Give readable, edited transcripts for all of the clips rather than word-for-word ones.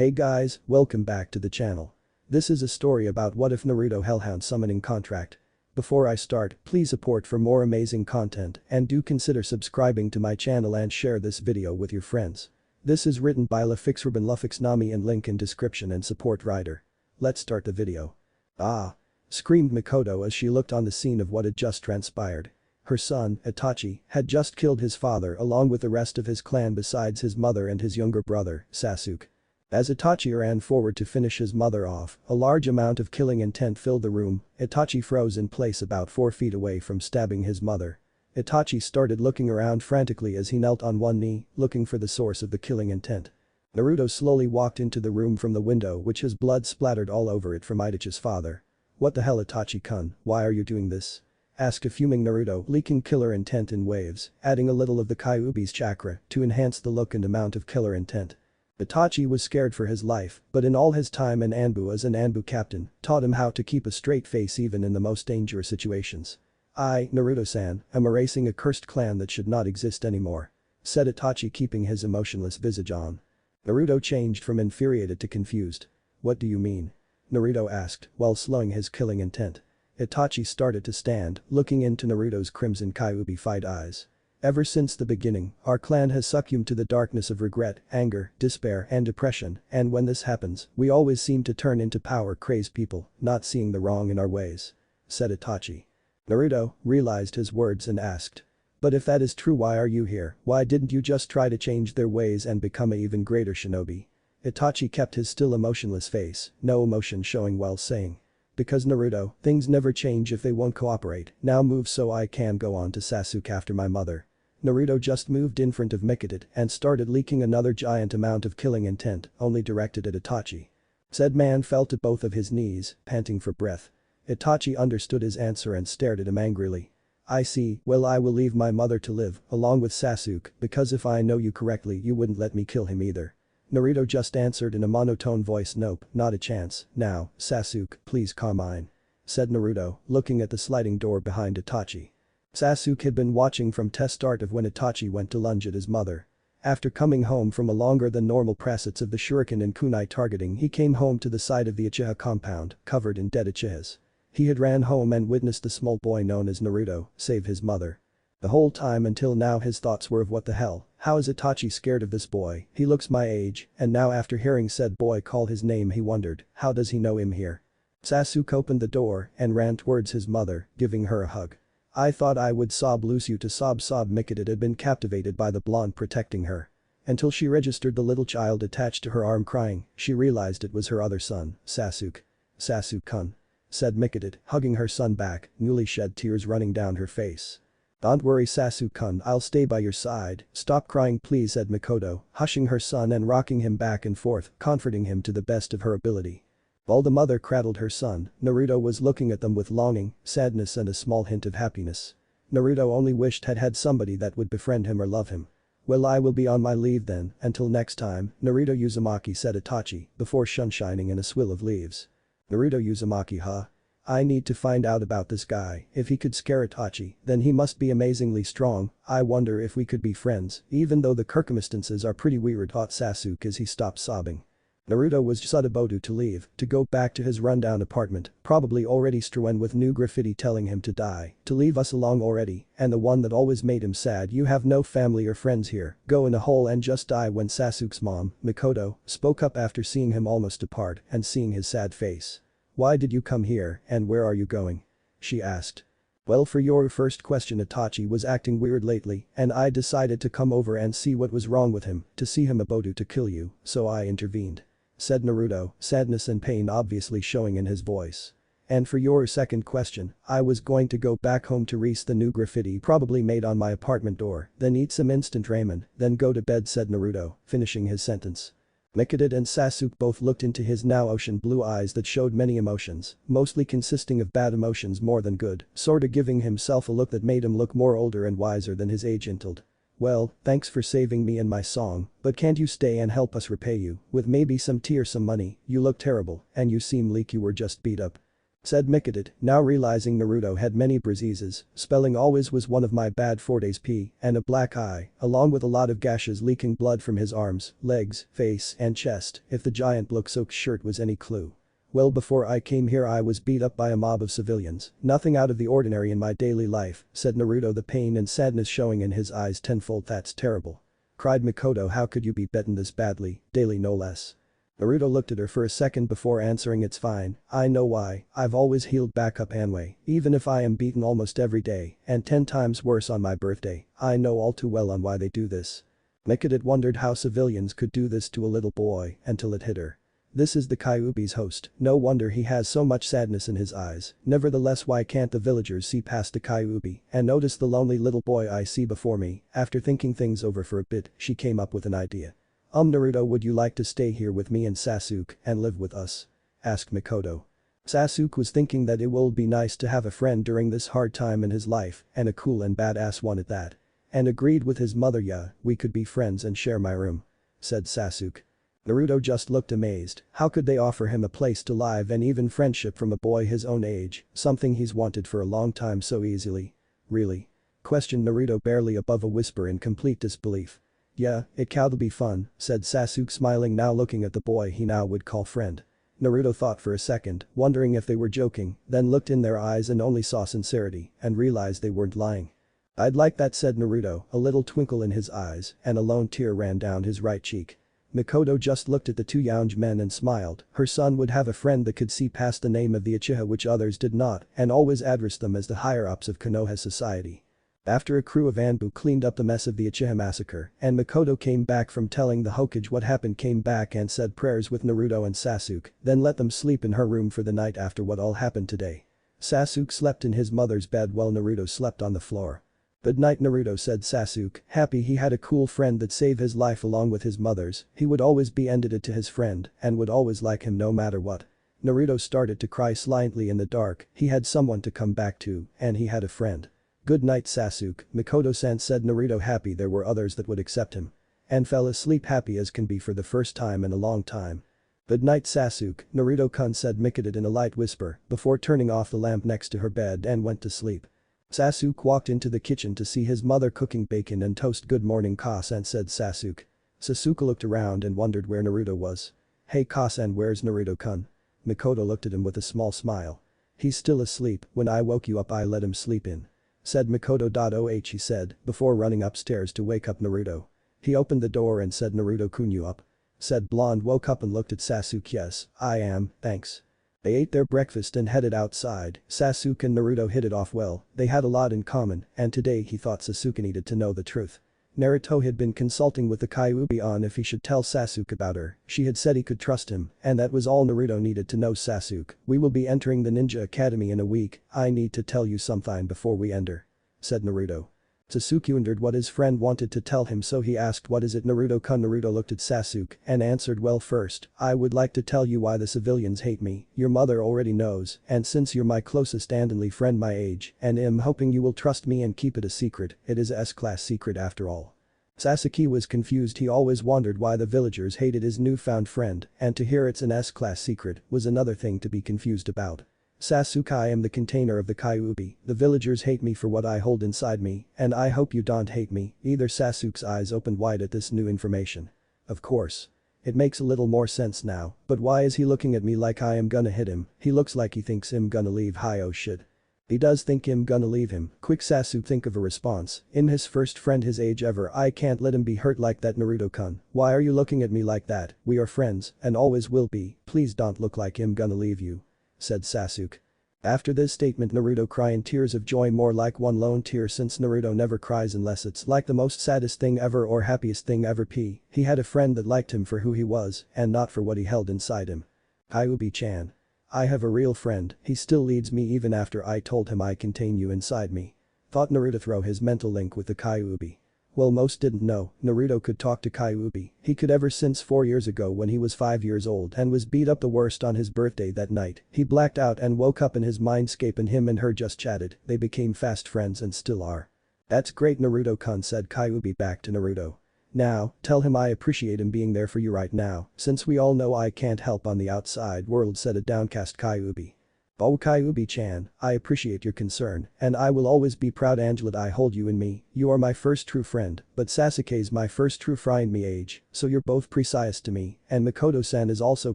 Hey guys, welcome back to the channel. This is a story about what if Naruto Hellhound summoning contract. Before I start, please support for more amazing content and do consider subscribing to my channel and share this video with your friends. This is written by luffyxrobin-luffyxnami and link in description and support writer. Let's start the video. Ah! Screamed Mikoto as she looked on the scene of what had just transpired. Her son, Itachi, had just killed his father along with the rest of his clan besides his mother and his younger brother, Sasuke. As Itachi ran forward to finish his mother off, a large amount of killing intent filled the room. Itachi froze in place about 4 feet away from stabbing his mother. Itachi started looking around frantically as he knelt on one knee, looking for the source of the killing intent. Naruto slowly walked into the room from the window which his blood splattered all over it from Itachi's father. "What the hell, Itachi-kun, why are you doing this?" asked a fuming Naruto, leaking killer intent in waves, adding a little of the Kyuubi's chakra to enhance the look and amount of killer intent. Itachi was scared for his life, but in all his time in Anbu as an Anbu captain, taught him how to keep a straight face even in the most dangerous situations. "I, Naruto-san, am erasing a cursed clan that should not exist anymore," said Itachi keeping his emotionless visage on. Naruto changed from infuriated to confused. "What do you mean?" Naruto asked while slowing his killing intent. Itachi started to stand, looking into Naruto's crimson Kyuubi-fied eyes. "Ever since the beginning, our clan has succumbed to the darkness of regret, anger, despair and depression, and when this happens, we always seem to turn into power-crazed people, not seeing the wrong in our ways," said Itachi. Naruto realized his words and asked. "But if that is true, why are you here? Why didn't you just try to change their ways and become an even greater shinobi?" Itachi kept his still emotionless face, no emotion showing while saying. "Because Naruto, things never change if they won't cooperate, now move so I can go on to Sasuke after my mother." Naruto just moved in front of Mikadit and started leaking another giant amount of killing intent, only directed at Itachi. Said man fell to both of his knees, panting for breath. Itachi understood his answer and stared at him angrily. "I see, well I will leave my mother to live, along with Sasuke, because if I know you correctly you wouldn't let me kill him either." Naruto just answered in a monotone voice, "Nope, not a chance, now, Sasuke, please calm mine," said Naruto, looking at the sliding door behind Itachi. Sasuke had been watching from test start of when Itachi went to lunge at his mother. After coming home from a longer than normal practice of the shuriken and kunai targeting, he came home to the side of the Uchiha compound, covered in dead Uchihas. He had ran home and witnessed the small boy known as Naruto save his mother. The whole time until now his thoughts were of what the hell, how is Itachi scared of this boy, he looks my age, and now after hearing said boy call his name he wondered, how does he know him here? Sasuke opened the door and ran towards his mother, giving her a hug. "I thought I would lose you to sob Mikadit had been captivated by the blonde protecting her. Until she registered the little child attached to her arm crying, she realized it was her other son, Sasuke. "Sasuke-kun," said Mikadit, hugging her son back, newly shed tears running down her face. "Don't worry Sasuke-kun, I'll stay by your side, stop crying please," said Mikoto, hushing her son and rocking him back and forth, comforting him to the best of her ability. While the mother cradled her son, Naruto was looking at them with longing, sadness and a small hint of happiness. Naruto only wished had somebody that would befriend him or love him. "Well I will be on my leave then, until next time, Naruto Uzumaki," said Itachi, before sunshining in a swill of leaves. "Naruto Uzumaki huh? I need to find out about this guy, if he could scare Itachi, then he must be amazingly strong, I wonder if we could be friends, even though the circumstances are pretty weird," thought Sasuke as he stopped sobbing. Naruto was just about to leave, to go back to his rundown apartment, probably already strewn with new graffiti telling him to die, to leave us alone already, and the one that always made him sad, "You have no family or friends here, go in a hole and just die," when Sasuke's mom, Mikoto, spoke up after seeing him almost depart and seeing his sad face. "Why did you come here and where are you going?" she asked. "Well for your first question, Itachi was acting weird lately and I decided to come over and see what was wrong with him, to see him about to kill you, so I intervened," said Naruto, sadness and pain obviously showing in his voice. "And for your second question, I was going to go back home to erase the new graffiti probably made on my apartment door, then eat some instant ramen, then go to bed," said Naruto, finishing his sentence. Mikadit and Sasuke both looked into his now ocean blue eyes that showed many emotions, mostly consisting of bad emotions more than good, sorta giving himself a look that made him look more older and wiser than his age entailed. "Well, thanks for saving me and my song, but can't you stay and help us repay you, with maybe some tea or some money, you look terrible and you seem like you were just beat up." said Mikadit, now realizing Naruto had many bruises, spelling always was one of my bad 4 days p, and a black eye, along with a lot of gashes leaking blood from his arms, legs, face, and chest, if the giant blood-soaked shirt was any clue. Well, before I came here I was beat up by a mob of civilians, nothing out of the ordinary in my daily life, said Naruto, the pain and sadness showing in his eyes tenfold. That's terrible. Cried Mikoto, how could you be beaten this badly, daily no less. Naruto looked at her for a second before answering, it's fine, I know why, I've always healed back up anyway, even if I am beaten almost every day, and 10 times worse on my birthday, I know all too well on why they do this. Mikadit wondered how civilians could do this to a little boy until it hit her. This is the Kyuubi's host, no wonder he has so much sadness in his eyes, nevertheless why can't the villagers see past the Kyuubi and notice the lonely little boy I see before me. After thinking things over for a bit, she came up with an idea. Naruto, would you like to stay here with me and Sasuke and live with us? Asked Mikoto. Sasuke was thinking that it will be nice to have a friend during this hard time in his life, and a cool and badass one at that. And agreed with his mother, yeah, we could be friends and share my room. Said Sasuke. Naruto just looked amazed, how could they offer him a place to live and even friendship from a boy his own age, something he's wanted for a long time so easily? Really? Questioned Naruto barely above a whisper in complete disbelief. Yeah, it could be fun, said Sasuke smiling, now looking at the boy he now would call friend. Naruto thought for a second, wondering if they were joking, then looked in their eyes and only saw sincerity, and realized they weren't lying. I'd like that, said Naruto, a little twinkle in his eyes, and a lone tear ran down his right cheek. Mikoto just looked at the two young men and smiled, her son would have a friend that could see past the name of the Uchiha which others did not, and always address them as the higher-ups of Konoha society. After a crew of Anbu cleaned up the mess of the Uchiha massacre, and Mikoto came back from telling the Hokage what happened, came back and said prayers with Naruto and Sasuke, then let them sleep in her room for the night after what all happened today. Sasuke slept in his mother's bed while Naruto slept on the floor. Good night, Naruto, said Sasuke, happy he had a cool friend that saved his life along with his mother's. He would always be indebted to his friend and would always like him no matter what. Naruto started to cry slightly in the dark, he had someone to come back to, and he had a friend. Good night, Sasuke, Mikoto-san, said Naruto, happy there were others that would accept him. And fell asleep happy as can be for the first time in a long time. Good night, Sasuke, Naruto-kun, said Mikadit in a light whisper before turning off the lamp next to her bed and went to sleep. Sasuke walked into the kitchen to see his mother cooking bacon and toast. Good morning, Ka-san, said Sasuke. Sasuke looked around and wondered where Naruto was. Hey Ka-san, where's Naruto-kun? Mikoto looked at him with a small smile. He's still asleep, when I woke you up I let him sleep in. Said Mikoto. Oh, he said, before running upstairs to wake up Naruto. He opened the door and said, Naruto-kun, you up? Said Blonde, woke up and looked at Sasuke. Yes, I am, thanks. They ate their breakfast and headed outside. Sasuke and Naruto hit it off well, they had a lot in common, and today he thought Sasuke needed to know the truth. Naruto had been consulting with the Kyuubi on if he should tell Sasuke about her, she had said he could trust him, and that was all Naruto needed to know. Sasuke, we will be entering the ninja academy in a week, I need to tell you something before we enter. Said Naruto. Sasuke wondered what his friend wanted to tell him, so he asked, what is it, Naruto-kun? Naruto looked at Sasuke and answered, well, first, I would like to tell you why the civilians hate me. Your mother already knows, and since you're my closest and only friend my age, and am hoping you will trust me and keep it a secret, it is a S-class secret after all. Sasuke was confused, he always wondered why the villagers hated his newfound friend, and to hear it's an S-class secret was another thing to be confused about. Sasuke, I am the container of the Kyuubi, the villagers hate me for what I hold inside me, and I hope you don't hate me either. Sasuke's eyes opened wide at this new information. Of course. It makes a little more sense now, but why is he looking at me like I am gonna hit him? He looks like he thinks I'm gonna leave. Hi, oh shit. He does think I'm gonna leave him. Quick, Sasuke, think of a response. I'm his first friend his age ever, I can't let him be hurt like that. Naruto-kun, why are you looking at me like that? We are friends, and always will be, please don't look like I'm gonna leave you. Said Sasuke. After this statement, Naruto cried tears of joy, more like one lone tear, since Naruto never cries unless it's like the most saddest thing ever or happiest thing ever. He had a friend that liked him for who he was and not for what he held inside him. Kyuubi-chan. I have a real friend, he still leads me even after I told him I contain you inside me. Thought Naruto through his mental link with the Kyuubi. Well, most didn't know, Naruto could talk to Kyuubi, he could ever since 4 years ago when he was 5 years old and was beat up the worst on his birthday that night. He blacked out and woke up in his mindscape and him and her just chatted, they became fast friends and still are. That's great, Naruto-kun, said Kyuubi back to Naruto. Now, tell him I appreciate him being there for you right now, since we all know I can't help on the outside world, said a downcast Kyuubi. Oh Kyuubi-chan, I appreciate your concern, and I will always be proud Angela I hold you in me, you are my first true friend, but Sasuke's my first true friend me age, so you're both precious to me, and Makoto-san is also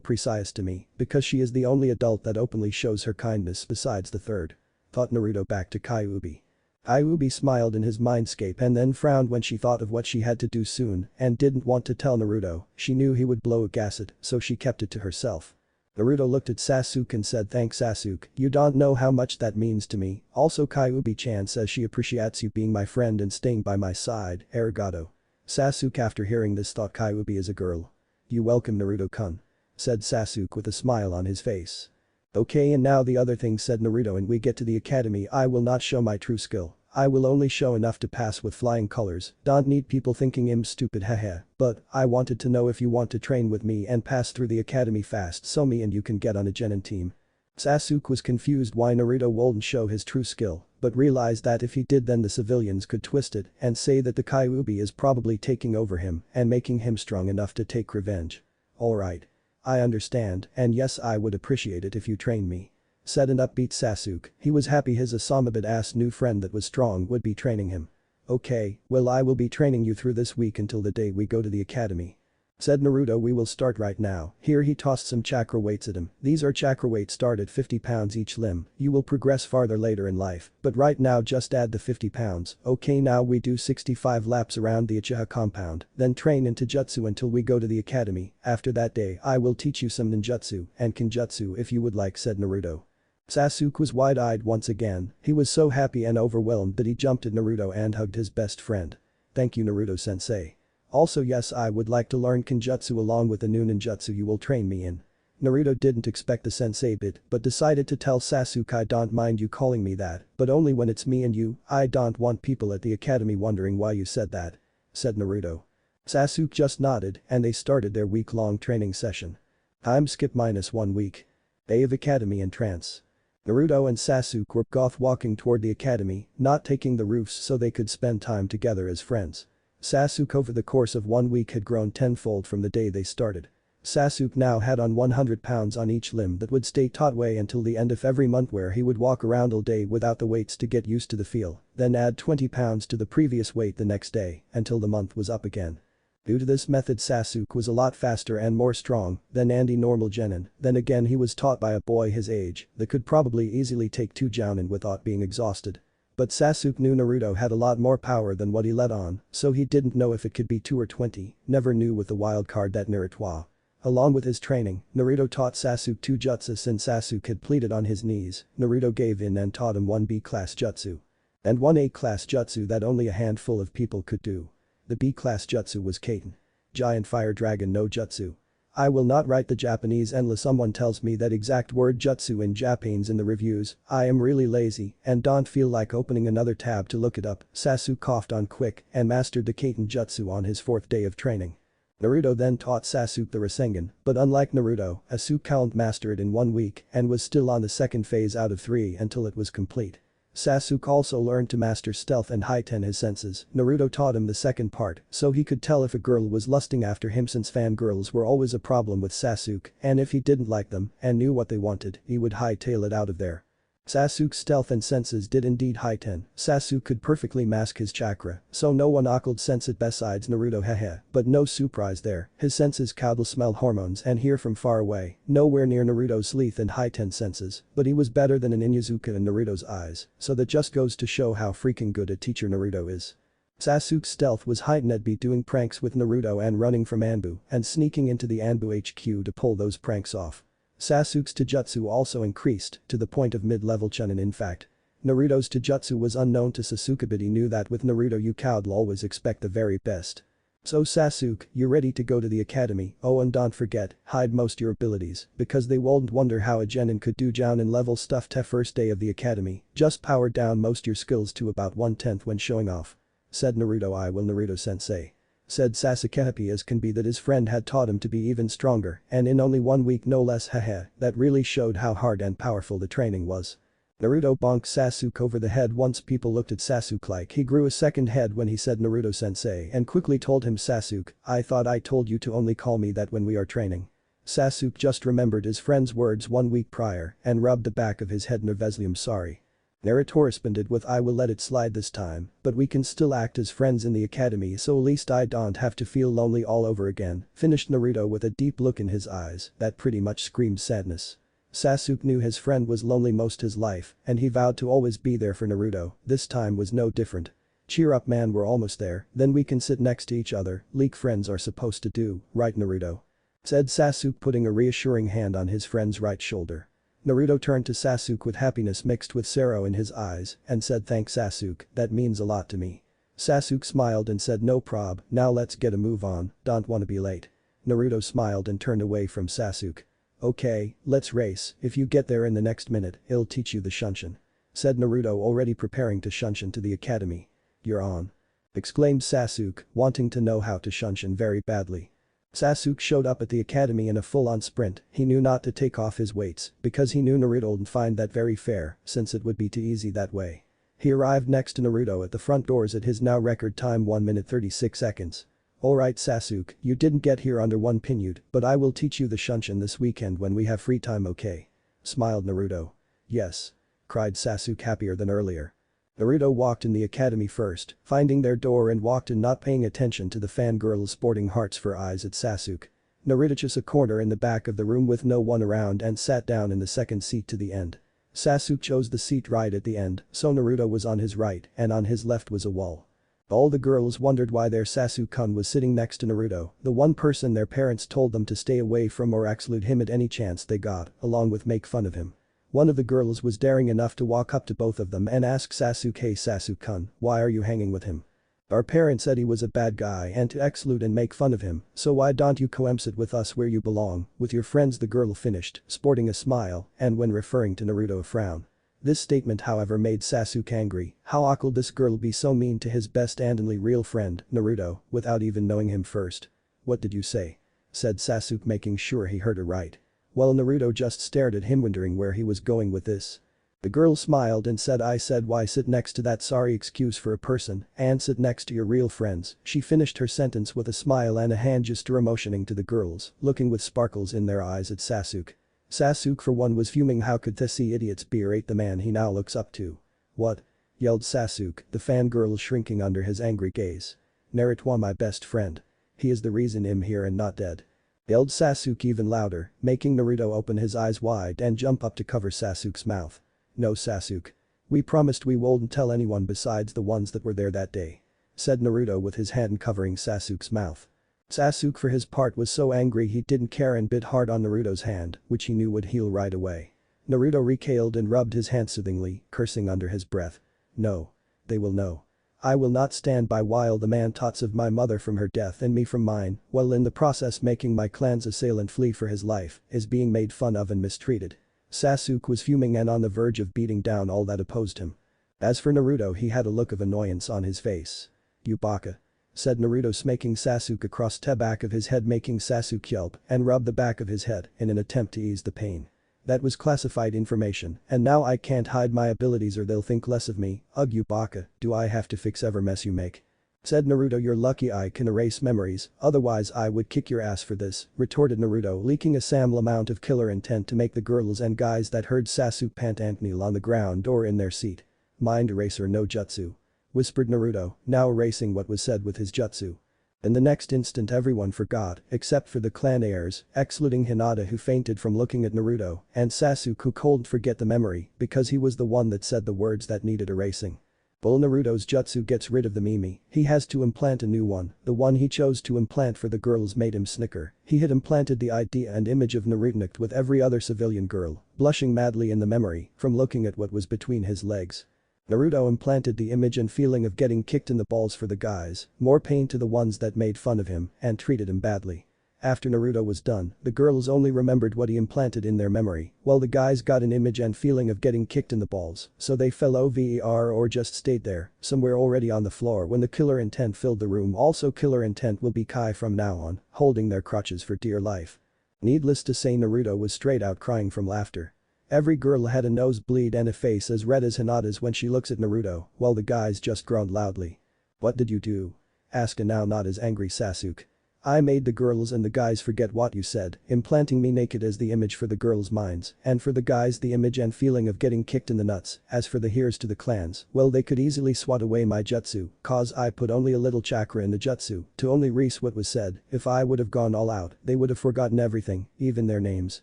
precious to me, because she is the only adult that openly shows her kindness besides the third. Thought Naruto back to Kyuubi. Kyuubi smiled in his mindscape and then frowned when she thought of what she had to do soon and didn't want to tell Naruto, she knew he would blow a gasset, so she kept it to herself. Naruto looked at Sasuke and said thanks Sasuke, you don't know how much that means to me, also Kyuubi-chan says she appreciates you being my friend and staying by my side, arigato. Sasuke after hearing this thought Kyuubi is a girl. You welcome Naruto-kun. Said Sasuke with a smile on his face. Okay and now the other thing said Naruto and we get to the academy I will not show my true skill. I will only show enough to pass with flying colors, don't need people thinking I'm stupid haha, but I wanted to know if you want to train with me and pass through the academy fast so me and you can get on a genin team. Sasuke was confused why Naruto wouldn't show his true skill, but realized that if he did then the civilians could twist it and say that the Kyuubi is probably taking over him and making him strong enough to take revenge. Alright. I understand, and yes I would appreciate it if you train me. Said an upbeat Sasuke, he was happy his Asama-ass new friend that was strong would be training him. Okay, well I will be training you through this week until the day we go to the academy. Said Naruto we will start right now, here he tossed some chakra weights at him, these are chakra weights start at 50 pounds each limb, you will progress farther later in life, but right now just add the 50 pounds, okay now we do 65 laps around the Uchiha compound, then train into jutsu until we go to the academy, after that day I will teach you some ninjutsu and kenjutsu if you would like said Naruto. Sasuke was wide-eyed once again, he was so happy and overwhelmed that he jumped at Naruto and hugged his best friend. Thank you Naruto-sensei. Also yes I would like to learn kenjutsu along with the new ninjutsu you will train me in. Naruto didn't expect the sensei bit but decided to tell Sasuke I don't mind you calling me that, but only when it's me and you, I don't want people at the academy wondering why you said that. Said Naruto. Sasuke just nodded and they started their week-long training session. Time skip -1 week. Day of academy entrance. Naruto and Sasuke were both walking toward the academy, not taking the roofs so they could spend time together as friends. Sasuke over the course of 1 week had grown tenfold from the day they started. Sasuke now had on 100 pounds on each limb that would stay taut way until the end of every month where he would walk around all day without the weights to get used to the feel, then add 20 pounds to the previous weight the next day until the month was up again. Due to this method Sasuke was a lot faster and more strong than Andy normal genin, then again he was taught by a boy his age that could probably easily take 2 jounin without being exhausted. But Sasuke knew Naruto had a lot more power than what he let on, so he didn't know if it could be 2 or 20, never knew with the wild card that Naruto. Along with his training, Naruto taught Sasuke 2 jutsu since Sasuke had pleaded on his knees, Naruto gave in and taught him 1 B-class jutsu. And 1 A-class jutsu that only a handful of people could do. The B-class jutsu was Kaiten. Giant Fire Dragon no Jutsu. I will not write the Japanese unless someone tells me that exact word jutsu in Japanese in the reviews, I am really lazy and don't feel like opening another tab to look it up, Sasuke coughed on quick and mastered the Kaiten jutsu on his 4th day of training. Naruto then taught Sasuke the Rasengan, but unlike Naruto, Sasuke can't master it in 1 week and was still on the 2nd phase out of 3 until it was complete. Sasuke also learned to master stealth and heighten his senses, Naruto taught him the second part so he could tell if a girl was lusting after him since fangirls were always a problem with Sasuke and if he didn't like them and knew what they wanted, he would hightail it out of there. Sasuke's stealth and senses did indeed heighten, Sasuke could perfectly mask his chakra, so no one could sense it besides Naruto haha, but no surprise there, his senses could smell hormones and hear from far away, nowhere near Naruto's sleeth and heightened senses, but he was better than an Inuzuka in Naruto's eyes, so that just goes to show how freaking good a teacher Naruto is. Sasuke's stealth was heightened at be doing pranks with Naruto and running from Anbu and sneaking into the Anbu HQ to pull those pranks off. Sasuke's taijutsu also increased to the point of mid-level chunin in fact. Naruto's taijutsu was unknown to Sasuke but he knew that with Naruto you could always expect the very best. So Sasuke, you ready to go to the academy, oh and don't forget, hide most your abilities, because they won't wonder how a genin could do jounin level stuff te first day of the academy, just power down most your skills to about 1/10 when showing off. Said Naruto I will Naruto-sensei. Said Sasuke happy as can be that his friend had taught him to be even stronger and in only 1 week no less haha, that really showed how hard and powerful the training was. Naruto bonked Sasuke over the head once people looked at Sasuke like he grew a second head when he said Naruto-sensei and quickly told him Sasuke, I thought I told you to only call me that when we are training. Sasuke just remembered his friend's words 1 week prior and rubbed the back of his head nervously. I'm sorry. Naruto responded with I will let it slide this time, but we can still act as friends in the academy so at least I don't have to feel lonely all over again, finished Naruto with a deep look in his eyes that pretty much screamed sadness. Sasuke knew his friend was lonely most his life and he vowed to always be there for Naruto, this time was no different. Cheer up man, we're almost there, then we can sit next to each other, like friends are supposed to do, right Naruto? Said Sasuke putting a reassuring hand on his friend's right shoulder. Naruto turned to Sasuke with happiness mixed with sorrow in his eyes and said thanks Sasuke, that means a lot to me. Sasuke smiled and said no prob, now let's get a move on, don't wanna be late. Naruto smiled and turned away from Sasuke. Okay, let's race, if you get there in the next minute, it'll teach you the Shunshin. Said Naruto already preparing to Shunshin to the academy. You're on. Exclaimed Sasuke, wanting to know how to Shunshin very badly. Sasuke showed up at the academy in a full-on sprint, he knew not to take off his weights because he knew Naruto wouldn't find that very fair since it would be too easy that way. He arrived next to Naruto at the front doors at his now record time 1 minute 36 seconds. Alright Sasuke, you didn't get here under 1 pinute, but I will teach you the Shunshin this weekend when we have free time okay? Smiled Naruto. Yes. Cried Sasuke happier than earlier. Naruto walked in the academy first, finding their door and walked in not paying attention to the fangirls sporting hearts for eyes at Sasuke. Naruto chose a corner in the back of the room with no one around and sat down in the second seat to the end. Sasuke chose the seat right at the end, so Naruto was on his right and on his left was a wall. All the girls wondered why their Sasuke-kun was sitting next to Naruto, the one person their parents told them to stay away from or exclude him at any chance they got, along with make fun of him. One of the girls was daring enough to walk up to both of them and ask Sasuke, hey Sasuke-kun, why are you hanging with him? Our parents said he was a bad guy and to exclude and make fun of him, so why don't you sit with us where you belong, with your friends, the girl finished, sporting a smile and when referring to Naruto a frown. This statement however made Sasuke angry, how could this girl be so mean to his best and only real friend, Naruto, without even knowing him first? What did you say? Said Sasuke making sure he heard her right. Well Naruto just stared at him wondering where he was going with this. The girl smiled and said I said why sit next to that sorry excuse for a person and sit next to your real friends, she finished her sentence with a smile and a hand gesture motioning to the girls, looking with sparkles in their eyes at Sasuke. Sasuke for one was fuming how could this idiots berate the man he now looks up to. What? Yelled Sasuke, the fangirl shrinking under his angry gaze. Naruto my best friend. He is the reason I'm here and not dead. Yelled Sasuke even louder, making Naruto open his eyes wide and jump up to cover Sasuke's mouth. No Sasuke. We promised we wouldn't tell anyone besides the ones that were there that day. Said Naruto with his hand covering Sasuke's mouth. Sasuke for his part was so angry he didn't care and bit hard on Naruto's hand, which he knew would heal right away. Naruto recoiled and rubbed his hand soothingly, cursing under his breath. No. They will know. I will not stand by while the man talks of my mother from her death and me from mine, while in the process making my clan's assailant flee for his life, is being made fun of and mistreated. Sasuke was fuming and on the verge of beating down all that opposed him. As for Naruto he had a look of annoyance on his face. You baka. Said Naruto smacking Sasuke across the back of his head making Sasuke yelp and rub the back of his head in an attempt to ease the pain. That was classified information and now I can't hide my abilities or they'll think less of me, ugh you baka, do I have to fix every mess you make? Said Naruto you're lucky I can erase memories, otherwise I would kick your ass for this, retorted Naruto leaking a sample amount of killer intent to make the girls and guys that heard Sasuke pant and kneel on the ground or in their seat. Mind eraser no jutsu. Whispered Naruto, now erasing what was said with his jutsu. In the next instant everyone forgot, except for the clan heirs, excluding Hinata who fainted from looking at Naruto, and Sasuke who couldn't forget the memory because he was the one that said the words that needed erasing. While Naruto's jutsu gets rid of the Mimi, he has to implant a new one, the one he chose to implant for the girls made him snicker. He had implanted the idea and image of Naruto with every other civilian girl, blushing madly in the memory from looking at what was between his legs. Naruto implanted the image and feeling of getting kicked in the balls for the guys, more pain to the ones that made fun of him and treated him badly. After Naruto was done, the girls only remembered what he implanted in their memory, while the guys got an image and feeling of getting kicked in the balls, so they fell over or just stayed there, somewhere already on the floor when the killer intent filled the room. Also killer intent will be Kai from now on, holding their crutches for dear life. Needless to say Naruto was straight out crying from laughter. Every girl had a nosebleed and a face as red as Hinata's when she looks at Naruto, while the guys just groaned loudly. What did you do? Asked a now not as angry Sasuke. I made the girls and the guys forget what you said, implanting me naked as the image for the girls' minds, and for the guys the image and feeling of getting kicked in the nuts. As for the here's to the clans, well they could easily swat away my jutsu, cause I put only a little chakra in the jutsu, to only reese what was said. If I would have gone all out, they would have forgotten everything, even their names,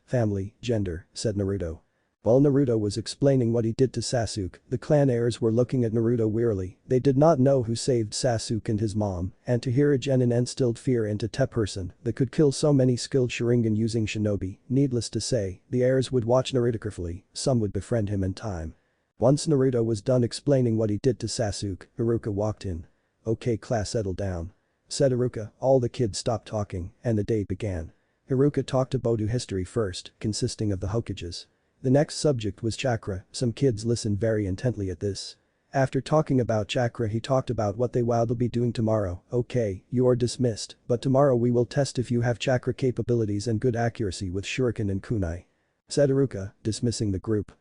family, gender, said Naruto. While Naruto was explaining what he did to Sasuke, the clan heirs were looking at Naruto wearily. They did not know who saved Sasuke and his mom, and to hear a genin instilled fear into a person that could kill so many skilled Sharingan using shinobi, needless to say, the heirs would watch Naruto carefully, some would befriend him in time. Once Naruto was done explaining what he did to Sasuke, Haruka walked in. "Okay class, settle down," said Haruka. All the kids stopped talking, and the day began. Haruka talked about history first, consisting of the Hokages. The next subject was chakra. Some kids listened very intently at this. After talking about chakra he talked about what they will be doing tomorrow. "Okay, you are dismissed, but tomorrow we will test if you have chakra capabilities and good accuracy with shuriken and kunai," said Haruka, dismissing the group.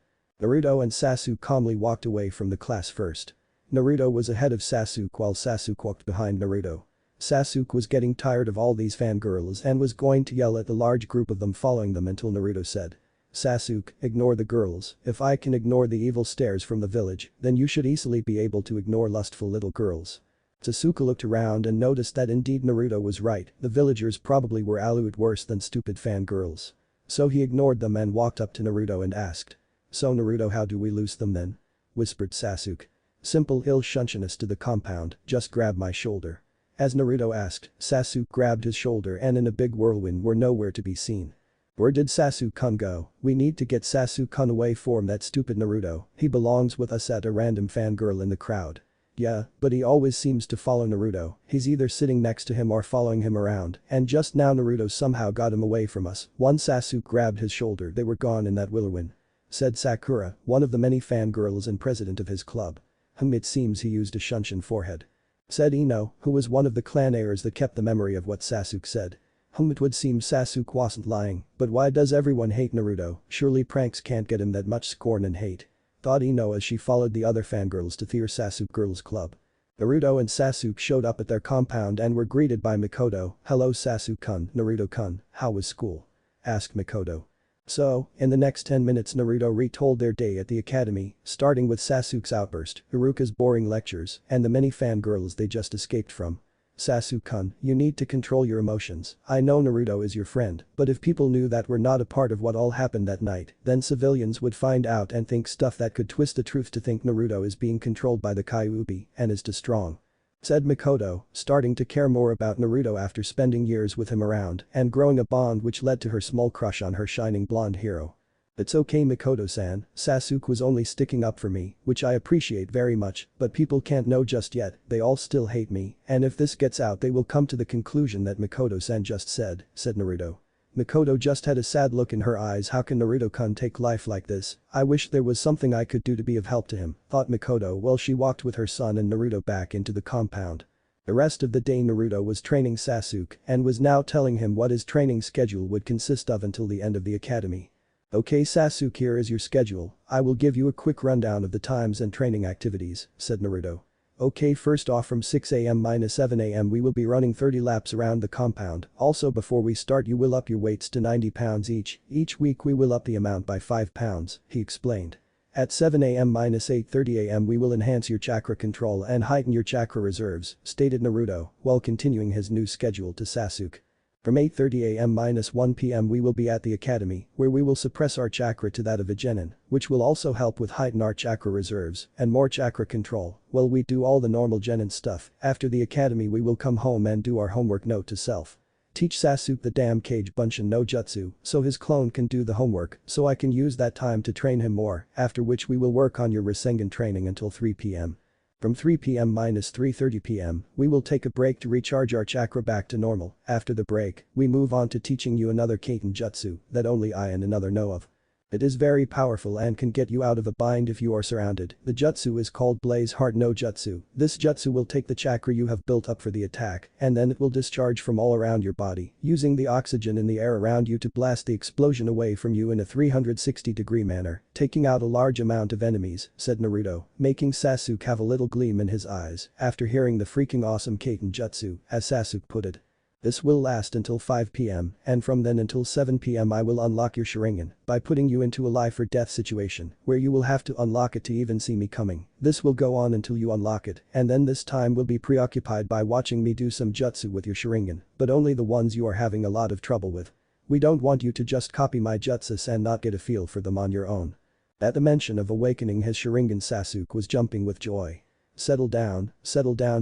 Naruto and Sasuke calmly walked away from the class first. Naruto was ahead of Sasuke while Sasuke walked behind Naruto. Sasuke was getting tired of all these fangirls and was going to yell at the large group of them following them until Naruto said, "Sasuke, ignore the girls. If I can ignore the evil stares from the village, then you should easily be able to ignore lustful little girls." Sasuke looked around and noticed that indeed Naruto was right, the villagers probably were a lot worse than stupid fangirls. So he ignored them and walked up to Naruto and asked. "So Naruto, how do we lose them then?" whispered Sasuke. "Simple, he'll shunshun us to the compound, just grab my shoulder." As Naruto asked, Sasuke grabbed his shoulder and in a big whirlwind were nowhere to be seen. "Where did Sasuke-kun go? We need to get Sasuke-kun away from that stupid Naruto, he belongs with us," at a random fangirl in the crowd. "Yeah, but he always seems to follow Naruto, he's either sitting next to him or following him around, and just now Naruto somehow got him away from us." Once Sasuke grabbed his shoulder they were gone in that whirlwind, said Sakura, one of the many fangirls and president of his club. It seems he used a shunshin forehead," said Ino, who was one of the clan heirs that kept the memory of what Sasuke said. It would seem Sasuke wasn't lying, but why does everyone hate Naruto? Surely pranks can't get him that much scorn and hate, thought Ino as she followed the other fangirls to their Sasuke girls club. Naruto and Sasuke showed up at their compound and were greeted by Mikoto. "Hello Sasuke-kun, Naruto-kun, how was school?" asked Mikoto. So, in the next 10 minutes Naruto retold their day at the academy, starting with Sasuke's outburst, Haruka's boring lectures, and the many fangirls they just escaped from. "Sasuke-kun, you need to control your emotions. I know Naruto is your friend, but if people knew that we're not a part of what all happened that night, then civilians would find out and think stuff that could twist the truth to think Naruto is being controlled by the Kyuubi and is too strong," said Mikoto, starting to care more about Naruto after spending years with him around and growing a bond which led to her small crush on her shining blonde hero. "It's okay Mikoto-san, Sasuke was only sticking up for me, which I appreciate very much, but people can't know just yet, they all still hate me, and if this gets out they will come to the conclusion that Mikoto-san just said," said Naruto. Mikoto just had a sad look in her eyes. How can Naruto-kun take life like this? I wish there was something I could do to be of help to him, thought Mikoto while she walked with her son and Naruto back into the compound. The rest of the day Naruto was training Sasuke and was now telling him what his training schedule would consist of until the end of the academy. "Okay Sasuke, here is your schedule, I will give you a quick rundown of the times and training activities," said Naruto. "Okay, first off from 6 am-7 am we will be running 30 laps around the compound. Also before we start you will up your weights to 90 pounds each. Each week we will up the amount by 5 pounds, he explained. At 7 am-8:30 am we will enhance your chakra control and heighten your chakra reserves, stated Naruto, while continuing his new schedule to Sasuke. From 8:30 am-1 pm we will be at the academy, where we will suppress our chakra to that of a genin, which will also help with heighten our chakra reserves and more chakra control. While we do all the normal genin stuff, after the academy we will come home and do our homework. Note to self. Teach Sasuke the damn Kage Bunshin no Jutsu so his clone can do the homework so I can use that time to train him more, after which we will work on your Rasengan training until 3 pm. From 3 pm-3:30 pm, we will take a break to recharge our chakra back to normal. After the break, we move on to teaching you another Kaiten Jutsu that only I and another know of. It is very powerful and can get you out of a bind if you are surrounded. The jutsu is called Blaze Heart no Jutsu. This jutsu will take the chakra you have built up for the attack, and then it will discharge from all around your body, using the oxygen in the air around you to blast the explosion away from you in a 360-degree manner, taking out a large amount of enemies, said Naruto, making Sasuke have a little gleam in his eyes after hearing the freaking awesome Kaiten Jutsu, as Sasuke put it. This will last until 5 p.m. and from then until 7 p.m. I will unlock your Sharingan by putting you into a life or death situation where you will have to unlock it to even see me coming. This will go on until you unlock it and then this time will be preoccupied by watching me do some jutsu with your Sharingan, but only the ones you are having a lot of trouble with. We don't want you to just copy my jutsus and not get a feel for them on your own." At the mention of awakening his Sharingan, Sasuke was jumping with joy. Settle down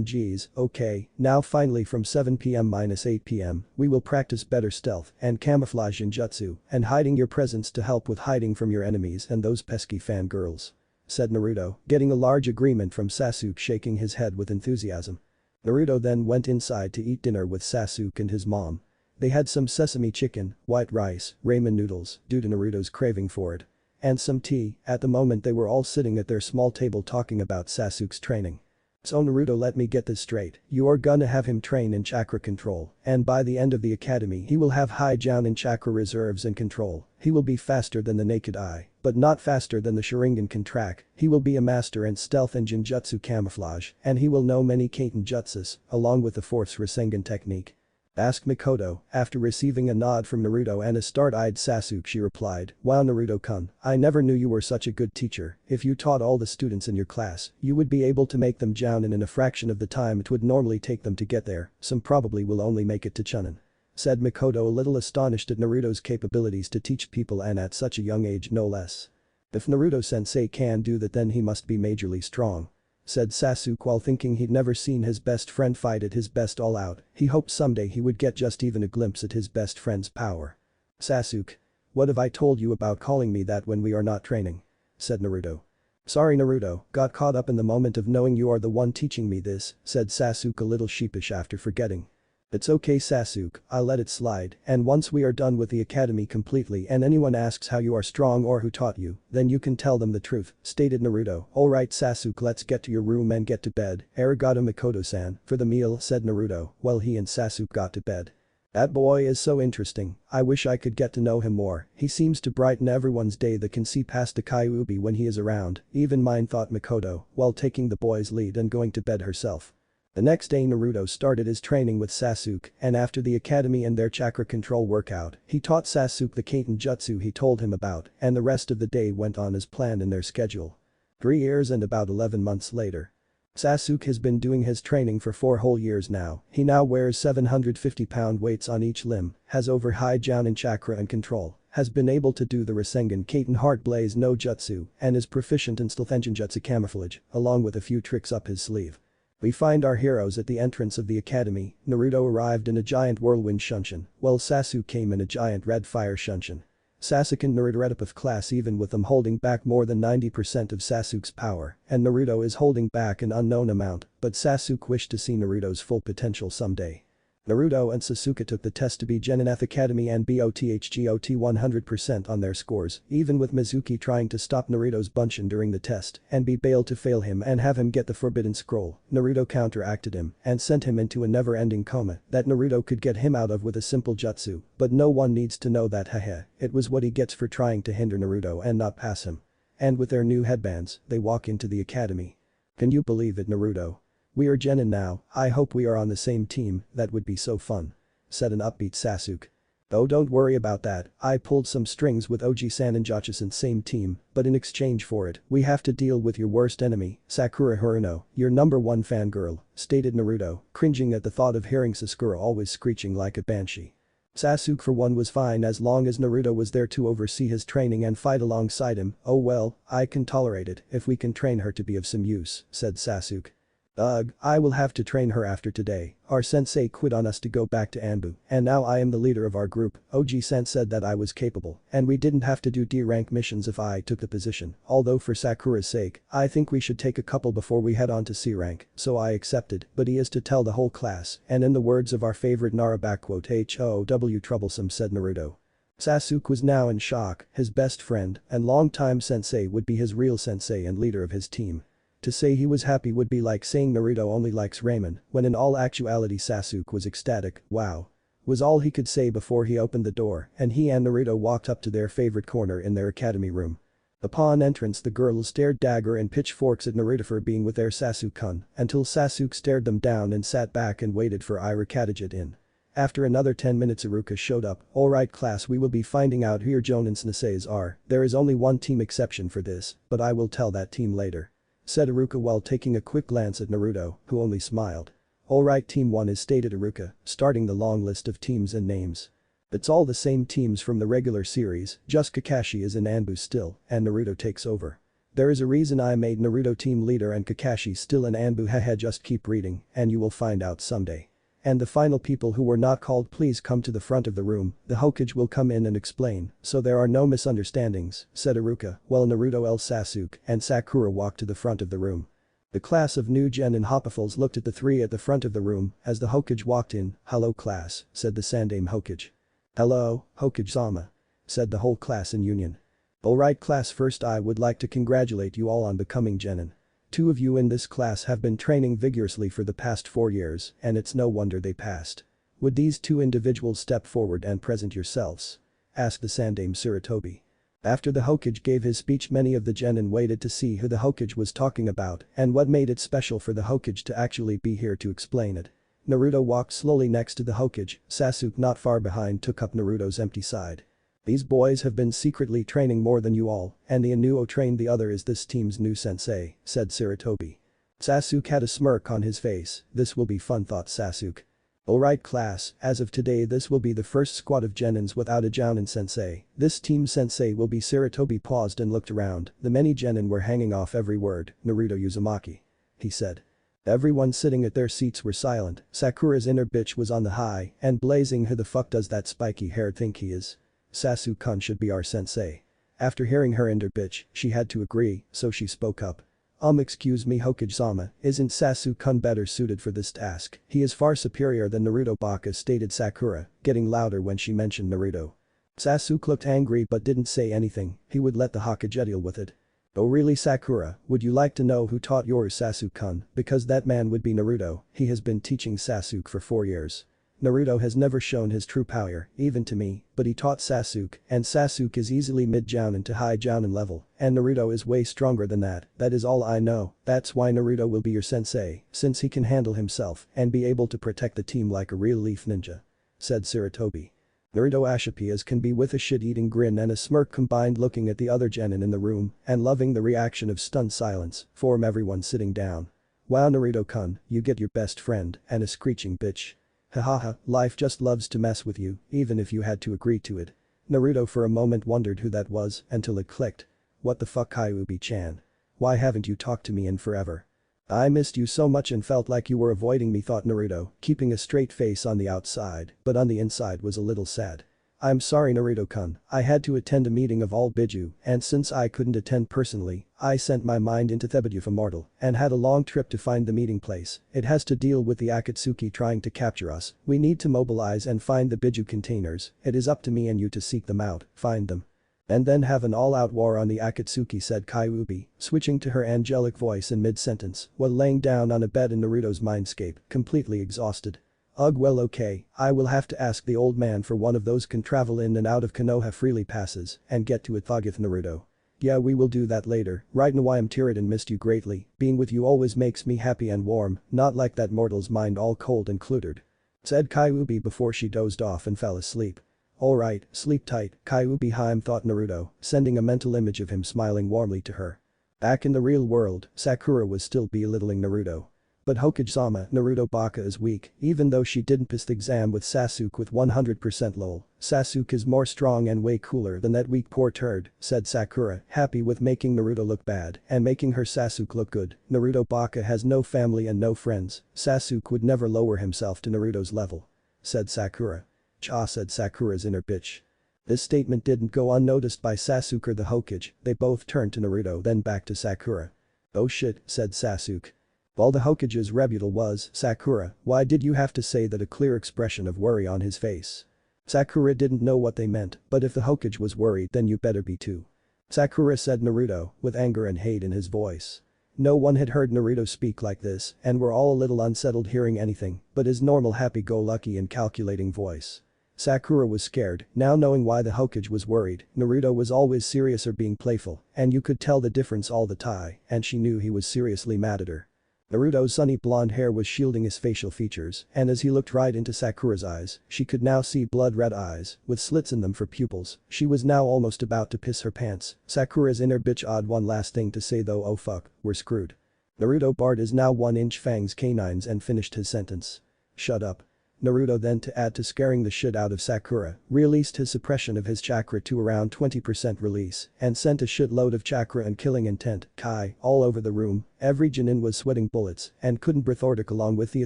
geez, okay, now finally from 7 p.m-8 p.m, we will practice better stealth and camouflage in jutsu and hiding your presence to help with hiding from your enemies and those pesky fangirls," said Naruto, getting a large agreement from Sasuke, shaking his head with enthusiasm. Naruto then went inside to eat dinner with Sasuke and his mom. They had some sesame chicken, white rice, ramen noodles, due to Naruto's craving for it. And some tea. At the moment they were all sitting at their small table talking about Sasuke's training. "So Naruto, let me get this straight, you are gonna have him train in chakra control and by the end of the academy he will have high Jounin chakra reserves and control, he will be faster than the naked eye, but not faster than the Sharingan can track, he will be a master in stealth and Jinjutsu camouflage and he will know many Kaiten jutsus along with the fourth Rasengan technique?" asked Mikoto. After receiving a nod from Naruto and a start-eyed Sasuke, she replied, "Wow Naruto-kun, I never knew you were such a good teacher. If you taught all the students in your class, you would be able to make them Jounin in a fraction of the time it would normally take them to get there, some probably will only make it to Chunin," said Mikoto, a little astonished at Naruto's capabilities to teach people and at such a young age no less. "If Naruto-sensei can do that then he must be majorly strong," said Sasuke while thinking he'd never seen his best friend fight at his best all out. He hoped someday he would get just even a glimpse at his best friend's power. "Sasuke. What have I told you about calling me that when we are not training?" said Naruto. "Sorry Naruto, got caught up in the moment of knowing you are the one teaching me this," said Sasuke a little sheepish after forgetting. "It's okay Sasuke, I'll let it slide and once we are done with the academy completely and anyone asks how you are strong or who taught you, then you can tell them the truth," stated Naruto. "Alright Sasuke, let's get to your room and get to bed, arigato Mikoto-san, for the meal," said Naruto while he and Sasuke got to bed. "That boy is so interesting, I wish I could get to know him more, he seems to brighten everyone's day that can see past the Kyuubi when he is around, even mine," thought Mikoto while taking the boy's lead and going to bed herself. The next day Naruto started his training with Sasuke and after the academy and their chakra control workout, he taught Sasuke the Kaiten jutsu he told him about and the rest of the day went on as planned in their schedule. 3 years and about 11 months later. Sasuke has been doing his training for 4 whole years now, he now wears 750-pound weights on each limb, has over high Jounin chakra and control, has been able to do the Rasengan Kaiten Heart Blaze no Jutsu and is proficient in stealth and Jinjutsu camouflage, along with a few tricks up his sleeve. We find our heroes at the entrance of the academy. Naruto arrived in a giant whirlwind Shunshin, while Sasuke came in a giant red fire Shunshin. Sasuke and Naruto read up of class even with them holding back more than 90% of Sasuke's power, and Naruto is holding back an unknown amount, but Sasuke wished to see Naruto's full potential someday. Naruto and Sasuke took the test to be Genin Academy and got 100% on their scores, even with Mizuki trying to stop Naruto's Bunshin during the test and be bailed to fail him and have him get the forbidden scroll. Naruto counteracted him and sent him into a never-ending coma that Naruto could get him out of with a simple jutsu, but no one needs to know that haha, it was what he gets for trying to hinder Naruto and not pass him. And with their new headbands, they walk into the academy. Can you believe it Naruto? We are Genin now, I hope we are on the same team, that would be so fun," said an upbeat Sasuke. "Oh don't worry about that, I pulled some strings with Oji-san and Jochi-san same team, but in exchange for it, we have to deal with your worst enemy, Sakura Haruno, your #1 fangirl," stated Naruto, cringing at the thought of hearing Sakura always screeching like a banshee. Sasuke for one was fine as long as Naruto was there to oversee his training and fight alongside him. "Oh well, I can tolerate it if we can train her to be of some use," said Sasuke. "Ugh, I will have to train her after today, our sensei quit on us to go back to Anbu, and now I am the leader of our group, Oji-san said that I was capable, and we didn't have to do D-rank missions if I took the position, although for Sakura's sake, I think we should take a couple before we head on to C-rank, so I accepted, but he is to tell the whole class, and in the words of our favorite Nara HOW troublesome said Naruto. Sasuke was now in shock, his best friend and longtime sensei would be his real sensei and leader of his team. To say he was happy would be like saying Naruto only likes ramen, when in all actuality Sasuke was ecstatic. "Wow," was all he could say before he opened the door and he and Naruto walked up to their favorite corner in their academy room. Upon entrance the girls stared dagger and pitchforks at Naruto for being with their Sasuke-kun until Sasuke stared them down and sat back and waited for Ira Katagit in. After another 10 minutes Iruka showed up. "Alright class, we will be finding out who your Jonin senseis are. There is only one team exception for this, but I will tell that team later," said Iruka while taking a quick glance at Naruto, who only smiled. "Alright, team 1 is," stated Iruka, starting the long list of teams and names. "It's all the same teams from the regular series, just Kakashi is in Anbu still, and Naruto takes over. There is a reason I made Naruto team leader and Kakashi still in Anbu, haha, just keep reading, and you will find out someday. And the final people who were not called, please come to the front of the room, the Hokage will come in and explain, so there are no misunderstandings," said Iruka, while Naruto, Sasuke, and Sakura walked to the front of the room. The class of new Genin Hopefuls looked at the three at the front of the room as the Hokage walked in. "Hello class," said the Sandaime Hokage. "Hello, Hokage-sama," said the whole class in union. "Alright class, first I would like to congratulate you all on becoming Genin. 2 of you in this class have been training vigorously for the past 4 years and it's no wonder they passed. Would these 2 individuals step forward and present yourselves?" asked the Sandaime Sarutobi. After the Hokage gave his speech, many of the Genin waited to see who the Hokage was talking about and what made it special for the Hokage to actually be here to explain it. Naruto walked slowly next to the Hokage. Sasuke, not far behind, took up Naruto's empty side. "These boys have been secretly training more than you all, and the Inuo trained the other is this team's new sensei," said Sarutobi. Sasuke had a smirk on his face. "This will be fun," thought Sasuke. "Alright class, as of today this will be the first squad of Genins without a Jounin sensei. This team sensei will be." Sarutobi paused and looked around. The many Genin were hanging off every word. "Naruto Uzumaki," he said. Everyone sitting at their seats were silent. Sakura's inner bitch was on the high and blazing. "Who the fuck does that spiky hair think he is? Sasuke-kun should be our sensei." After hearing her inner bitch, she had to agree, so she spoke up. Excuse me Hokage-sama, isn't Sasuke-kun better suited for this task? He is far superior than Naruto Baka," stated Sakura, getting louder when she mentioned Naruto. Sasuke looked angry but didn't say anything. He would let the Hokage deal with it. "Oh really Sakura, would you like to know who taught yours Sasuke-kun? Because that man would be Naruto, he has been teaching Sasuke for 4 years. Naruto has never shown his true power, even to me, but he taught Sasuke, and Sasuke is easily mid-Jounin to high Jounin level, and Naruto is way stronger than that. That is all I know. That's why Naruto will be your sensei, since he can handle himself and be able to protect the team like a real leaf ninja," said Sarutobi. Naruto Ashipias can be with a shit-eating grin and a smirk combined, looking at the other Genin in the room and loving the reaction of stunned silence from everyone sitting down. "Wow Naruto-kun, you get your best friend and a screeching bitch. Hahaha, life just loves to mess with you, even if you had to agree to it." Naruto for a moment wondered who that was until it clicked. "What the fuck Kyuubi-chan? Why haven't you talked to me in forever? I missed you so much and felt like you were avoiding me," thought Naruto, keeping a straight face on the outside, but on the inside was a little sad. "I'm sorry Naruto-kun, I had to attend a meeting of all Biju, and since I couldn't attend personally, I sent my mind into Thebaduf Immortal and had a long trip to find the meeting place. It has to deal with the Akatsuki trying to capture us. We need to mobilize and find the Biju containers. It is up to me and you to seek them out, find them. And then have an all-out war on the Akatsuki," said Kyuubi, switching to her angelic voice in mid-sentence while laying down on a bed in Naruto's mindscape, completely exhausted. "Ugh, well okay, I will have to ask the old man for one of those can travel in and out of Konoha freely passes and get to it, Thagith Naruto. Yeah, we will do that later. Right now I am tired and missed you greatly. Being with you always makes me happy and warm, not like that mortal's mind all cold and cluttered," said Kyuubi before she dozed off and fell asleep. "Alright, sleep tight, Kyuubi-hime," thought Naruto, sending a mental image of him smiling warmly to her. Back in the real world, Sakura was still belittling Naruto. "But Hokage-sama, Naruto Baka is weak, even though she didn't pass the exam with Sasuke with 100% lol. Sasuke is more strong and way cooler than that weak poor turd," said Sakura, happy with making Naruto look bad and making her Sasuke look good. "Naruto Baka has no family and no friends. Sasuke would never lower himself to Naruto's level," said Sakura. "Cha," said Sakura's inner bitch. This statement didn't go unnoticed by Sasuke or the Hokage. They both turned to Naruto then back to Sakura. "Oh shit," said Sasuke. While the Hokage's rebuttal was, "Sakura, why did you have to say that?" a clear expression of worry on his face. Sakura didn't know what they meant, but if the Hokage was worried then you better be too. Sakura, said Naruto, with anger and hate in his voice. No one had heard Naruto speak like this and were all a little unsettled hearing anything but his normal happy-go-lucky and calculating voice. Sakura was scared, now knowing why the Hokage was worried. Naruto was always serious or being playful, and you could tell the difference all the time, and she knew he was seriously mad at her. Naruto's sunny blonde hair was shielding his facial features, and as he looked right into Sakura's eyes, she could now see blood-red eyes, with slits in them for pupils. She was now almost about to piss her pants. Sakura's inner bitch odd one last thing to say though, oh fuck, we're screwed. Naruto barred his now 1-inch fangs canines and finished his sentence. Shut up. Naruto then, to add to scaring the shit out of Sakura, released his suppression of his chakra to around 20% release and sent a shitload of chakra and killing intent, Kai, all over the room. Every genin was sweating bullets and couldn't breathe along with the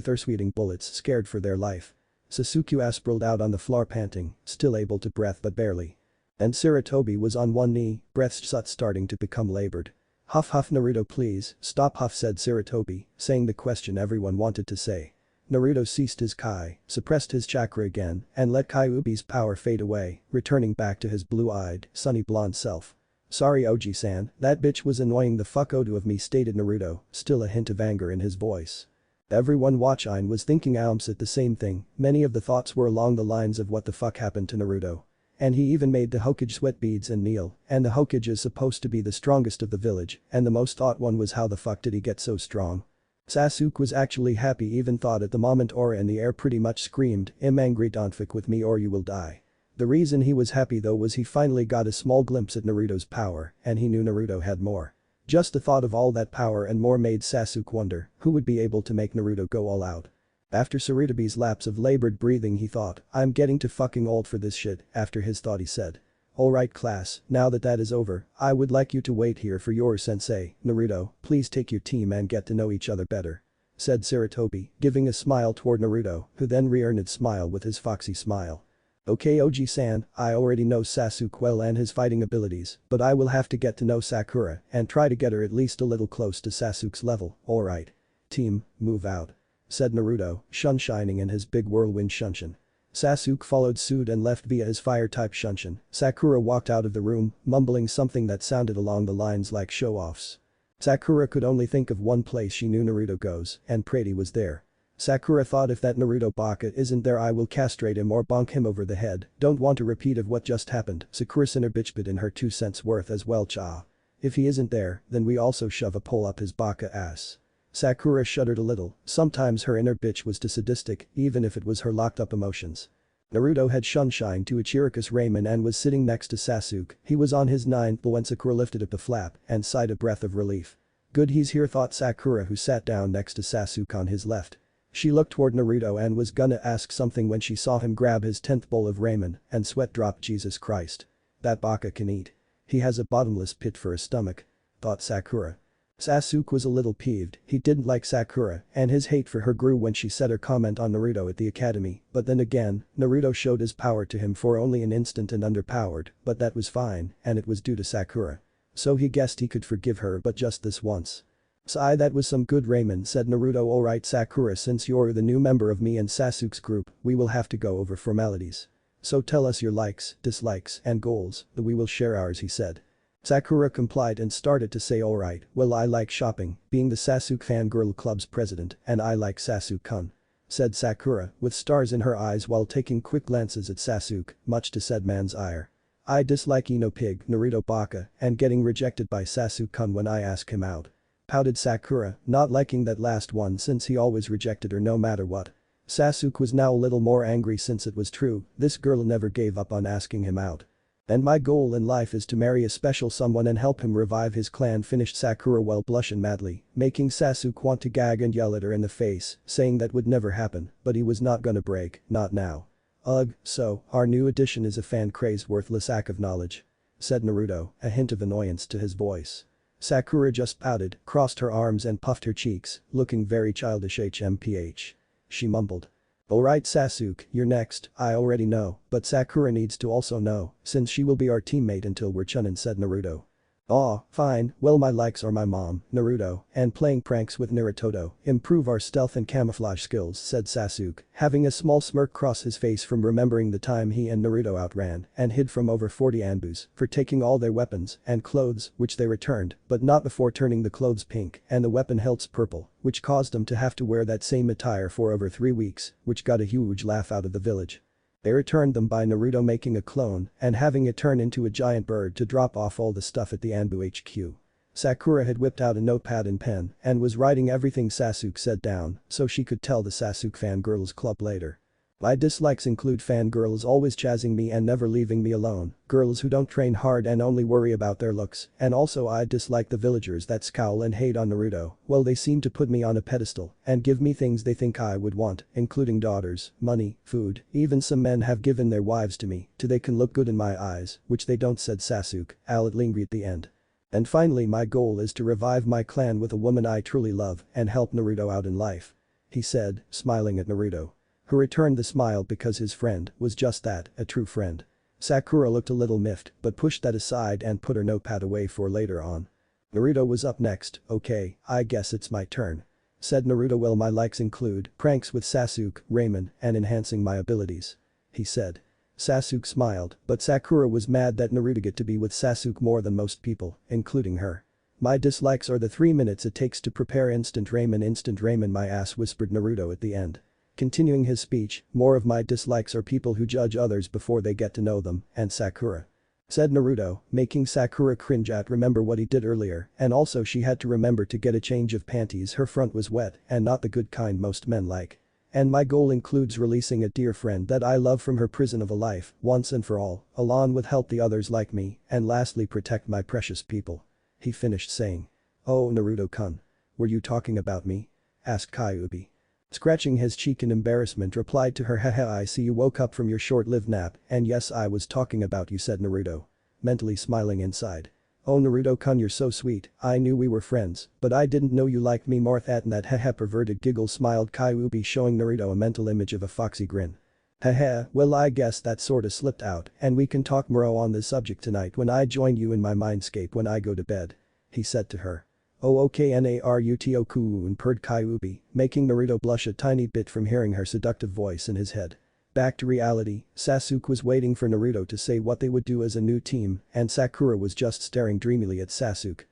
thirst-sweating bullets, scared for their life. Sasuke sprawled out on the floor panting, still able to breathe but barely. And Sarutobi was on one knee, breath starting to become labored. Huff huff Naruto please, stop huff said Sarutobi, saying the question everyone wanted to say. Naruto ceased his Kai, suppressed his chakra again, and let Kyuubi's power fade away, returning back to his blue-eyed, sunny blonde self. Sorry Oji-san, that bitch was annoying the fuck out of me stated Naruto, still a hint of anger in his voice. Everyone watching was thinking at the same thing, many of the thoughts were along the lines of what the fuck happened to Naruto. And he even made the Hokage sweat beads and kneel, and the Hokage is supposed to be the strongest of the village, and the most thought one was how the fuck did he get so strong? Sasuke was actually happy, even thought at the moment aura in the air pretty much screamed, "Im angry don'tfuck with me or you will die." The reason he was happy though was he finally got a small glimpse at Naruto's power, and he knew Naruto had more. Just the thought of all that power and more made Sasuke wonder who would be able to make Naruto go all out. After Sarutobi's lapse of labored breathing he thought, I'm getting too fucking old for this shit. After his thought he said. Alright class, now that is over, I would like you to wait here for your sensei, Naruto, please take your team and get to know each other better. Said Sarutobi, giving a smile toward Naruto, who then re-earned its smile with his foxy smile. Okay Oji-san, I already know Sasuke well and his fighting abilities, but I will have to get to know Sakura and try to get her at least a little close to Sasuke's level, alright. Team, move out. Said Naruto, shining in his big whirlwind shunshin. Sasuke followed suit and left via his fire-type shunshin. Sakura walked out of the room, mumbling something that sounded along the lines like show-offs. Sakura could only think of one place she knew Naruto goes, and prayed he was there. Sakura thought if that Naruto baka isn't there I will castrate him or bonk him over the head, don't want a repeat of what just happened. Sakura's inner bitch put in her 2 cents worth as well cha. If he isn't there, then we also shove a pole up his baka ass. Sakura shuddered a little, sometimes her inner bitch was too sadistic, even if it was her locked up emotions. Naruto had shine to Ichiraku's ramen and was sitting next to Sasuke, he was on his 9th when Sakura lifted up the flap and sighed a breath of relief. Good he's here thought Sakura who sat down next to Sasuke on his left. She looked toward Naruto and was gonna ask something when she saw him grab his 10th bowl of ramen and sweat drop Jesus Christ. That baka can eat. He has a bottomless pit for a stomach. Thought Sakura. Sasuke was a little peeved, he didn't like Sakura and his hate for her grew when she said her comment on Naruto at the academy, but then again, Naruto showed his power to him for only an instant and underpowered, but that was fine and it was due to Sakura. So he guessed he could forgive her but just this once. Sigh that was some good ramen said Naruto alright Sakura since you're the new member of me and Sasuke's group, we will have to go over formalities. So tell us your likes, dislikes and goals, that we will share ours he said. Sakura complied and started to say alright, well I like shopping, being the Sasuke fangirl club's president and I like Sasuke-kun. Said Sakura with stars in her eyes while taking quick glances at Sasuke, much to said man's ire. I dislike Ino Pig, Naruto baka, and getting rejected by Sasuke-kun when I ask him out. Pouted Sakura, not liking that last one since he always rejected her no matter what. Sasuke was now a little more angry since it was true, this girl never gave up on asking him out. And my goal in life is to marry a special someone and help him revive his clan finished Sakura while blushing madly, making Sasuke want to gag and yell at her in the face, saying that would never happen, but he was not gonna break, not now. Ugh, so, our new addition is a fan crazed worthless act of knowledge. Said Naruto, a hint of annoyance to his voice. Sakura just pouted, crossed her arms and puffed her cheeks, looking very childish hmph. She mumbled. Alright Sasuke, you're next, I already know, but Sakura needs to also know, since she will be our teammate until we're chunin said Naruto. Aw, fine, well my likes are my mom, Naruto, and playing pranks with Naruto, improve our stealth and camouflage skills said Sasuke, having a small smirk cross his face from remembering the time he and Naruto outran and hid from over 40 Anbus for taking all their weapons and clothes which they returned, but not before turning the clothes pink and the weapon hilts purple, which caused them to have to wear that same attire for over 3 weeks, which got a huge laugh out of the village. They returned them by Naruto making a clone and having it turn into a giant bird to drop off all the stuff at the Anbu HQ. Sakura had whipped out a notepad and pen and was writing everything Sasuke said down so she could tell the Sasuke fangirls club later. My dislikes include fangirls always chazzing me and never leaving me alone, girls who don't train hard and only worry about their looks, and also I dislike the villagers that scowl and hate on Naruto, well they seem to put me on a pedestal and give me things they think I would want, including daughters, money, food, even some men have given their wives to me so they can look good in my eyes, which they don't said Sasuke, lingering at the end. And finally my goal is to revive my clan with a woman I truly love and help Naruto out in life. He said, smiling at Naruto. Who returned the smile because his friend was just that, a true friend. Sakura looked a little miffed but pushed that aside and put her notepad away for later on. Naruto was up next, okay, I guess it's my turn. Said Naruto. Well my likes include pranks with Sasuke, Ramen, and enhancing my abilities. He said. Sasuke smiled, but Sakura was mad that Naruto get to be with Sasuke more than most people, including her. My dislikes are the 3 minutes it takes to prepare instant ramen my ass whispered Naruto at the end. Continuing his speech, more of my dislikes are people who judge others before they get to know them, and Sakura. Said Naruto, making Sakura cringe at remember what he did earlier and also she had to remember to get a change of panties her front was wet and not the good kind most men like. And my goal includes releasing a dear friend that I love from her prison of a life, once and for all, along with help the others like me, and lastly protect my precious people. He finished saying. Oh Naruto-kun. Were you talking about me? Asked Kyuubi. Scratching his cheek in embarrassment replied to her haha I see you woke up from your short-lived nap and yes I was talking about you said Naruto. Mentally smiling inside. Oh Naruto-kun you're so sweet, I knew we were friends, but I didn't know you liked me more than that haha perverted giggle smiled Kyuubi showing Naruto a mental image of a foxy grin. Haha, well I guess that sorta slipped out and we can talk more on this subject tonight when I join you in my mindscape when I go to bed. He said to her. Oh okay Naruto-kun purred Kyuubi, making Naruto blush a tiny bit from hearing her seductive voice in his head. Back to reality, Sasuke was waiting for Naruto to say what they would do as a new team and Sakura was just staring dreamily at Sasuke.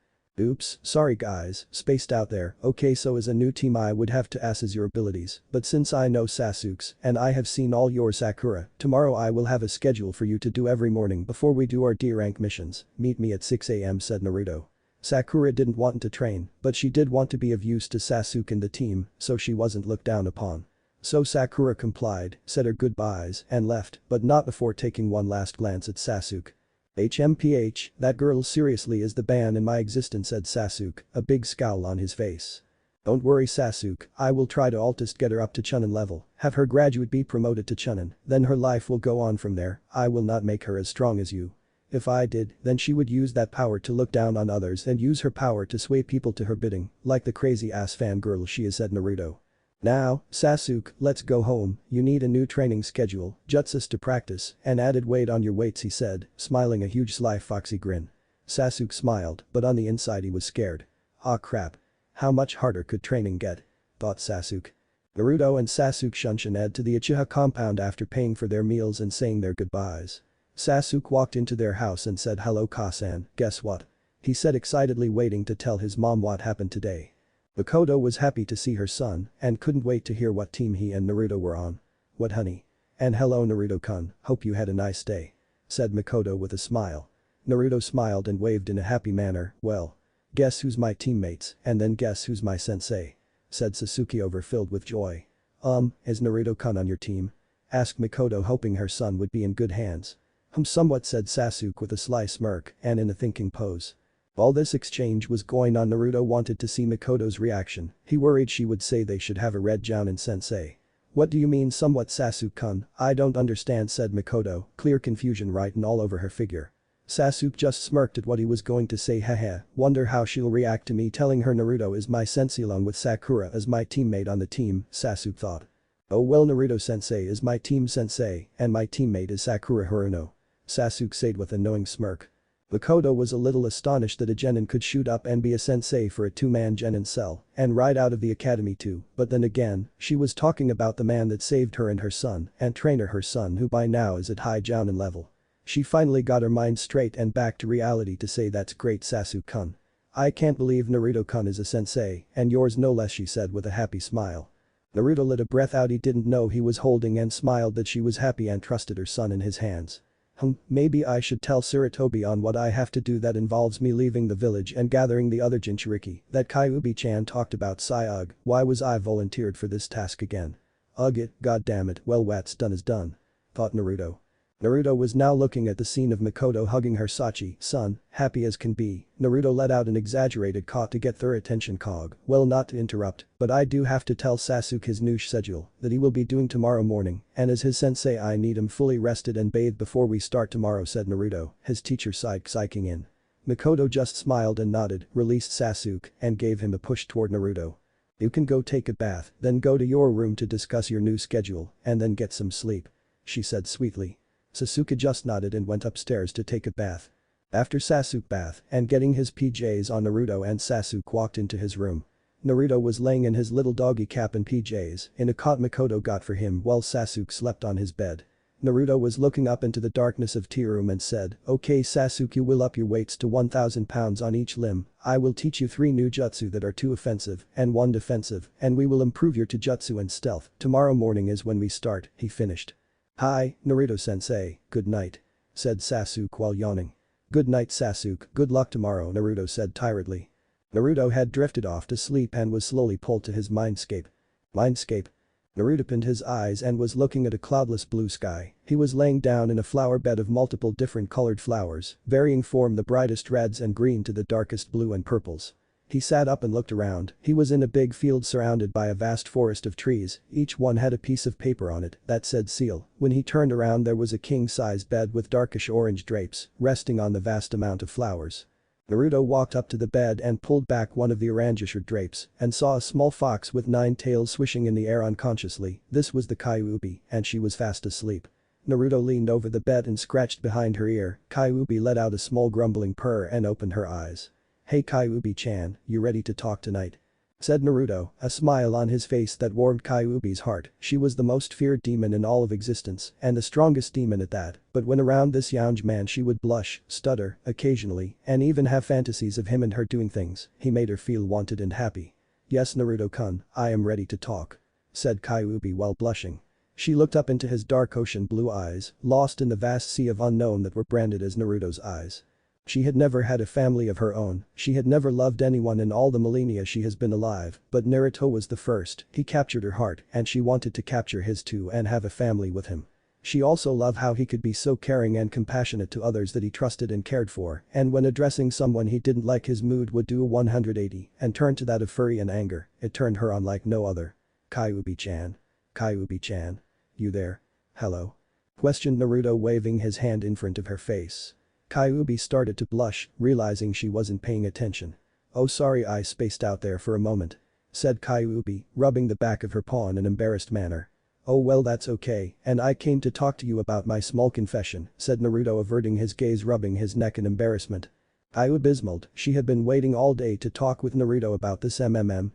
Oops, sorry guys, spaced out there, okay so as a new team I would have to assess your abilities, but since I know Sasuke's and I have seen all your Sakura, tomorrow I will have a schedule for you to do every morning before we do our D-rank missions, meet me at 6 AM said Naruto. Sakura didn't want to train, but she did want to be of use to Sasuke and the team, so she wasn't looked down upon. So Sakura complied, said her goodbyes, and left, but not before taking one last glance at Sasuke. HMPH, that girl seriously is the bane in my existence said Sasuke, a big scowl on his face. Don't worry Sasuke, I will try to altist get her up to Chunin level, have her graduate be promoted to Chunin, then her life will go on from there, I will not make her as strong as you. If I did, then she would use that power to look down on others and use her power to sway people to her bidding, like the crazy ass fangirl she is said Naruto. Now, Sasuke, let's go home, you need a new training schedule, jutsus to practice, and added weight on your weights he said, smiling a huge sly foxy grin. Sasuke smiled, but on the inside he was scared. Aw crap. How much harder could training get? Thought Sasuke. Naruto and Sasuke shunshined to the Uchiha compound after paying for their meals and saying their goodbyes. Sasuke walked into their house and said hello Kasan, guess what? He said excitedly waiting to tell his mom what happened today. Makoto was happy to see her son and couldn't wait to hear what team he and Naruto were on. What honey? And hello Naruto-kun, hope you had a nice day. Said Makoto with a smile. Naruto smiled and waved in a happy manner, well. Guess who's my teammates and then guess who's my sensei? Said Sasuke overfilled with joy. Is Naruto-kun on your team? Asked Makoto hoping her son would be in good hands. Somewhat said Sasuke with a sly smirk and in a thinking pose. While this exchange was going on Naruto wanted to see Makoto's reaction, he worried she would say they should have a red Jounin sensei. What do you mean somewhat Sasuke-kun, I don't understand said Makoto, clear confusion written all over her figure. Sasuke just smirked at what he was going to say haha, wonder how she'll react to me telling her Naruto is my sensei along with Sakura as my teammate on the team, Sasuke thought. Oh well Naruto sensei is my team sensei and my teammate is Sakura Haruno. Sasuke said with a knowing smirk. Makoto was a little astonished that a genin could shoot up and be a sensei for a two-man genin cell and ride out of the academy too, but then again, she was talking about the man that saved her and her son and trainer her son who by now is at high Jounin level. She finally got her mind straight and back to reality to say that's great Sasuke-kun. I can't believe Naruto-kun is a sensei and yours no less she said with a happy smile. Naruto let a breath out he didn't know he was holding and smiled that she was happy and trusted her son in his hands. Maybe I should tell Sarutobi on what I have to do that involves me leaving the village and gathering the other Jinchuriki that Kyuubi-chan talked about. Sigh. Ugh, why was I volunteered for this task again? Ugh it, goddammit, well what's done is done. Thought Naruto. Naruto was now looking at the scene of Mikoto hugging her Sachi-san, happy as can be. Naruto let out an exaggerated caw to get their attention. Cog, well not to interrupt, but I do have to tell Sasuke his new schedule that he will be doing tomorrow morning, and as his sensei I need him fully rested and bathed before we start tomorrow, said Naruto, his teacher sighed, psyching in. Mikoto just smiled and nodded, released Sasuke, and gave him a push toward Naruto. You can go take a bath, then go to your room to discuss your new schedule, and then get some sleep. She said sweetly. Sasuke just nodded and went upstairs to take a bath. After Sasuke bath and getting his PJs on, Naruto and Sasuke walked into his room. Naruto was laying in his little doggy cap and PJs in a cot Mikoto got for him while Sasuke slept on his bed. Naruto was looking up into the darkness of tea room and said, okay Sasuke, you will up your weights to 1,000 pounds on each limb. I will teach you 3 new jutsu that are 2 offensive and 1 defensive, and we will improve your taijutsu and stealth. Tomorrow morning is when we start, he finished. Hi, Naruto-sensei, good night. Said Sasuke while yawning. Good night Sasuke, good luck tomorrow, Naruto said tiredly. Naruto had drifted off to sleep and was slowly pulled to his mindscape. Mindscape? Naruto opened his eyes and was looking at a cloudless blue sky. He was laying down in a flower bed of multiple different colored flowers, varying from the brightest reds and green to the darkest blue and purples. He sat up and looked around. He was in a big field surrounded by a vast forest of trees, each one had a piece of paper on it that said seal. When he turned around there was a king-size bed with darkish orange drapes, resting on the vast amount of flowers. Naruto walked up to the bed and pulled back one of the orangish drapes and saw a small fox with 9 tails swishing in the air unconsciously. This was the Kyuubi, and she was fast asleep. Naruto leaned over the bed and scratched behind her ear. Kyuubi let out a small grumbling purr and opened her eyes. Hey Kyuubi-chan, you ready to talk tonight? Said Naruto, a smile on his face that warmed Kyuubi's heart. She was the most feared demon in all of existence, and the strongest demon at that, but when around this young man she would blush, stutter, occasionally, and even have fantasies of him and her doing things. He made her feel wanted and happy. Yes Naruto-kun, I am ready to talk. Said Kyuubi while blushing. She looked up into his dark ocean blue eyes, lost in the vast sea of unknown that were branded as Naruto's eyes. She had never had a family of her own, she had never loved anyone in all the millennia she has been alive, but Naruto was the first. He captured her heart and she wanted to capture his too and have a family with him. She also loved how he could be so caring and compassionate to others that he trusted and cared for, and when addressing someone he didn't like his mood would do a 180 and turn to that of fury and anger. It turned her on like no other. Kyuubi-chan. Kyuubi-chan. You there? Hello? Questioned Naruto, waving his hand in front of her face. Kyuubi started to blush, realizing she wasn't paying attention. Oh sorry, I spaced out there for a moment. Said Kyuubi, rubbing the back of her paw in an embarrassed manner. Oh well that's okay, and I came to talk to you about my small confession, said Naruto, averting his gaze, rubbing his neck in embarrassment. Abysmal, she had been waiting all day to talk with Naruto about this.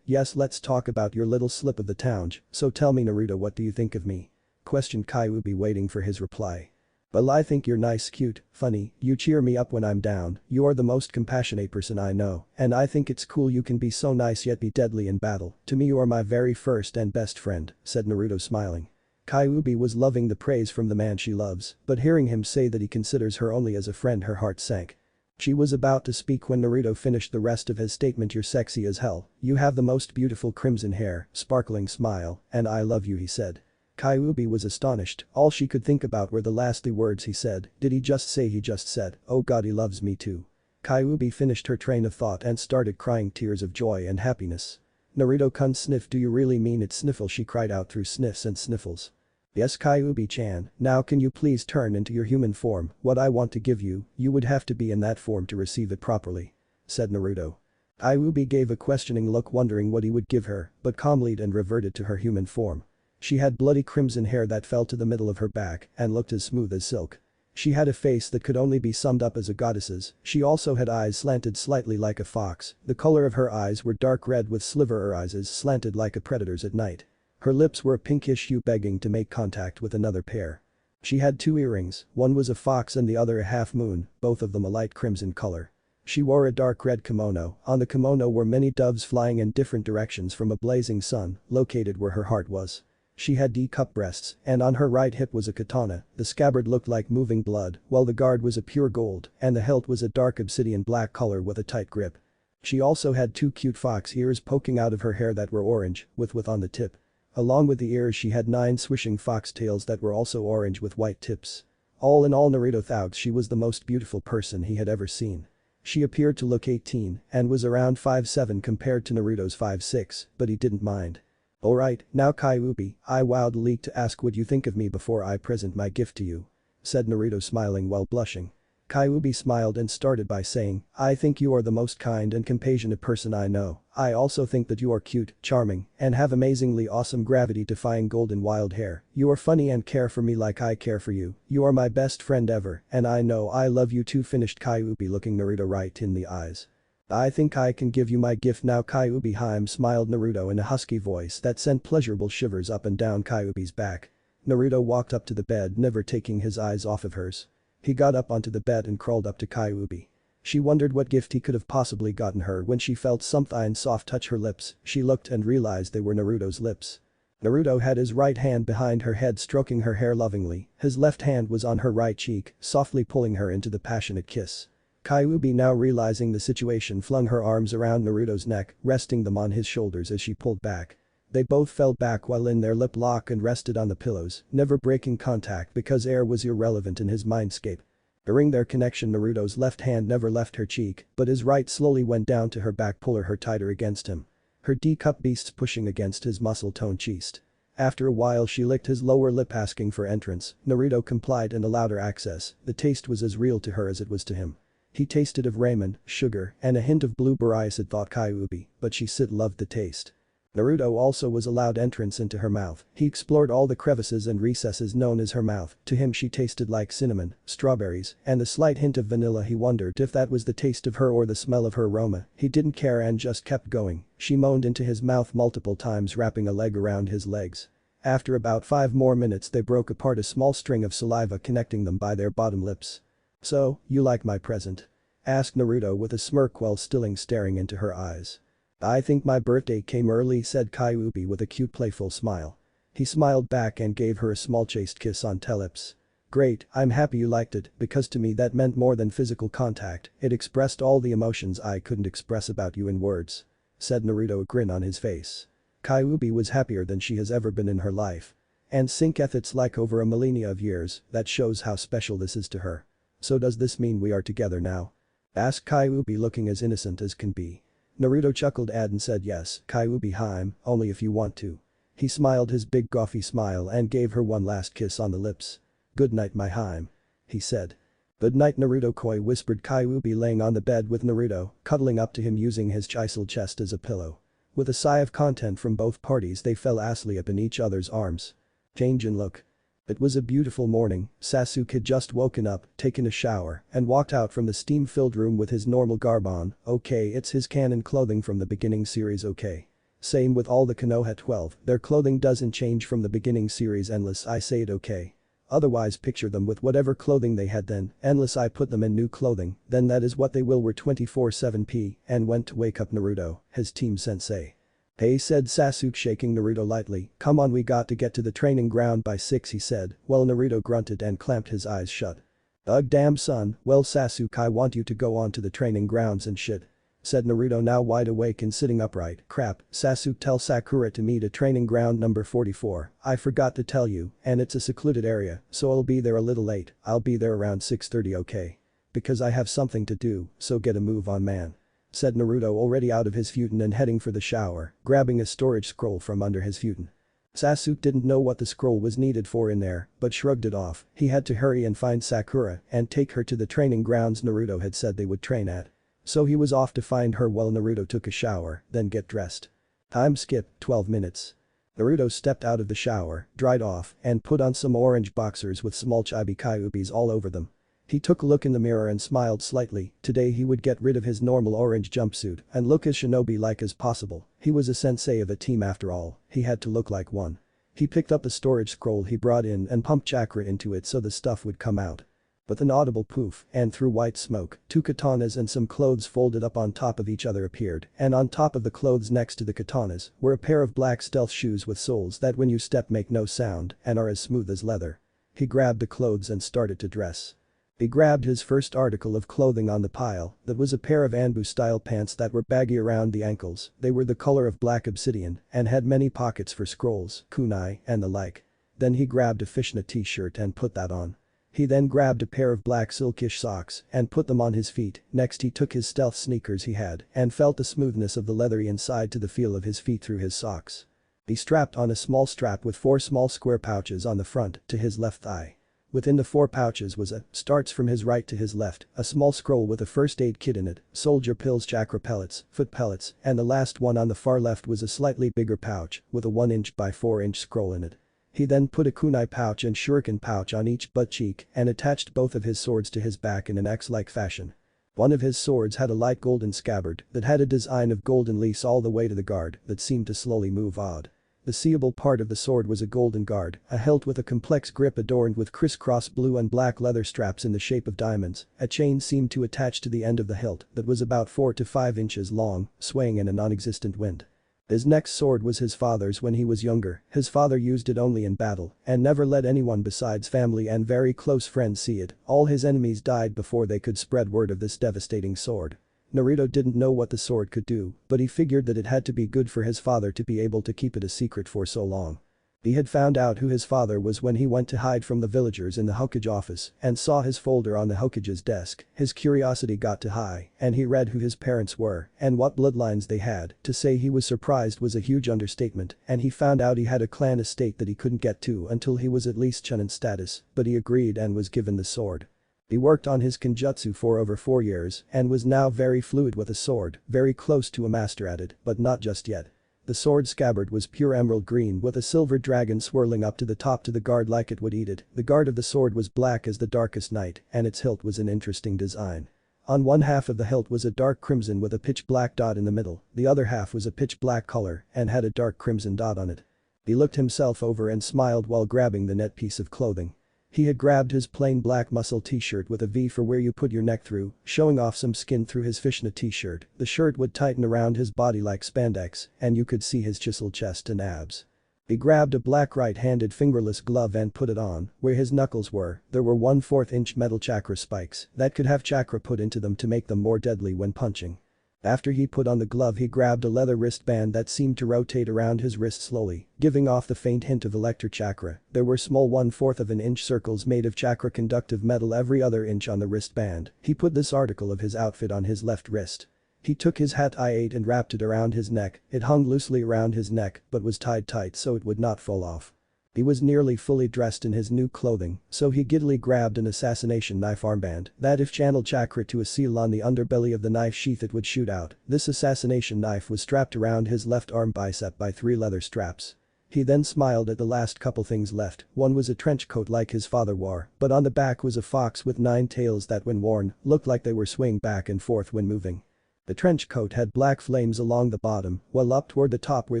Yes, let's talk about your little slip of the tongue, so tell me Naruto, what do you think of me? Questioned Kyuubi, waiting for his reply. Well, I think you're nice, cute, funny, you cheer me up when I'm down, you're the most compassionate person I know, and I think it's cool you can be so nice yet be deadly in battle. To me you are my very first and best friend, said Naruto, smiling. Kyuubi was loving the praise from the man she loves, but hearing him say that he considers her only as a friend, her heart sank. She was about to speak when Naruto finished the rest of his statement. You're sexy as hell, you have the most beautiful crimson hair, sparkling smile, and I love you, he said. Kyuubi was astonished, all she could think about were the last 2 words he said. Did he just say he just said, oh god he loves me too? Kyuubi finished her train of thought and started crying tears of joy and happiness. Naruto-kun, sniff, do you really mean it? Sniffle, she cried out through sniffs and sniffles. Yes Kyuubi-chan, now can you please turn into your human form? What I want to give you, you would have to be in that form to receive it properly. Said Naruto. Kyuubi gave a questioning look, wondering what he would give her, but calmly and reverted to her human form. She had bloody crimson hair that fell to the middle of her back and looked as smooth as silk. She had a face that could only be summed up as a goddess's. She also had eyes slanted slightly like a fox. The color of her eyes were dark red with sliver eyes slanted like a predator's at night. Her lips were a pinkish hue, begging to make contact with another pair. She had 2 earrings, one was a fox and the other a half moon, both of them a light crimson color. She wore a dark red kimono. On the kimono were many doves flying in different directions from a blazing sun, located where her heart was. She had D-cup breasts, and on her right hip was a katana, the scabbard looked like moving blood, while the guard was a pure gold, and the hilt was a dark obsidian black color with a tight grip. She also had two cute fox ears poking out of her hair that were orange, with on the tip. Along with the ears she had 9 swishing fox tails that were also orange with white tips. All in all Naruto thought she was the most beautiful person he had ever seen. She appeared to look 18 and was around 5'7" compared to Naruto's 5'6", but he didn't mind. "Alright, now Kyuubi, I wowed Leak to ask what you think of me before I present my gift to you," said Naruto smiling while blushing. Kyuubi smiled and started by saying, "I think you are the most kind and compassionate person I know. I also think that you are cute, charming, and have amazingly awesome gravity-defying golden wild hair. You are funny and care for me like I care for you. You are my best friend ever, and I know I love you too," finished Kyuubi looking Naruto right in the eyes. "I think I can give you my gift now Kyuubi-hime," smiled Naruto in a husky voice that sent pleasurable shivers up and down Kyuubi's back. Naruto walked up to the bed never taking his eyes off of hers. He got up onto the bed and crawled up to Kyuubi. She wondered what gift he could have possibly gotten her when she felt something soft touch her lips. She looked and realized they were Naruto's lips. Naruto had his right hand behind her head stroking her hair lovingly, his left hand was on her right cheek, softly pulling her into the passionate kiss. Kyuubi, now realizing the situation, flung her arms around Naruto's neck, resting them on his shoulders as she pulled back. They both fell back while in their lip lock and rested on the pillows, never breaking contact because air was irrelevant in his mindscape. During their connection Naruto's left hand never left her cheek, but his right slowly went down to her back, pulling her tighter against him. Her D-cup beasts pushing against his muscle-toned chest. After a while she licked his lower lip asking for entrance. Naruto complied and allowed her access. The taste was as real to her as it was to him. He tasted of ramen, sugar, and a hint of blueberry acid, thought Kyuubi, but she still loved the taste. Naruto also was allowed entrance into her mouth. He explored all the crevices and recesses known as her mouth. To him she tasted like cinnamon, strawberries, and a slight hint of vanilla. He wondered if that was the taste of her or the smell of her aroma. He didn't care and just kept going. She moaned into his mouth multiple times, wrapping a leg around his legs. After about 5 more minutes they broke apart, a small string of saliva connecting them by their bottom lips. "So, you like my present?" asked Naruto with a smirk while still staring into her eyes. "I think my birthday came early," said Kyuubi with a cute playful smile. He smiled back and gave her a small chaste kiss on her lips. "Great, I'm happy you liked it, because to me that meant more than physical contact, it expressed all the emotions I couldn't express about you in words," said Naruto, a grin on his face. Kyuubi was happier than she has ever been in her life. And sync it's like over a millennia of years, that shows how special this is to her. "So does this mean we are together now?" asked Kyuubi looking as innocent as can be. Naruto chuckled and said yes, Kyuubi-hime, only if you want to. He smiled his big gothy smile and gave her one last kiss on the lips. "Good night my hime," he said. "Good night Naruto koi," whispered Kyuubi laying on the bed with Naruto, cuddling up to him using his chiseled chest as a pillow. With a sigh of content from both parties they fell asleep in each other's arms. Change in look. It was a beautiful morning. Sasuke had just woken up, taken a shower, and walked out from the steam-filled room with his normal garb on. Okay, it's his canon clothing from the beginning series. Okay. Same with all the Konoha 12, their clothing doesn't change from the beginning series unless I say it, okay. Otherwise picture them with whatever clothing they had then, unless I put them in new clothing, then that is what they will wear 24/7 and went to wake up Naruto, his team sensei. "Hey," said Sasuke shaking Naruto lightly, "come on, we got to get to the training ground by 6," he said, while Naruto grunted and clamped his eyes shut. "Ugh damn son, well Sasuke, I want you to go on to the training grounds and shit," said Naruto, now wide awake and sitting upright. "Crap, Sasuke, tell Sakura to meet at training ground number 44, I forgot to tell you, and it's a secluded area, so I'll be there a little late, I'll be there around 6:30, okay? Because I have something to do, so get a move on man," said Naruto, already out of his futon and heading for the shower, grabbing a storage scroll from under his futon. Sasuke didn't know what the scroll was needed for in there, but shrugged it off. He had to hurry and find Sakura and take her to the training grounds Naruto had said they would train at. So he was off to find her while Naruto took a shower, then get dressed. Time skip, 12 minutes. Naruto stepped out of the shower, dried off, and put on some orange boxers with small chibi Kyuubis all over them. He took a look in the mirror and smiled slightly. Today he would get rid of his normal orange jumpsuit and look as shinobi-like as possible. He was a sensei of a team after all, he had to look like one. He picked up the storage scroll he brought in and pumped chakra into it so the stuff would come out. With an audible poof, and through white smoke, two katanas and some clothes folded up on top of each other appeared, and on top of the clothes next to the katanas were a pair of black stealth shoes with soles that when you step make no sound and are as smooth as leather. He grabbed the clothes and started to dress. He grabbed his first article of clothing on the pile, that was a pair of Anbu-style pants that were baggy around the ankles, they were the color of black obsidian and had many pockets for scrolls, kunai, and the like. Then he grabbed a fishnet t-shirt and put that on. He then grabbed a pair of black silkish socks and put them on his feet, next he took his stealth sneakers he had and felt the smoothness of the leathery inside to the feel of his feet through his socks. He strapped on a small strap with 4 small square pouches on the front to his left thigh. Within the 4 pouches was starts from his right to his left, a small scroll with a first aid kit in it, soldier pills, chakra pellets, foot pellets, and the last one on the far left was a slightly bigger pouch with a 1" by 4" scroll in it. He then put a kunai pouch and shuriken pouch on each butt cheek and attached both of his swords to his back in an X-like fashion. One of his swords had a light golden scabbard that had a design of golden leaves all the way to the guard that seemed to slowly move odd. The seeable part of the sword was a golden guard, a hilt with a complex grip adorned with crisscross blue and black leather straps in the shape of diamonds, a chain seemed to attach to the end of the hilt that was about 4 to 5 inches long, swaying in a non-existent wind. His next sword was his father's when he was younger, his father used it only in battle and never let anyone besides family and very close friends see it, all his enemies died before they could spread word of this devastating sword. Naruto didn't know what the sword could do, but he figured that it had to be good for his father to be able to keep it a secret for so long. He had found out who his father was when he went to hide from the villagers in the Hokage office and saw his folder on the Hokage's desk, his curiosity got too high and he read who his parents were and what bloodlines they had. To say he was surprised was a huge understatement and he found out he had a clan estate that he couldn't get to until he was at least chunin status, but he agreed and was given the sword. He worked on his kenjutsu for over 4 years and was now very fluid with a sword, very close to a master at it, but not just yet. The sword scabbard was pure emerald green with a silver dragon swirling up to the top to the guard like it would eat it. The guard of the sword was black as the darkest night and its hilt was an interesting design. On one half of the hilt was a dark crimson with a pitch black dot in the middle, the other half was a pitch black color and had a dark crimson dot on it. He looked himself over and smiled while grabbing the net piece of clothing. He had grabbed his plain black muscle t-shirt with a V for where you put your neck through, showing off some skin through his fishnet t-shirt. The shirt would tighten around his body like spandex and you could see his chiseled chest and abs. He grabbed a black right-handed fingerless glove and put it on, where his knuckles were, there were 1/4 inch metal chakra spikes that could have chakra put into them to make them more deadly when punching. After he put on the glove he grabbed a leather wristband that seemed to rotate around his wrist slowly, giving off the faint hint of electric chakra. There were small 1/4 of an inch circles made of chakra conductive metal every other inch on the wristband. He put this article of his outfit on his left wrist. He took his hat I-8 and wrapped it around his neck, it hung loosely around his neck but was tied tight so it would not fall off. He was nearly fully dressed in his new clothing, so he giddily grabbed an assassination knife armband that if channeled chakra to a seal on the underbelly of the knife sheath it would shoot out. This assassination knife was strapped around his left arm bicep by 3 leather straps. He then smiled at the last couple things left, one was a trench coat like his father wore, but on the back was a fox with 9 tails that when worn, looked like they were swaying back and forth when moving. The trench coat had black flames along the bottom, while up toward the top where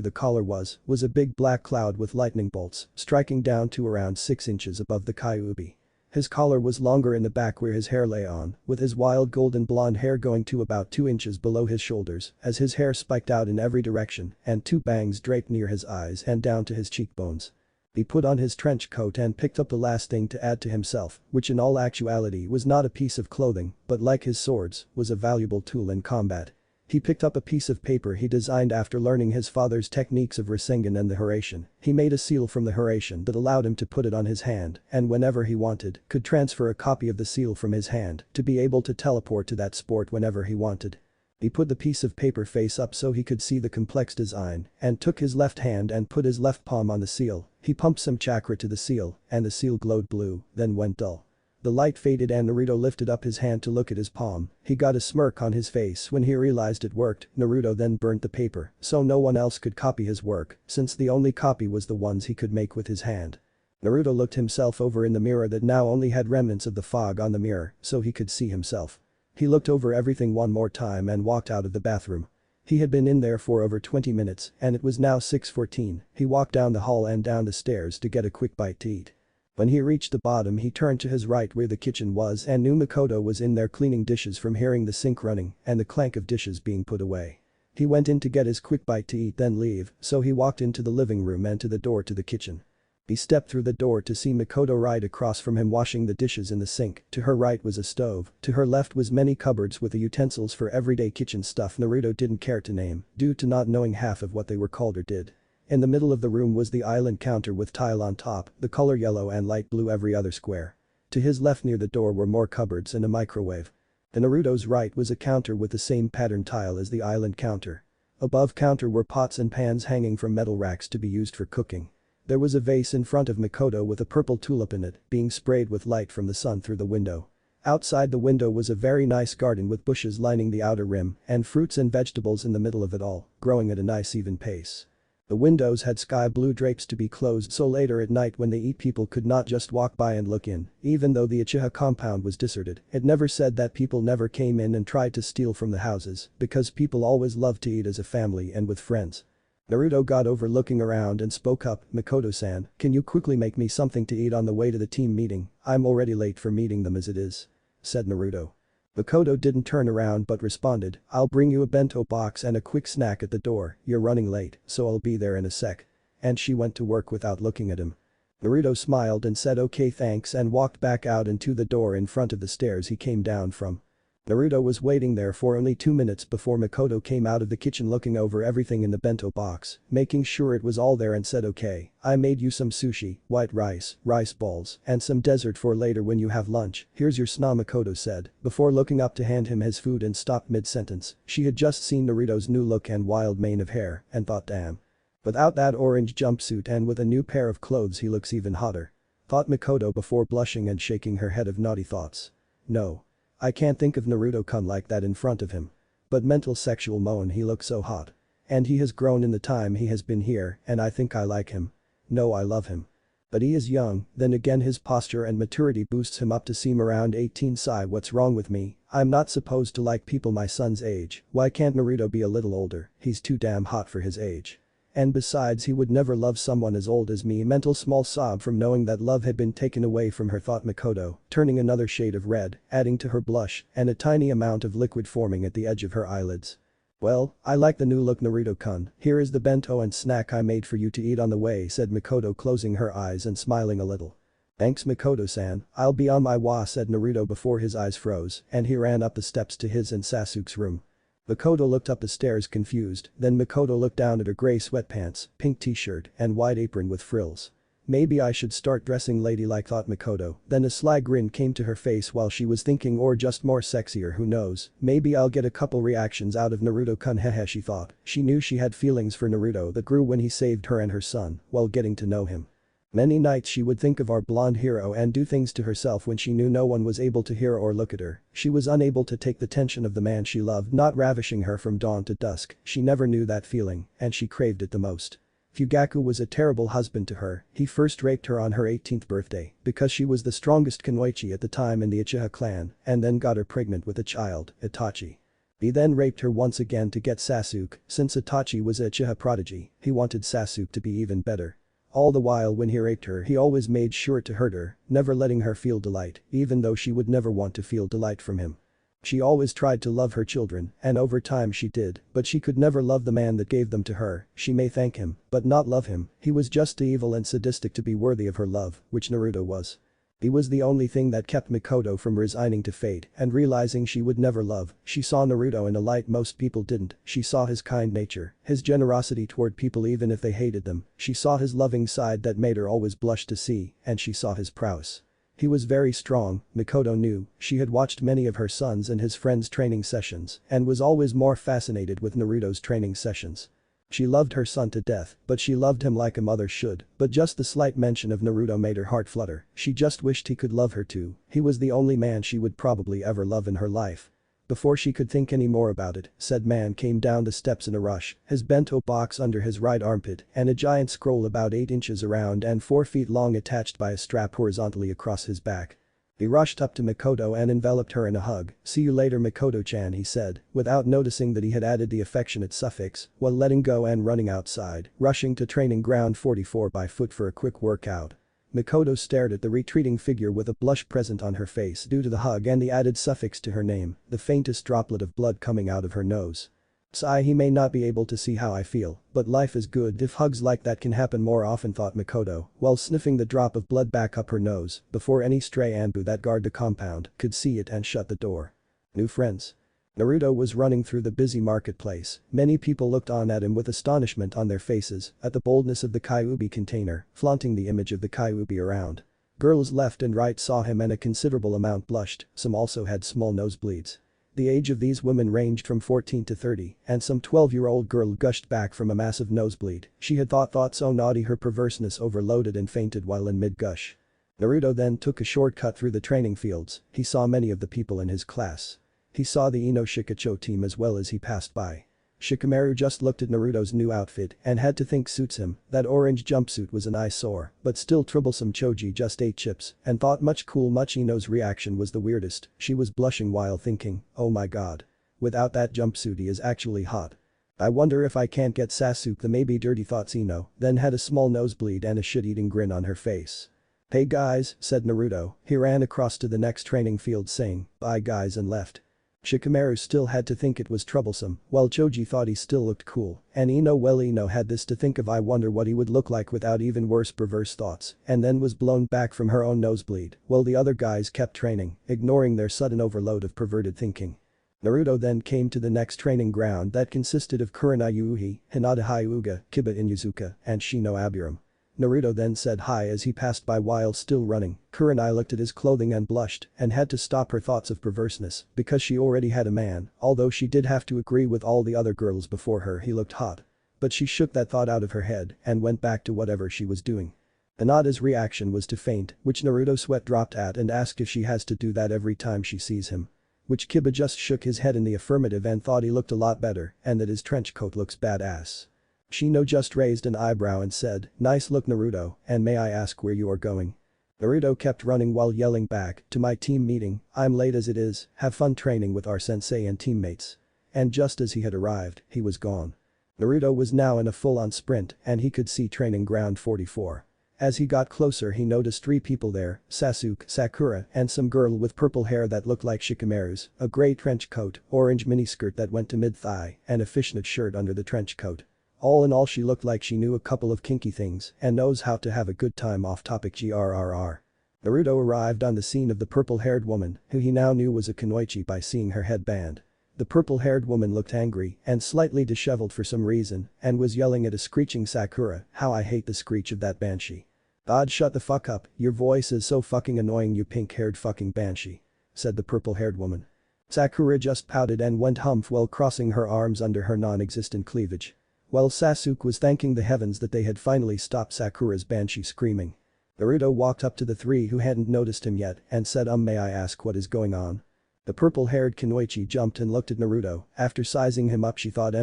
the collar was a big black cloud with lightning bolts, striking down to around 6 inches above the kyuubi. His collar was longer in the back where his hair lay on, with his wild golden blonde hair going to about 2 inches below his shoulders, as his hair spiked out in every direction, and 2 bangs draped near his eyes and down to his cheekbones. He put on his trench coat and picked up the last thing to add to himself, which in all actuality was not a piece of clothing, but like his swords, was a valuable tool in combat. He picked up a piece of paper he designed after learning his father's techniques of Rasengan and the Hiraishin. He made a seal from the Hiraishin that allowed him to put it on his hand and whenever he wanted, could transfer a copy of the seal from his hand to be able to teleport to that spot whenever he wanted. He put the piece of paper face up so he could see the complex design and took his left hand and put his left palm on the seal. He pumped some chakra to the seal and the seal glowed blue, then went dull. The light faded and Naruto lifted up his hand to look at his palm. He got a smirk on his face when he realized it worked. Naruto then burnt the paper so no one else could copy his work since the only copy was the ones he could make with his hand. Naruto looked himself over in the mirror that now only had remnants of the fog on the mirror so he could see himself. He looked over everything one more time and walked out of the bathroom. He had been in there for over 20 minutes and it was now 6:14. He walked down the hall and down the stairs to get a quick bite to eat. When he reached the bottom he turned to his right where the kitchen was and knew Makoto was in there cleaning dishes from hearing the sink running and the clank of dishes being put away. He went in to get his quick bite to eat then leave, so he walked into the living room and to the door to the kitchen. He stepped through the door to see Makoto right across from him washing the dishes in the sink. To her right was a stove, to her left was many cupboards with the utensils for everyday kitchen stuff Naruto didn't care to name, due to not knowing half of what they were called or did. In the middle of the room was the island counter with tile on top, the color yellow and light blue every other square. To his left near the door were more cupboards and a microwave. To Naruto's right was a counter with the same pattern tile as the island counter. Above counter were pots and pans hanging from metal racks to be used for cooking. There was a vase in front of Makoto with a purple tulip in it, being sprayed with light from the sun through the window. Outside the window was a very nice garden with bushes lining the outer rim and fruits and vegetables in the middle of it all, growing at a nice even pace. The windows had sky blue drapes to be closed so later at night when they eat people could not just walk by and look in, even though the Uchiha compound was deserted. It never said that people never came in and tried to steal from the houses because people always loved to eat as a family and with friends. Naruto got over looking around and spoke up, "Makoto-san, can you quickly make me something to eat on the way to the team meeting? I'm already late for meeting them as it is," said Naruto. Makoto didn't turn around but responded, "I'll bring you a bento box and a quick snack at the door, you're running late, so I'll be there in a sec." And she went to work without looking at him. Naruto smiled and said okay thanks and walked back out into the door in front of the stairs he came down from. Naruto was waiting there for only 2 minutes before Makoto came out of the kitchen looking over everything in the bento box, making sure it was all there and said okay, I made you some sushi, white rice, rice balls, and some dessert for later when you have lunch, here's your sna Makoto said, before looking up to hand him his food and stopped mid-sentence. She had just seen Naruto's new look and wild mane of hair and thought damn. Without that orange jumpsuit and with a new pair of clothes he looks even hotter. Thought Makoto before blushing and shaking her head of naughty thoughts. No. I can't think of Naruto-kun like that in front of him. But mental sexual moan he looks so hot. And he has grown in the time he has been here and I think I like him. No I love him. But he is young, then again his posture and maturity boosts him up to seem around 18 sigh what's wrong with me, I'm not supposed to like people my son's age, why can't Naruto be a little older, he's too damn hot for his age. And besides he would never love someone as old as me mental small sob from knowing that love had been taken away from her thought Makoto, turning another shade of red, adding to her blush and a tiny amount of liquid forming at the edge of her eyelids. Well, I like the new look Naruto-kun, here is the bento and snack I made for you to eat on the way said Makoto closing her eyes and smiling a little. Thanks Makoto-san, I'll be on my wa said Naruto before his eyes froze and he ran up the steps to his and Sasuke's room. Makoto looked up the stairs confused, then Makoto looked down at her gray sweatpants, pink t-shirt, and white apron with frills. Maybe I should start dressing ladylike thought Makoto, then a sly grin came to her face while she was thinking or just more sexier who knows, maybe I'll get a couple reactions out of Naruto-kun hehe she thought, she knew she had feelings for Naruto that grew when he saved her and her son while getting to know him. Many nights she would think of our blonde hero and do things to herself when she knew no one was able to hear or look at her, she was unable to take the tension of the man she loved not ravishing her from dawn to dusk, she never knew that feeling, and she craved it the most. Fugaku was a terrible husband to her, he first raped her on her 18th birthday, because she was the strongest kunoichi at the time in the Uchiha clan, and then got her pregnant with a child, Itachi. He then raped her once again to get Sasuke, since Itachi was a Uchiha prodigy, he wanted Sasuke to be even better. All the while when he raped her he always made sure to hurt her, never letting her feel delight, even though she would never want to feel delight from him. She always tried to love her children, and over time she did, but she could never love the man that gave them to her, she may thank him, but not love him, he was just too evil and sadistic to be worthy of her love, which Naruto was. He was the only thing that kept Makoto from resigning to fate and realizing she would never love, she saw Naruto in a light most people didn't, she saw his kind nature, his generosity toward people even if they hated them, she saw his loving side that made her always blush to see, and she saw his prowess. He was very strong, Makoto knew, she had watched many of her sons and his friends' training sessions and was always more fascinated with Naruto's training sessions. She loved her son to death, but she loved him like a mother should, but just the slight mention of Naruto made her heart flutter, she just wished he could love her too, he was the only man she would probably ever love in her life. Before she could think any more about it, said man came down the steps in a rush, his bento box under his right armpit and a giant scroll about 8 inches around and 4 feet long attached by a strap horizontally across his back. He rushed up to Makoto and enveloped her in a hug, see you later Makoto-chan he said, without noticing that he had added the affectionate suffix, while letting go and running outside, rushing to training ground 44 by foot for a quick workout. Mikoto stared at the retreating figure with a blush present on her face due to the hug and the added suffix to her name, the faintest droplet of blood coming out of her nose. Sigh, he may not be able to see how I feel, but life is good if hugs like that can happen more often, thought Mikoto, while sniffing the drop of blood back up her nose before any stray Anbu that guard the compound could see it and shut the door. New friends. Naruto was running through the busy marketplace. Many people looked on at him with astonishment on their faces at the boldness of the Kyuubi container, flaunting the image of the Kyuubi around. Girls left and right saw him and a considerable amount blushed, some also had small nosebleeds. The age of these women ranged from 14 to 30, and some 12-year-old girl gushed back from a massive nosebleed. She had thought so naughty her perverseness overloaded and fainted while in mid-gush. Naruto then took a shortcut through the training fields. He saw many of the people in his class. He saw the Ino Shikacho team as well as he passed by. Shikamaru just looked at Naruto's new outfit and had to think suits him. That orange jumpsuit was an eyesore, but still troublesome. Choji just ate chips and thought much Ino's reaction was the weirdest. She was blushing while thinking, oh my god. Without that jumpsuit he is actually hot. I wonder if I can't get Sasuke the maybe dirty thoughts. Ino then had a small nosebleed and a shit-eating grin on her face. Hey guys, said Naruto. He ran across to the next training field saying, bye guys, and left. Shikamaru still had to think it was troublesome, while Choji thought he still looked cool, and Ino had this to think of, I wonder what he would look like without even worse perverse thoughts, and then was blown back from her own nosebleed, while the other guys kept training, ignoring their sudden overload of perverted thinking. Naruto then came to the next training ground that consisted of Kurenai Yuuhi, Hinata Hyuga, Kiba Inuzuka, and Shino Aburum. Naruto then said hi as he passed by while still running. Kurenai looked at his clothing and blushed and had to stop her thoughts of perverseness because she already had a man, although she did have to agree with all the other girls before her he looked hot. But she shook that thought out of her head and went back to whatever she was doing. Hinata's reaction was to faint, which Naruto sweat dropped at and asked if she has to do that every time she sees him. Which Kiba just shook his head in the affirmative and thought he looked a lot better and that his trench coat looks badass. Shino just raised an eyebrow and said, nice look Naruto, and may I ask where you are going? Naruto kept running while yelling back, to my team meeting, I'm late as it is, have fun training with our sensei and teammates. And just as he had arrived, he was gone. Naruto was now in a full-on sprint and he could see training ground 44. As he got closer he noticed 3 people there, Sasuke, Sakura, and some girl with purple hair that looked like Shikamaru's, a grey trench coat, orange miniskirt that went to mid-thigh, and a fishnet shirt under the trench coat. All in all she looked like she knew a couple of kinky things and knows how to have a good time off topic grrr. Naruto arrived on the scene of the purple-haired woman, who he now knew was a kunoichi by seeing her headband. The purple-haired woman looked angry and slightly disheveled for some reason and was yelling at a screeching Sakura, how I hate the screech of that banshee. God, shut the fuck up, your voice is so fucking annoying you pink-haired fucking banshee, said the purple-haired woman. Sakura just pouted and went humph while crossing her arms under her non-existent cleavage. While Sasuke was thanking the heavens that they had finally stopped Sakura's banshee screaming. Naruto walked up to the 3 who hadn't noticed him yet and said, may I ask what is going on? The purple-haired kunoichi jumped and looked at Naruto. After sizing him up she thought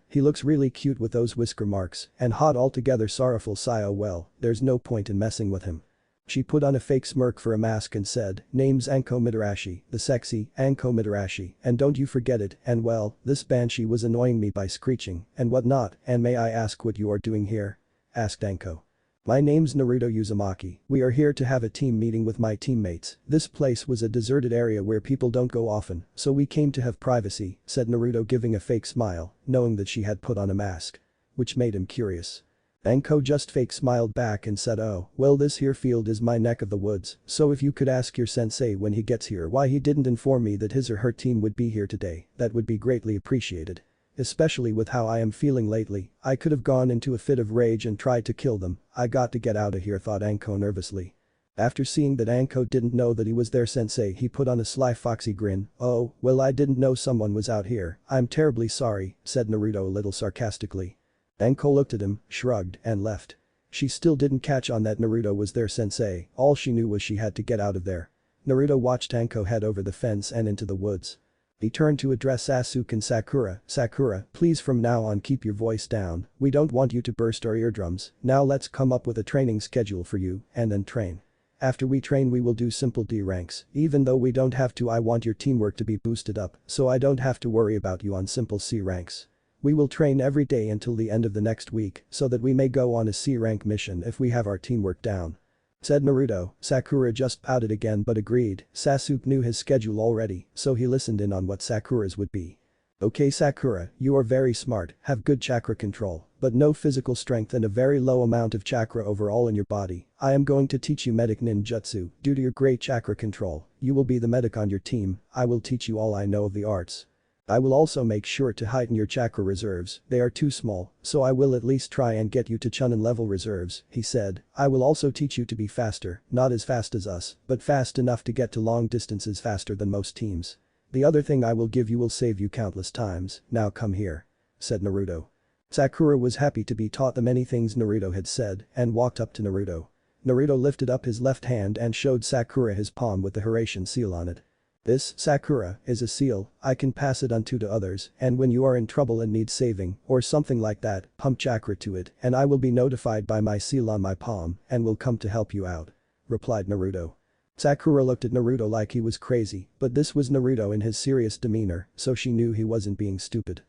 he looks really cute with those whisker marks and hot altogether. Sorrowful sigh, oh well, there's no point in messing with him. She put on a fake smirk for a mask and said, name's Anko Mitarashi, the sexy Anko Mitarashi, and don't you forget it, and well, this banshee was annoying me by screeching and whatnot, and may I ask what you are doing here? Asked Anko. My name's Naruto Uzumaki, we are here to have a team meeting with my teammates. This place was a deserted area where people don't go often, so we came to have privacy, said Naruto giving a fake smile, knowing that she had put on a mask. Which made him curious. Anko just fake smiled back and said, oh, well this here field is my neck of the woods, so if you could ask your sensei when he gets here why he didn't inform me that his or her team would be here today, that would be greatly appreciated. Especially with how I am feeling lately, I could have gone into a fit of rage and tried to kill them. I got to get out of here, thought Anko nervously. After seeing that Anko didn't know that he was their sensei he put on a sly foxy grin, oh, well I didn't know someone was out here, I'm terribly sorry, said Naruto a little sarcastically. Anko looked at him, shrugged, and left. She still didn't catch on that Naruto was their sensei, all she knew was she had to get out of there. Naruto watched Anko head over the fence and into the woods. He turned to address Sasuke and Sakura, Sakura, please from now on keep your voice down, we don't want you to burst our eardrums, now let's come up with a training schedule for you, and then train. After we train we will do simple D ranks, even though we don't have to I want your teamwork to be boosted up, so I don't have to worry about you on simple C ranks. We will train every day until the end of the next week so that we may go on a C rank mission if we have our teamwork down. said Naruto. Sakura just pouted again but agreed. Sasuke knew his schedule already, so he listened in on what Sakura's would be. Okay Sakura, you are very smart, have good chakra control, but no physical strength and a very low amount of chakra overall in your body. I am going to teach you medic ninjutsu. Due to your great chakra control, you will be the medic on your team. I will teach you all I know of the arts. I will also make sure to heighten your chakra reserves, they are too small, so I will at least try and get you to Chunin level reserves, he said. I will also teach you to be faster, not as fast as us, but fast enough to get to long distances faster than most teams. The other thing I will give you will save you countless times, now come here. Said Naruto. Sakura was happy to be taught the many things Naruto had said and walked up to Naruto. Naruto lifted up his left hand and showed Sakura his palm with the Hiraishin seal on it. This, Sakura, is a seal, I can pass it on to others, and when you are in trouble and need saving, or something like that, pump chakra to it, and I will be notified by my seal on my palm, and will come to help you out. Replied Naruto. Sakura looked at Naruto like he was crazy, but this was Naruto in his serious demeanor, so she knew he wasn't being stupid.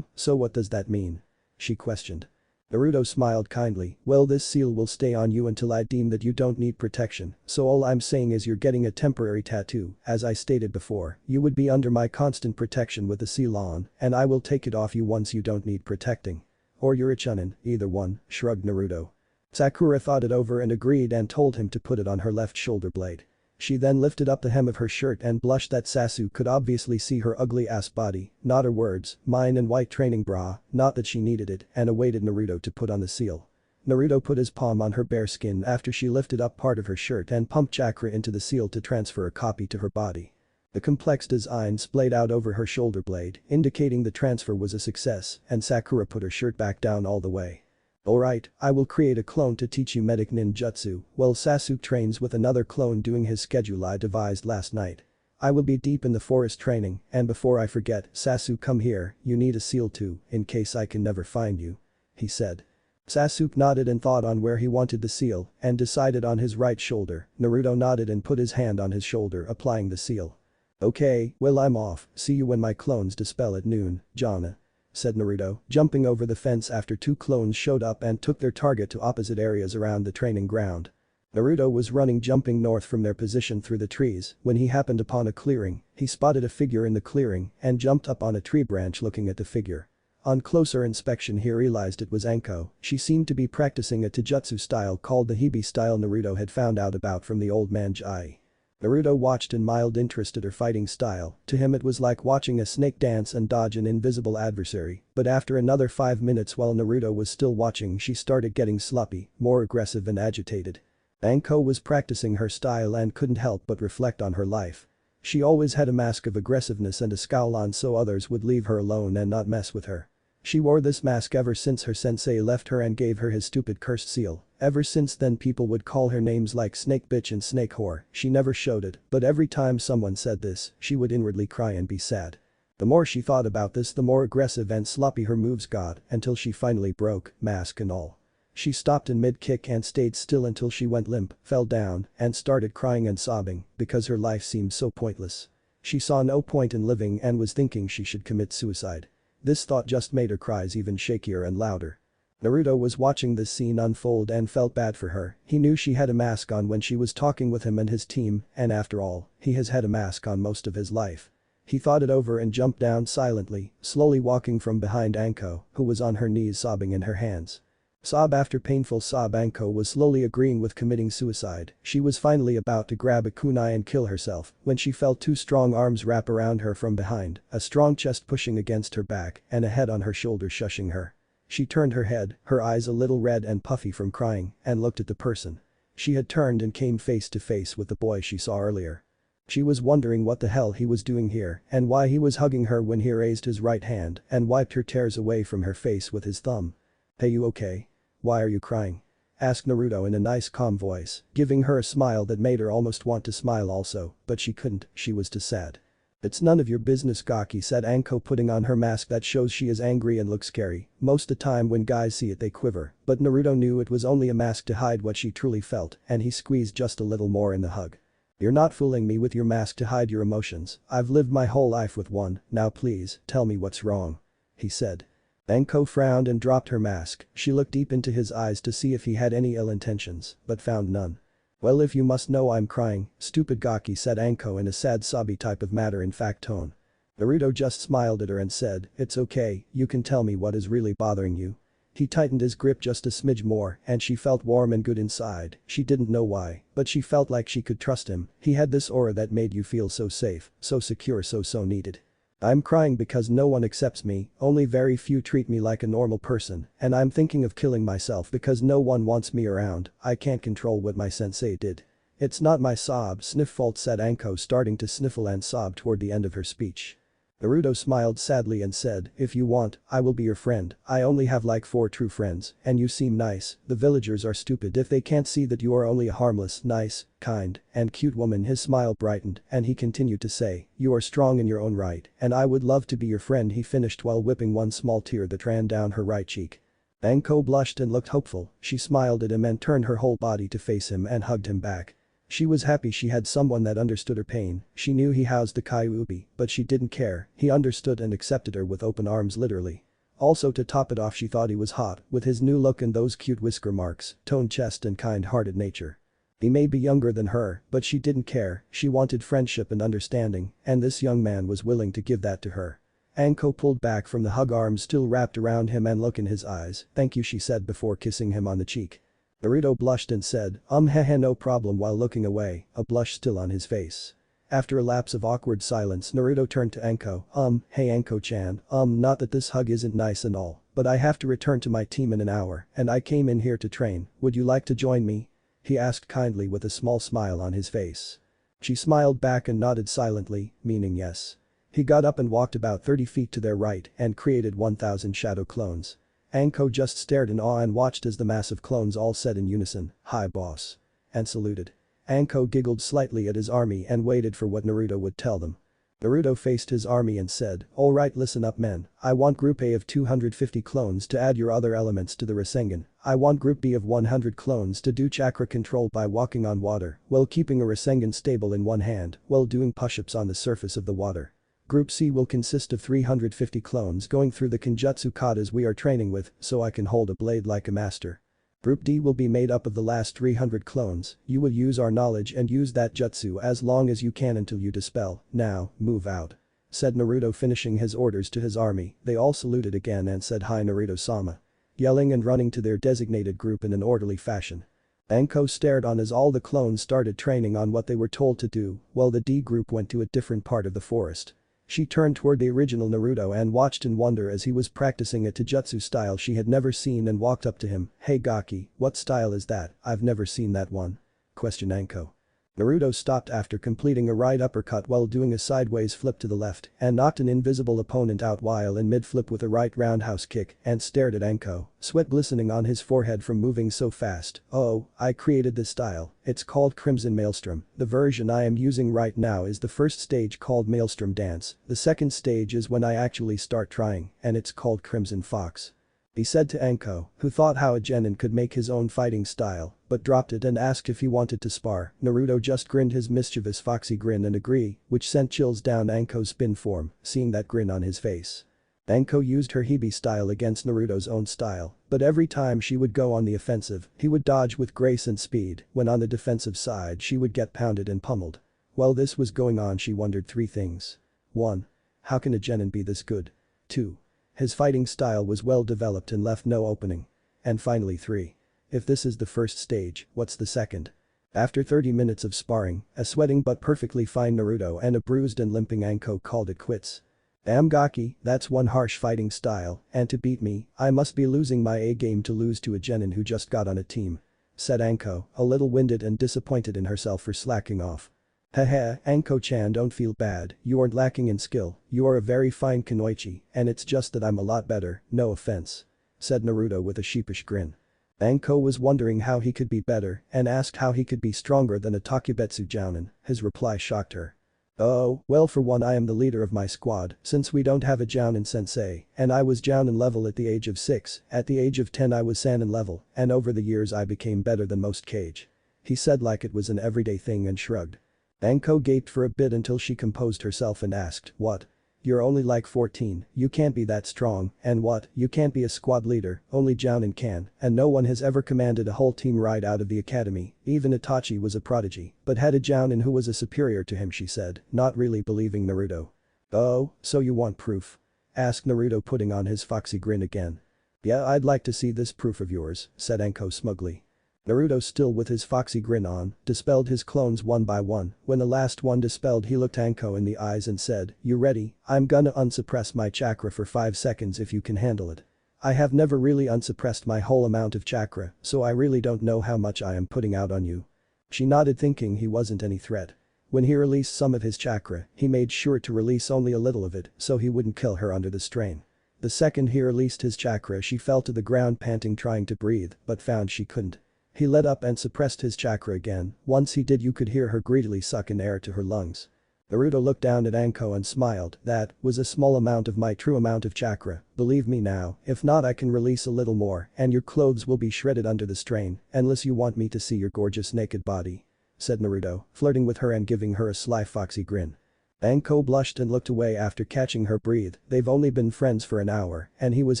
So what does that mean? She questioned. Naruto smiled kindly, well this seal will stay on you until I deem that you don't need protection, so all I'm saying is you're getting a temporary tattoo, as I stated before, you would be under my constant protection with the seal on, and I will take it off you once you don't need protecting. Or you're a chunin, either one, shrugged Naruto. Sakura thought it over and agreed and told him to put it on her left shoulder blade. She then lifted up the hem of her shirt and blushed that Sasuke could obviously see her ugly ass body, not her words, mine and white training bra, not that she needed it, and awaited Naruto to put on the seal. Naruto put his palm on her bare skin after she lifted up part of her shirt and pumped chakra into the seal to transfer a copy to her body. The complex design splayed out over her shoulder blade, indicating the transfer was a success, and Sakura put her shirt back down all the way. Alright, I will create a clone to teach you medic ninjutsu, while Sasuke trains with another clone doing his schedule I devised last night. I will be deep in the forest training, and before I forget, Sasuke come here, you need a seal too, in case I can never find you. He said. Sasuke nodded and thought on where he wanted the seal, and decided on his right shoulder. Naruto nodded and put his hand on his shoulder applying the seal. Okay, well I'm off, see you when my clones dispel at noon, Jana. Said Naruto, jumping over the fence after two clones showed up and took their target to opposite areas around the training ground. Naruto was running jumping north from their position through the trees when he happened upon a clearing, he spotted a figure in the clearing and jumped up on a tree branch looking at the figure. On closer inspection he realized it was Anko, she seemed to be practicing a taijutsu style called the Hibi style Naruto had found out about from the old man Jiraiya. Naruto watched in mild interest at her fighting style, to him it was like watching a snake dance and dodge an invisible adversary, but after another 5 minutes while Naruto was still watching she started getting sloppy, more aggressive and agitated. Anko was practicing her style and couldn't help but reflect on her life. She always had a mask of aggressiveness and a scowl on so others would leave her alone and not mess with her. She wore this mask ever since her sensei left her and gave her his stupid cursed seal. Ever since then people would call her names like snake bitch and snake whore, she never showed it, but every time someone said this, she would inwardly cry and be sad. The more she thought about this the more aggressive and sloppy her moves got until she finally broke, mask and all. She stopped in mid-kick and stayed still until she went limp, fell down, and started crying and sobbing because her life seemed so pointless. She saw no point in living and was thinking she should commit suicide. This thought just made her cries even shakier and louder. Naruto was watching this scene unfold and felt bad for her, he knew she had a mask on when she was talking with him and his team, and after all, he has had a mask on most of his life. He thought it over and jumped down silently, slowly walking from behind Anko, who was on her knees sobbing in her hands. Sob after painful sob Anko was slowly agreeing with committing suicide, she was finally about to grab a kunai and kill herself when she felt two strong arms wrap around her from behind, a strong chest pushing against her back, and a head on her shoulder shushing her. She turned her head, her eyes a little red and puffy from crying, and looked at the person. She had turned and came face to face with the boy she saw earlier. She was wondering what the hell he was doing here and why he was hugging her when he raised his right hand and wiped her tears away from her face with his thumb. Hey, you okay? Why are you crying? Asked Naruto in a nice calm voice, giving her a smile that made her almost want to smile also, but she couldn't, she was too sad. It's none of your business Gaki said Anko putting on her mask that shows she is angry and looks scary, most the time when guys see it they quiver, but Naruto knew it was only a mask to hide what she truly felt and he squeezed just a little more in the hug. You're not fooling me with your mask to hide your emotions, I've lived my whole life with one, now please, tell me what's wrong. He said. Anko frowned and dropped her mask, she looked deep into his eyes to see if he had any ill intentions, but found none. Well, if you must know I'm crying, stupid Gaki, said Anko in a sad sobby type of matter-in-fact tone. Naruto just smiled at her and said, it's okay, you can tell me what is really bothering you. He tightened his grip just a smidge more and she felt warm and good inside, she didn't know why, but she felt like she could trust him, he had this aura that made you feel so safe, so secure, so needed. I'm crying because no one accepts me, only very few treat me like a normal person, and I'm thinking of killing myself because no one wants me around, I can't control what my sensei did. It's not my sob, sniff fault, said Anko, starting to sniffle and sob toward the end of her speech. Naruto smiled sadly and said, if you want, I will be your friend, I only have like 4 true friends, and you seem nice, the villagers are stupid if they can't see that you are only a harmless, nice, kind, and cute woman. His smile brightened and he continued to say, you are strong in your own right, and I would love to be your friend, he finished while whipping one small tear that ran down her right cheek. Anko blushed and looked hopeful, she smiled at him and turned her whole body to face him and hugged him back. She was happy she had someone that understood her pain, she knew he housed the Kyuubi, but she didn't care, he understood and accepted her with open arms literally. Also to top it off, she thought he was hot, with his new look and those cute whisker marks, toned chest and kind-hearted nature. He may be younger than her, but she didn't care, she wanted friendship and understanding, and this young man was willing to give that to her. Anko pulled back from the hug, arms still wrapped around him and look in his eyes, thank you, she said before kissing him on the cheek. Naruto blushed and said, hehe, no problem, while looking away, a blush still on his face. After a lapse of awkward silence, Naruto turned to Anko, hey Anko-chan, not that this hug isn't nice and all, but I have to return to my team in an hour, and I came in here to train, would you like to join me? He asked kindly with a small smile on his face. She smiled back and nodded silently, meaning yes. He got up and walked about 30 feet to their right and created 1,000 shadow clones. Anko just stared in awe and watched as the massive clones all said in unison, hi boss. And saluted. Anko giggled slightly at his army and waited for what Naruto would tell them. Naruto faced his army and said, alright, listen up men, I want group A of 250 clones to add your other elements to the Rasengan, I want group B of 100 clones to do chakra control by walking on water while keeping a Rasengan stable in one hand while doing push-ups on the surface of the water. Group C will consist of 350 clones going through the Kenjutsu katas we are training with so I can hold a blade like a master. Group D will be made up of the last 300 clones, you will use our knowledge and use that jutsu as long as you can until you dispel, now, move out. Said Naruto, finishing his orders to his army. They all saluted again and said hi Naruto-sama. Yelling and running to their designated group in an orderly fashion. Anko stared on as all the clones started training on what they were told to do while the D group went to a different part of the forest. She turned toward the original Naruto and watched in wonder as he was practicing a taijutsu style she had never seen and walked up to him, hey Gaki, what style is that, I've never seen that one? Questioned Anko. Naruto stopped after completing a right uppercut while doing a sideways flip to the left and knocked an invisible opponent out while in mid-flip with a right roundhouse kick and stared at Anko, sweat glistening on his forehead from moving so fast. Oh, I created this style, it's called Crimson Maelstrom, the version I am using right now is the first stage called Maelstrom Dance, the second stage is when I actually start trying and it's called Crimson Fox. He said to Anko, who thought how a genin could make his own fighting style, but dropped it and asked if he wanted to spar. Naruto just grinned his mischievous foxy grin and agree, which sent chills down Anko's spin form, seeing that grin on his face. Anko used her Hibi style against Naruto's own style, but every time she would go on the offensive, he would dodge with grace and speed, when on the defensive side she would get pounded and pummeled. While this was going on, she wondered 3 things. 1. How can a genin be this good? 2. His fighting style was well developed and left no opening. And finally 3. If this is the first stage, what's the second? After 30 minutes of sparring, a sweating but perfectly fine Naruto and a bruised and limping Anko called it quits. Damn Gaki, that's one harsh fighting style, and to beat me, I must be losing my A game to lose to a genin who just got on a team. Said Anko, a little winded and disappointed in herself for slacking off. Haha, Anko-chan, don't feel bad, you aren't lacking in skill, you are a very fine kunoichi, and it's just that I'm a lot better, no offense. Said Naruto with a sheepish grin. Anko was wondering how he could be better and asked how he could be stronger than a Takebetsu Jounin, his reply shocked her. Oh, well, for one, I am the leader of my squad since we don't have a Jounin sensei and I was Jounin level at the age of 6, at the age of 10 I was Sannin level and over the years I became better than most Kage. He said like it was an everyday thing and shrugged. Anko gaped for a bit until she composed herself and asked, what? You're only like 14, you can't be that strong, and what, you can't be a squad leader, only Jounin can, and no one has ever commanded a whole team right out of the academy, even Itachi was a prodigy, but had a Jounin who was a superior to him, she said, not really believing Naruto. Oh, so you want proof? Asked Naruto, putting on his foxy grin again. Yeah, I'd like to see this proof of yours, said Anko smugly. Naruto, still with his foxy grin on, dispelled his clones one by one. When the last one dispelled, he looked Anko in the eyes and said, "You ready? I'm gonna unsuppress my chakra for 5 seconds if you can handle it." I have never really unsuppressed my whole amount of chakra, so I really don't know how much I am putting out on you. She nodded, thinking he wasn't any threat. When he released some of his chakra, he made sure to release only a little of it so he wouldn't kill her under the strain. The second he released his chakra, she fell to the ground panting, trying to breathe, but found she couldn't. He let up and suppressed his chakra again. Once he did, you could hear her greedily suck in air to her lungs. Naruto looked down at Anko and smiled. That was a small amount of my true amount of chakra, believe me now, if not I can release a little more and your clothes will be shredded under the strain, unless you want me to see your gorgeous naked body," said Naruto, flirting with her and giving her a sly foxy grin. Anko blushed and looked away after catching her breath. They've only been friends for an hour and he was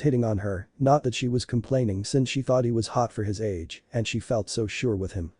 hitting on her, not that she was complaining since she thought he was hot for his age and she felt so sure with him.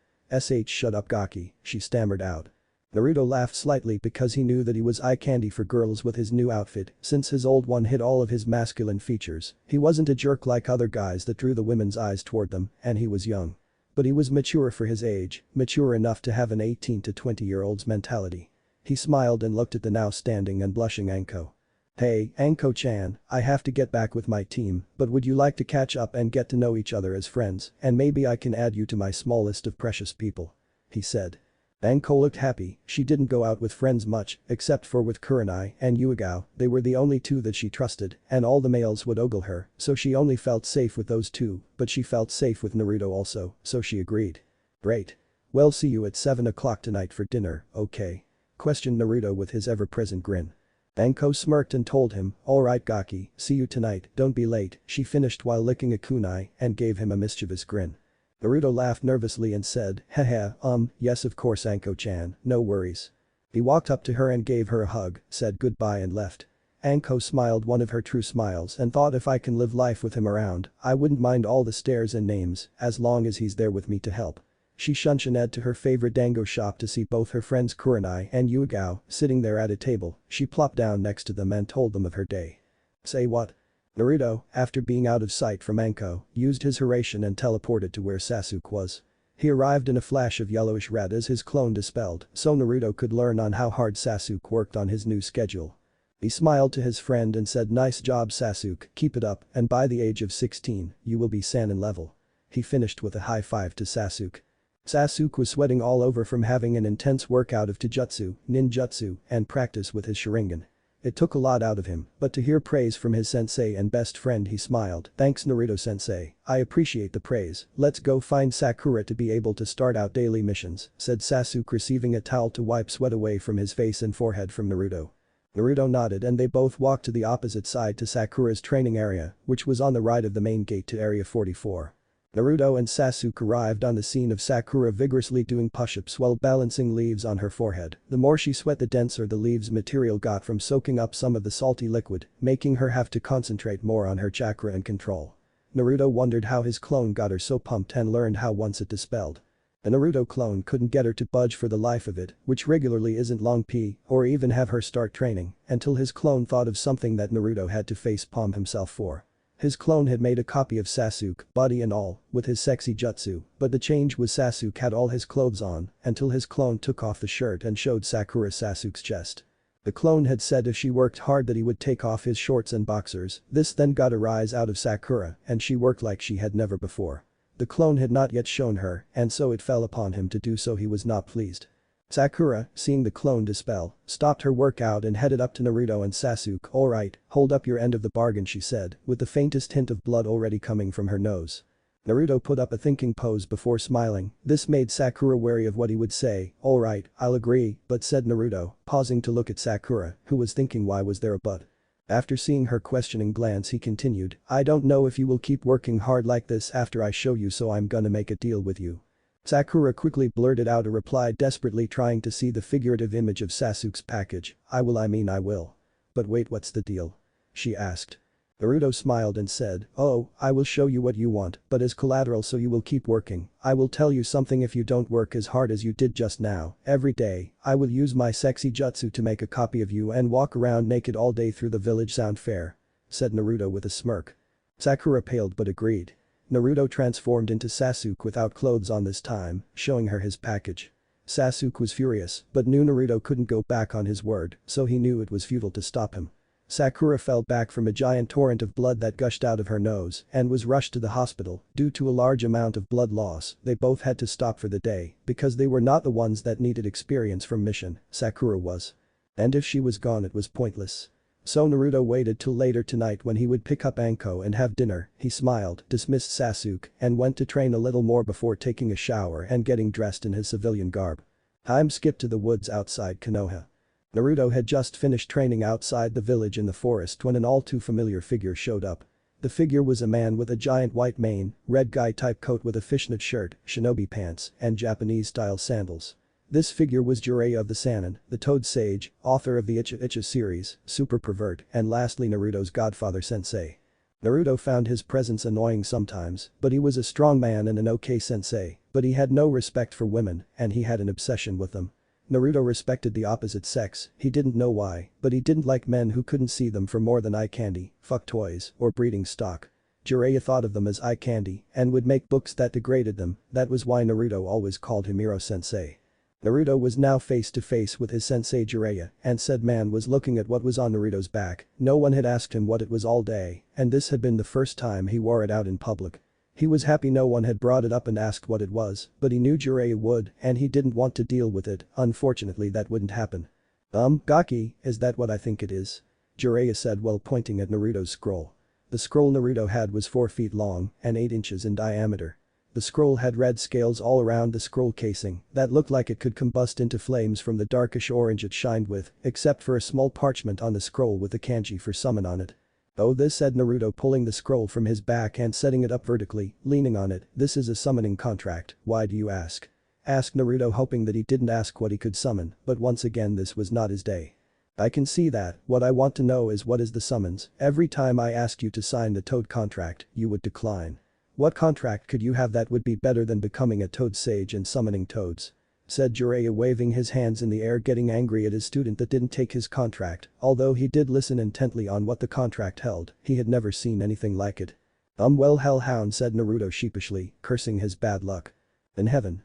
Shut up Gaki, she stammered out. Naruto laughed slightly because he knew that he was eye candy for girls with his new outfit since his old one hid all of his masculine features. He wasn't a jerk like other guys that drew the women's eyes toward them, and he was young. But he was mature for his age, mature enough to have an 18 to 20-year-old's mentality. He smiled and looked at the now standing and blushing Anko. "Hey, Anko-chan, I have to get back with my team, but would you like to catch up and get to know each other as friends, and maybe I can add you to my small list of precious people?" he said. Anko looked happy. She didn't go out with friends much, except for with Kurenai and Yuigao. They were the only two that she trusted, and all the males would ogle her, so she only felt safe with those two, but she felt safe with Naruto also, so she agreed. "Great. Well, see you at 7 o'clock tonight for dinner, okay?" questioned Naruto with his ever-present grin. Anko smirked and told him, "Alright Gaki, see you tonight, don't be late," she finished while licking a kunai and gave him a mischievous grin. Naruto laughed nervously and said, "Haha, yes of course Anko-chan, no worries." He walked up to her and gave her a hug, said goodbye and left. Anko smiled one of her true smiles and thought, if I can live life with him around, I wouldn't mind all the stares and names, as long as he's there with me to help. She shunshined to her favorite dango shop to see both her friends Kurenai and Yuigao sitting there at a table. She plopped down next to them and told them of her day. "Say what?" Naruto, after being out of sight from Anko, used his Hiraishin and teleported to where Sasuke was. He arrived in a flash of yellowish red as his clone dispelled, so Naruto could learn on how hard Sasuke worked on his new schedule. He smiled to his friend and said, "Nice job Sasuke, keep it up, and by the age of 16, you will be Sannin level." He finished with a high five to Sasuke. Sasuke was sweating all over from having an intense workout of taijutsu, ninjutsu, and practice with his Sharingan. It took a lot out of him, but to hear praise from his sensei and best friend he smiled. "Thanks Naruto-sensei, I appreciate the praise, let's go find Sakura to be able to start out daily missions," said Sasuke, receiving a towel to wipe sweat away from his face and forehead from Naruto. Naruto nodded and they both walked to the opposite side to Sakura's training area, which was on the right of the main gate to Area 44. Naruto and Sasuke arrived on the scene of Sakura vigorously doing push-ups while balancing leaves on her forehead. The more she sweat, the denser the leaves material got from soaking up some of the salty liquid, making her have to concentrate more on her chakra and control. Naruto wondered how his clone got her so pumped and learned how once it dispelled. The Naruto clone couldn't get her to budge for the life of it, which regularly isn't long p, or even have her start training, until his clone thought of something that Naruto had to face palm himself for. His clone had made a copy of Sasuke, body and all, with his sexy jutsu, but the change was Sasuke had all his clothes on, until his clone took off the shirt and showed Sakura Sasuke's chest. The clone had said if she worked hard that he would take off his shorts and boxers. This then got a rise out of Sakura, and she worked like she had never before. The clone had not yet shown her, and so it fell upon him to do so. He was not pleased. Sakura, seeing the clone dispel, stopped her workout and headed up to Naruto and Sasuke. "Alright, hold up your end of the bargain," she said, with the faintest hint of blood already coming from her nose. Naruto put up a thinking pose before smiling. This made Sakura wary of what he would say. "Alright, I'll agree, but," said Naruto, pausing to look at Sakura, who was thinking why was there a but. After seeing her questioning glance he continued, "I don't know if you will keep working hard like this after I show you, so I'm gonna make a deal with you." Sakura quickly blurted out a reply, desperately trying to see the figurative image of Sasuke's package. I will." "But wait, what's the deal?" she asked. Naruto smiled and said, "Oh, I will show you what you want, but as collateral so you will keep working. I will tell you something, if you don't work as hard as you did just now, every day, I will use my sexy jutsu to make a copy of you and walk around naked all day through the village. Sound fair?" said Naruto with a smirk. Sakura paled but agreed. Naruto transformed into Sasuke without clothes on this time, showing her his package. Sasuke was furious, but knew Naruto couldn't go back on his word, so he knew it was futile to stop him. Sakura fell back from a giant torrent of blood that gushed out of her nose and was rushed to the hospital. Due to a large amount of blood loss, they both had to stop for the day because they were not the ones that needed experience from mission, Sakura was. And if she was gone, it was pointless. So Naruto waited till later tonight when he would pick up Anko and have dinner. He smiled, dismissed Sasuke, and went to train a little more before taking a shower and getting dressed in his civilian garb. Time skipped to the woods outside Konoha. Naruto had just finished training outside the village in the forest when an all too familiar figure showed up. The figure was a man with a giant white mane, red guy-type coat with a fishnet shirt, shinobi pants, and Japanese-style sandals. This figure was Jiraiya of the Sannin, the Toad Sage, author of the Icha Icha series, Super Pervert, and lastly Naruto's godfather sensei. Naruto found his presence annoying sometimes, but he was a strong man and an okay sensei, but he had no respect for women, and he had an obsession with them. Naruto respected the opposite sex, he didn't know why, but he didn't like men who couldn't see them for more than eye candy, fuck toys, or breeding stock. Jiraiya thought of them as eye candy and would make books that degraded them. That was why Naruto always called him Hiro-sensei. Naruto was now face to face with his sensei Jiraiya, and said man was looking at what was on Naruto's back. No one had asked him what it was all day, and this had been the first time he wore it out in public. He was happy no one had brought it up and asked what it was, but he knew Jiraiya would and he didn't want to deal with it. Unfortunately that wouldn't happen. Gaki, is that what I think it is?" Jiraiya said while pointing at Naruto's scroll. The scroll Naruto had was 4 feet long and 8 inches in diameter. The scroll had red scales all around the scroll casing that looked like it could combust into flames from the darkish orange it shined with, except for a small parchment on the scroll with the kanji for summon on it. "Oh, this," said Naruto, pulling the scroll from his back and setting it up vertically, leaning on it. "This is a summoning contract, why do you ask?" asked Naruto, hoping that he didn't ask what he could summon, but once again this was not his day. "I can see that, what I want to know is what is the summons. Every time I ask you to sign the Toad contract, you would decline. What contract could you have that would be better than becoming a Toad Sage and summoning toads?" said Jiraiya, waving his hands in the air, getting angry at his student that didn't take his contract. Although he did listen intently on what the contract held, he had never seen anything like it. Well, hellhound," said Naruto sheepishly, cursing his bad luck. In heaven,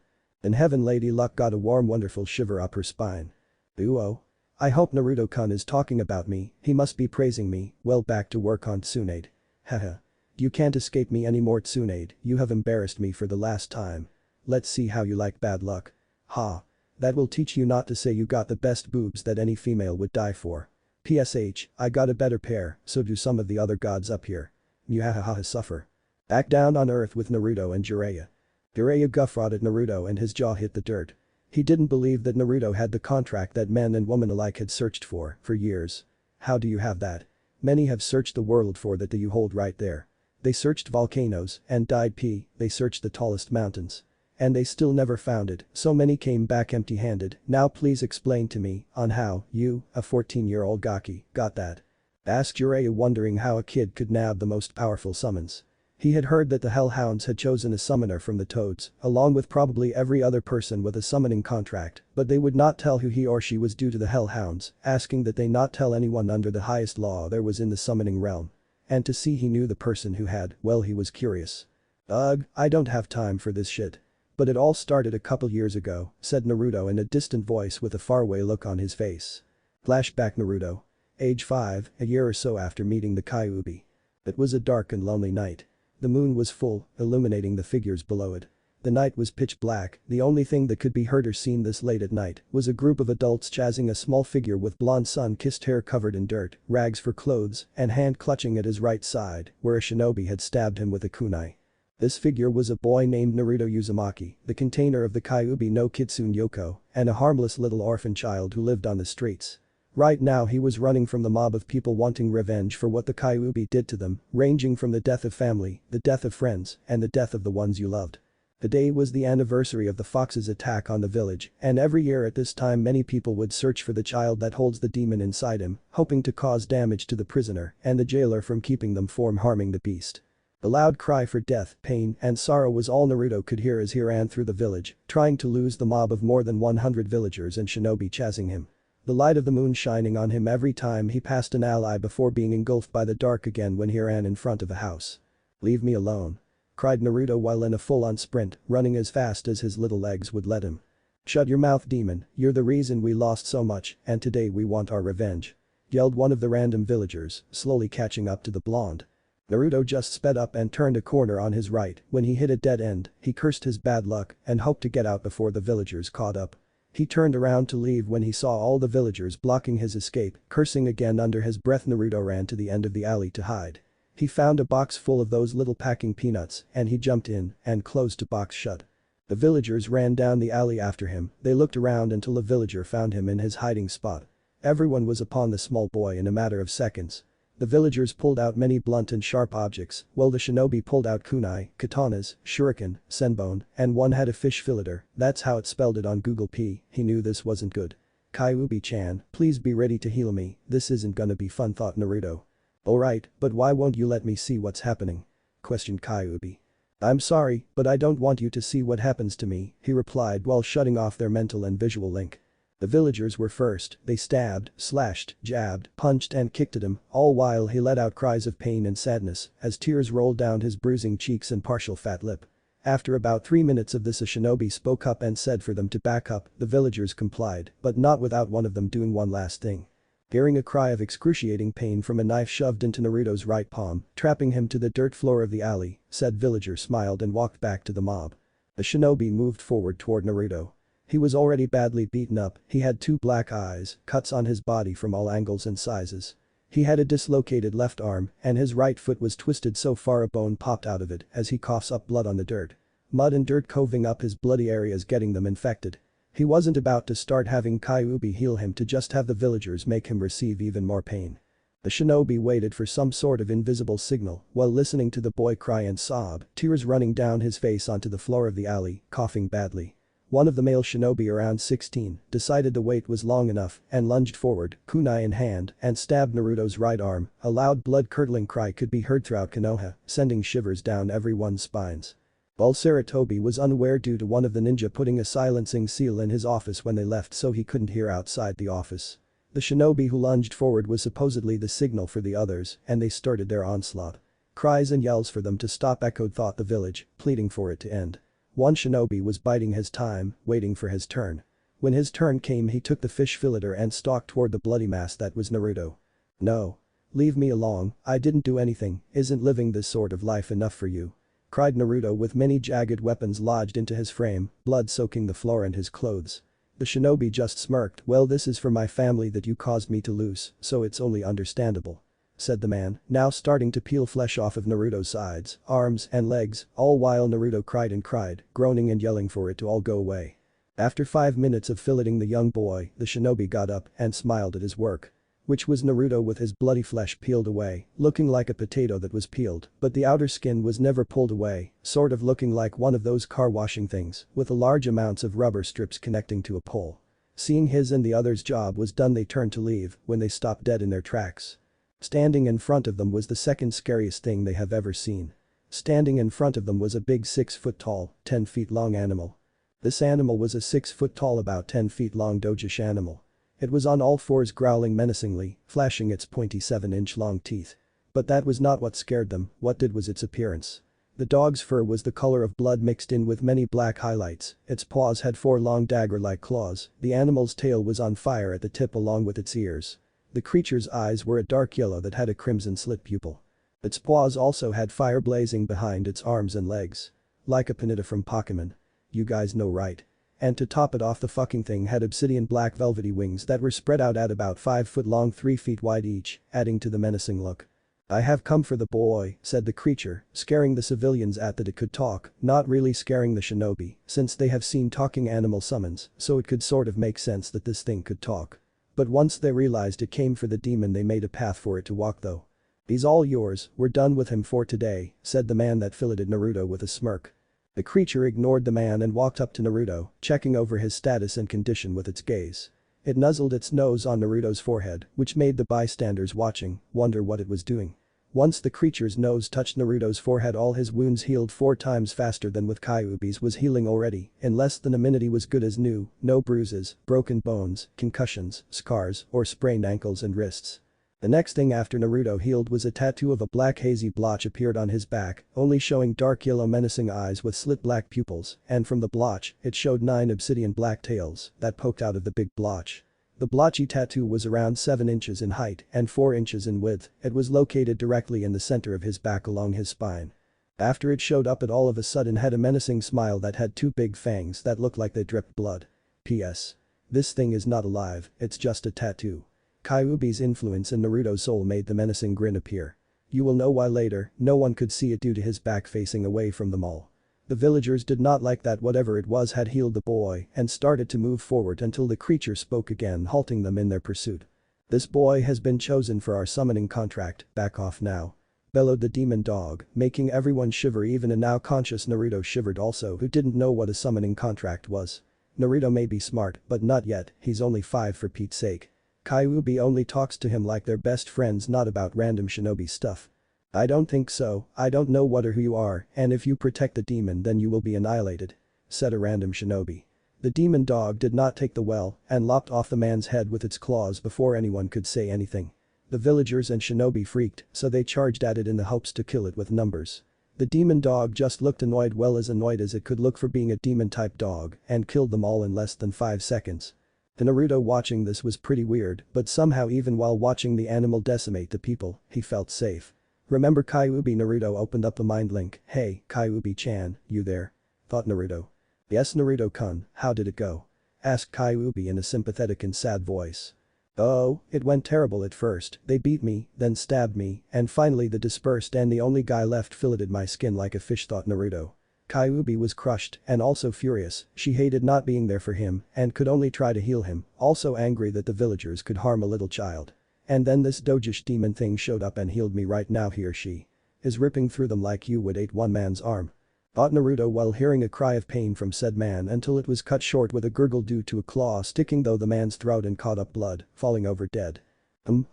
Lady Luck got a warm wonderful shiver up her spine. "Ooh-oh. I hope Naruto-kun is talking about me, he must be praising me. Well, back to work on Tsunade. Haha. You can't escape me anymore, Tsunade, you have embarrassed me for the last time. Let's see how you like bad luck. Ha. That will teach you not to say you got the best boobs that any female would die for. PSH, I got a better pair, so do some of the other gods up here. Muhahaha suffer." Back down on Earth with Naruto and Jiraiya. Jiraiya guffawed at Naruto and his jaw hit the dirt. He didn't believe that Naruto had the contract that men and women alike had searched for years. "How do you have that?" "Many have searched the world for that you hold right there. They searched volcanoes and died they searched the tallest mountains. And they still never found it, so many came back empty-handed. Now please explain to me on how you, a 14-year-old gaki, got that?" asked Jiraiya, wondering how a kid could nab the most powerful summons. He had heard that the hellhounds had chosen a summoner from the toads, along with probably every other person with a summoning contract, but they would not tell who he or she was due to the hellhounds, asking that they not tell anyone under the highest law there was in the summoning realm. And to see he knew the person who had, well, he was curious. "Ugh, I don't have time for this shit. But it all started a couple years ago," said Naruto in a distant voice with a faraway look on his face. Flashback Naruto. Age 5, a year or so after meeting the Kyuubi. It was a dark and lonely night. The moon was full, illuminating the figures below it. The night was pitch black, the only thing that could be heard or seen this late at night was a group of adults chasing a small figure with blonde sun-kissed hair covered in dirt, rags for clothes, and hand clutching at his right side, where a shinobi had stabbed him with a kunai. This figure was a boy named Naruto Uzumaki, the container of the Kyuubi no Kitsune Yoko, and a harmless little orphan child who lived on the streets. Right now he was running from the mob of people wanting revenge for what the Kyuubi did to them, ranging from the death of family, the death of friends, and the death of the ones you loved. The day was the anniversary of the fox's attack on the village, and every year at this time many people would search for the child that holds the demon inside him, hoping to cause damage to the prisoner and the jailer from keeping them from harming the beast. The loud cry for death, pain, and sorrow was all Naruto could hear as he ran through the village, trying to lose the mob of more than 100 villagers and shinobi chasing him. The light of the moon shining on him every time he passed an ally before being engulfed by the dark again when he ran in front of a house. "Leave me alone," cried Naruto while in a full-on sprint, running as fast as his little legs would let him. "Shut your mouth, demon, you're the reason we lost so much, and today we want our revenge," yelled one of the random villagers, slowly catching up to the blonde. Naruto just sped up and turned a corner on his right. When he hit a dead end, he cursed his bad luck and hoped to get out before the villagers caught up. He turned around to leave when he saw all the villagers blocking his escape, cursing again under his breath. Naruto ran to the end of the alley to hide. He found a box full of those little packing peanuts and he jumped in and closed the box shut. The villagers ran down the alley after him. They looked around until a villager found him in his hiding spot. Everyone was upon the small boy in a matter of seconds. The villagers pulled out many blunt and sharp objects, while the shinobi pulled out kunai, katanas, shuriken, senbon, and one had a fish filleter. That's how it spelled it on Google P. He knew this wasn't good. "Kyuubi-chan, please be ready to heal me, this isn't gonna be fun," thought Naruto. "Alright, but why won't you let me see what's happening?" questioned Kyuubi. "I'm sorry, but I don't want you to see what happens to me," he replied while shutting off their mental and visual link. The villagers were first. They stabbed, slashed, jabbed, punched and kicked at him, all while he let out cries of pain and sadness as tears rolled down his bruising cheeks and partial fat lip. After about 3 minutes of this, a shinobi spoke up and said for them to back up. The villagers complied, but not without one of them doing one last thing. Hearing a cry of excruciating pain from a knife shoved into Naruto's right palm, trapping him to the dirt floor of the alley, said villager smiled and walked back to the mob. The shinobi moved forward toward Naruto. He was already badly beaten up. He had 2 black eyes, cuts on his body from all angles and sizes. He had a dislocated left arm and his right foot was twisted so far a bone popped out of it as he coughs up blood on the dirt. Mud and dirt covering up his bloody areas, getting them infected. He wasn't about to start having Kyuubi heal him to just have the villagers make him receive even more pain. The shinobi waited for some sort of invisible signal while listening to the boy cry and sob, tears running down his face onto the floor of the alley, coughing badly. One of the male shinobi, around 16, decided the wait was long enough and lunged forward, kunai in hand, and stabbed Naruto's right arm. A loud blood-curdling cry could be heard throughout Konoha, sending shivers down everyone's spines. Sarutobi was unaware due to one of the ninja putting a silencing seal in his office when they left so he couldn't hear outside the office. The shinobi who lunged forward was supposedly the signal for the others and they started their onslaught. Cries and yells for them to stop echoed throughout the village, pleading for it to end. One shinobi was biding his time, waiting for his turn. When his turn came, he took the fish filleter and stalked toward the bloody mass that was Naruto. "No. Leave me alone, I didn't do anything, isn't living this sort of life enough for you?" cried Naruto with many jagged weapons lodged into his frame, blood soaking the floor and his clothes. The shinobi just smirked. "Well, this is for my family that you caused me to lose, so it's only understandable," said the man, now starting to peel flesh off of Naruto's sides, arms and legs, all while Naruto cried and cried, groaning and yelling for it to all go away. After 5 minutes of filleting the young boy, the shinobi got up and smiled at his work. Which was Naruto with his bloody flesh peeled away, looking like a potato that was peeled, but the outer skin was never pulled away, sort of looking like one of those car washing things, with large amounts of rubber strips connecting to a pole. Seeing his and the others' job was done, they turned to leave when they stopped dead in their tracks. Standing in front of them was the second scariest thing they have ever seen. Standing in front of them was a big 6-foot-tall, 10-feet-long animal. This animal was a 6-foot-tall, about 10 feet long dojish animal. It was on all fours, growling menacingly, flashing its pointy 7-inch-long teeth. But that was not what scared them. What did was its appearance. The dog's fur was the color of blood mixed in with many black highlights. Its paws had 4 long dagger-like claws. The animal's tail was on fire at the tip along with its ears. The creature's eyes were a dark yellow that had a crimson slit pupil. Its paws also had fire blazing behind its arms and legs. Like a Pinata from Pokemon. You guys know, right? And to top it off, the fucking thing had obsidian black velvety wings that were spread out at about 5 foot long, 3 feet wide each, adding to the menacing look. "I have come for the boy," said the creature, scaring the civilians at that it could talk, not really scaring the shinobi, since they have seen talking animal summons, so it could sort of make sense that this thing could talk. But once they realized it came for the demon, they made a path for it to walk though. "He's all yours, we're done with him for today," said the man that filleted Naruto with a smirk. The creature ignored the man and walked up to Naruto, checking over his status and condition with its gaze. It nuzzled its nose on Naruto's forehead, which made the bystanders watching wonder what it was doing. Once the creature's nose touched Naruto's forehead, all his wounds healed 4 times faster than with Kyuubi's was healing already. In less than a minute he was good as new, no bruises, broken bones, concussions, scars, or sprained ankles and wrists. The next thing after Naruto healed was a tattoo of a black hazy blotch appeared on his back, only showing dark yellow menacing eyes with slit black pupils, and from the blotch, it showed 9 obsidian black tails that poked out of the big blotch. The blotchy tattoo was around 7 inches in height and 4 inches in width. It was located directly in the center of his back along his spine. After it showed up, it all of a sudden had a menacing smile that had 2 big fangs that looked like they dripped blood. P.S. This thing is not alive, it's just a tattoo. Kyuubi's influence in Naruto's soul made the menacing grin appear. You will know why later. No one could see it due to his back facing away from them all. The villagers did not like that whatever it was had healed the boy and started to move forward until the creature spoke again, halting them in their pursuit. This boy has been chosen for our summoning contract, back off now. Bellowed the demon dog, making everyone shiver. Even a now conscious Naruto shivered also, who didn't know what a summoning contract was. Naruto may be smart, but not yet, he's only 5 for Pete's sake. Kyuubi only talks to him like they're best friends, not about random shinobi stuff. I don't think so, I don't know what or who you are, and if you protect the demon then you will be annihilated. Said a random shinobi. The demon dog did not take the well and lopped off the man's head with its claws before anyone could say anything. The villagers and shinobi freaked, so they charged at it in the hopes to kill it with numbers. The demon dog just looked annoyed, well as annoyed as it could look for being a demon-type dog, and killed them all in less than 5 seconds. To Naruto, watching this was pretty weird, but somehow even while watching the animal decimate the people, he felt safe. Remember Kyuubi? Naruto opened up a mind link. Hey, Kyuubi-chan, you there? Thought Naruto. Yes Naruto-kun, how did it go? Asked Kyuubi in a sympathetic and sad voice. Oh, it went terrible at first, they beat me, then stabbed me, and finally they dispersed and the only guy left filleted my skin like a fish, thought Naruto. Kyuubi was crushed and also furious. She hated not being there for him and could only try to heal him, also angry that the villagers could harm a little child. And then this dojish demon thing showed up and healed me right now. He or she is ripping through them like you would ate one man's arm. Thought Naruto while hearing a cry of pain from said man until it was cut short with a gurgle due to a claw sticking through the man's throat and caught up blood, falling over dead.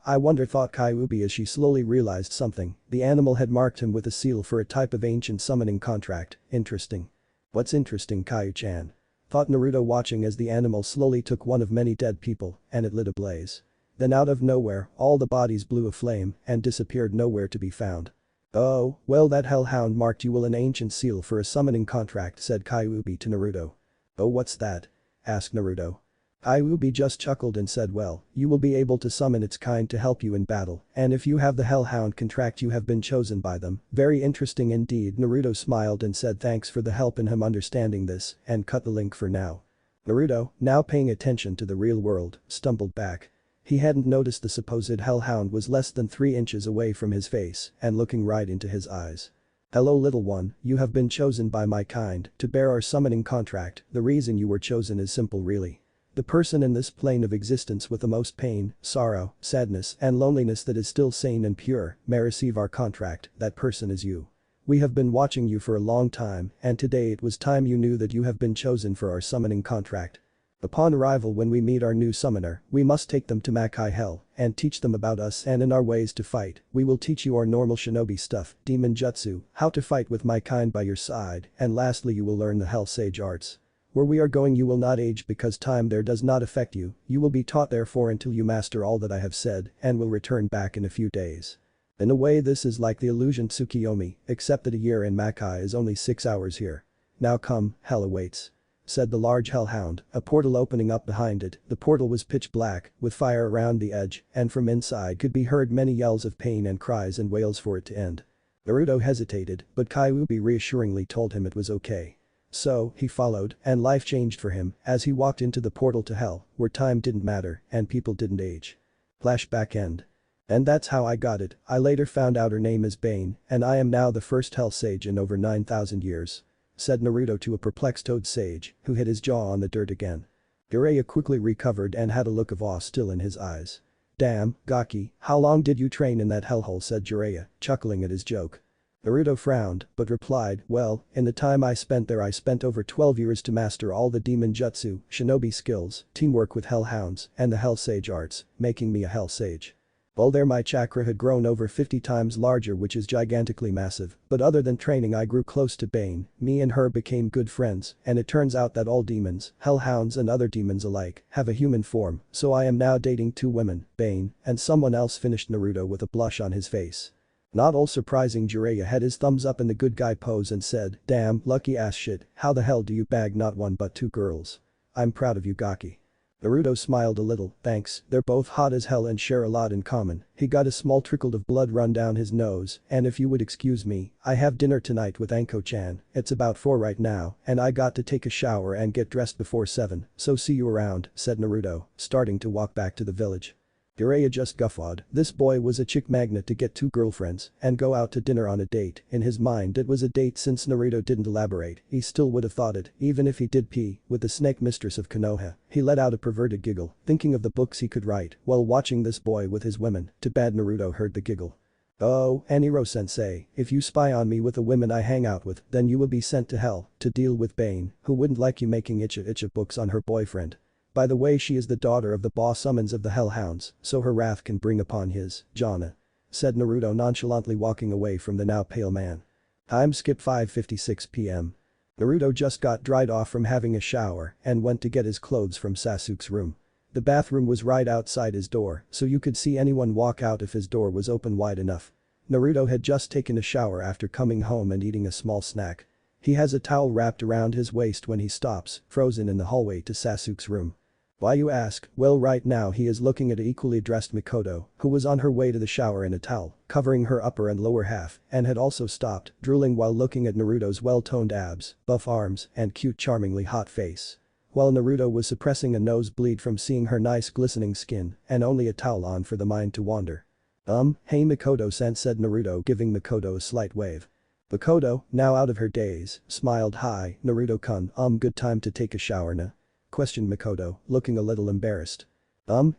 I wonder, thought Kyuubi as she slowly realized something. The animal had marked him with a seal for a type of ancient summoning contract. Interesting. What's interesting, Kyu-chan? Thought Naruto watching as the animal slowly took one of many dead people and it lit ablaze. Then out of nowhere, all the bodies blew aflame and disappeared nowhere to be found. Oh, well that hellhound marked you with an ancient seal for a summoning contract, said Kyuubi to Naruto. Oh, what's that? Asked Naruto. Kyuubi just chuckled and said, well, you will be able to summon its kind to help you in battle, and if you have the hellhound contract you have been chosen by them. Very interesting indeed. Naruto smiled and said thanks for the help in him understanding this and cut the link for now. Naruto, now paying attention to the real world, stumbled back. He hadn't noticed the supposed hellhound was less than 3 inches away from his face and looking right into his eyes. Hello little one, you have been chosen by my kind to bear our summoning contract. The reason you were chosen is simple really. The person in this plane of existence with the most pain, sorrow, sadness and loneliness that is still sane and pure may receive our contract. That person is you. We have been watching you for a long time and today it was time you knew that you have been chosen for our summoning contract. Upon arrival, when we meet our new summoner, we must take them to Makai Hell and teach them about us and in our ways to fight. We will teach you our normal shinobi stuff, demon jutsu, how to fight with my kind by your side, and lastly you will learn the Hell Sage arts. Where we are going you will not age because time there does not affect you. You will be taught therefore until you master all that I have said and will return back in a few days. In a way this is like the illusion Tsukiyomi, except that a year in Makai is only 6 hours here. Now come, hell awaits. Said the large hellhound, a portal opening up behind it. The portal was pitch black, with fire around the edge, and from inside could be heard many yells of pain and cries and wails for it to end. Naruto hesitated, but Kyuubi reassuringly told him it was okay. So, he followed, and life changed for him as he walked into the portal to hell, where time didn't matter and people didn't age. Flashback end. And that's how I got it. I later found out her name is Bane, and I am now the first Hell Sage in over 9,000 years. Said Naruto to a perplexed Toad Sage, who hit his jaw on the dirt again. Jiraiya quickly recovered and had a look of awe still in his eyes. Damn, Gaki, how long did you train in that hellhole, said Jiraiya, chuckling at his joke. Naruto frowned, but replied, well, in the time I spent there I spent over 12 years to master all the demon jutsu, shinobi skills, teamwork with hellhounds, and the hell sage arts, making me a hell sage. While there my chakra had grown over 50 times larger, which is gigantically massive, but other than training I grew close to Bane, me and her became good friends, and it turns out that all demons, hellhounds and other demons alike, have a human form, so I am now dating 2 women, Bane, and someone else, finished Naruto with a blush on his face. Not all surprising, Jiraiya had his thumbs up in the good guy pose and said, damn, lucky ass shit, how the hell do you bag not 1 but 2 girls? I'm proud of you, Gaki. Naruto smiled a little, thanks, they're both hot as hell and share a lot in common. He got a small trickle of blood run down his nose, and if you would excuse me, I have dinner tonight with Anko-chan, it's about 4 right now, and I got to take a shower and get dressed before 7, so see you around, said Naruto, starting to walk back to the village. Jiraiya just guffawed, this boy was a chick magnet to get 2 girlfriends and go out to dinner on a date. In his mind it was a date since Naruto didn't elaborate, he still would have thought it, even if he did pee, with the snake mistress of Konoha. He let out a perverted giggle, thinking of the books he could write while watching this boy with his women. Too bad Naruto heard the giggle. Oh, Aniro-sensei, if you spy on me with the women I hang out with, then you will be sent to hell to deal with Bane, who wouldn't like you making itcha books on her boyfriend. By the way, she is the daughter of the boss summons of the hellhounds, so her wrath can bring upon his jhana, said Naruto, nonchalantly walking away from the now pale man. Time skip 5:56 p.m. Naruto just got dried off from having a shower and went to get his clothes from Sasuke's room. The bathroom was right outside his door, so you could see anyone walk out if his door was open wide enough. Naruto had just taken a shower after coming home and eating a small snack. He has a towel wrapped around his waist when he stops, frozen in the hallway to Sasuke's room. Why, you ask? Well, right now he is looking at an equally dressed Mikoto, who was on her way to the shower in a towel, covering her upper and lower half, and had also stopped, drooling while looking at Naruto's well-toned abs, buff arms, and cute charmingly hot face. While Naruto was suppressing a nosebleed from seeing her nice glistening skin, and only a towel on for the mind to wander. Hey Mikoto-san, said Naruto, giving Mikoto a slight wave. Mikoto, now out of her daze, smiled. Hi, Naruto-kun, good time to take a shower na? Questioned Mikoto, looking a little embarrassed.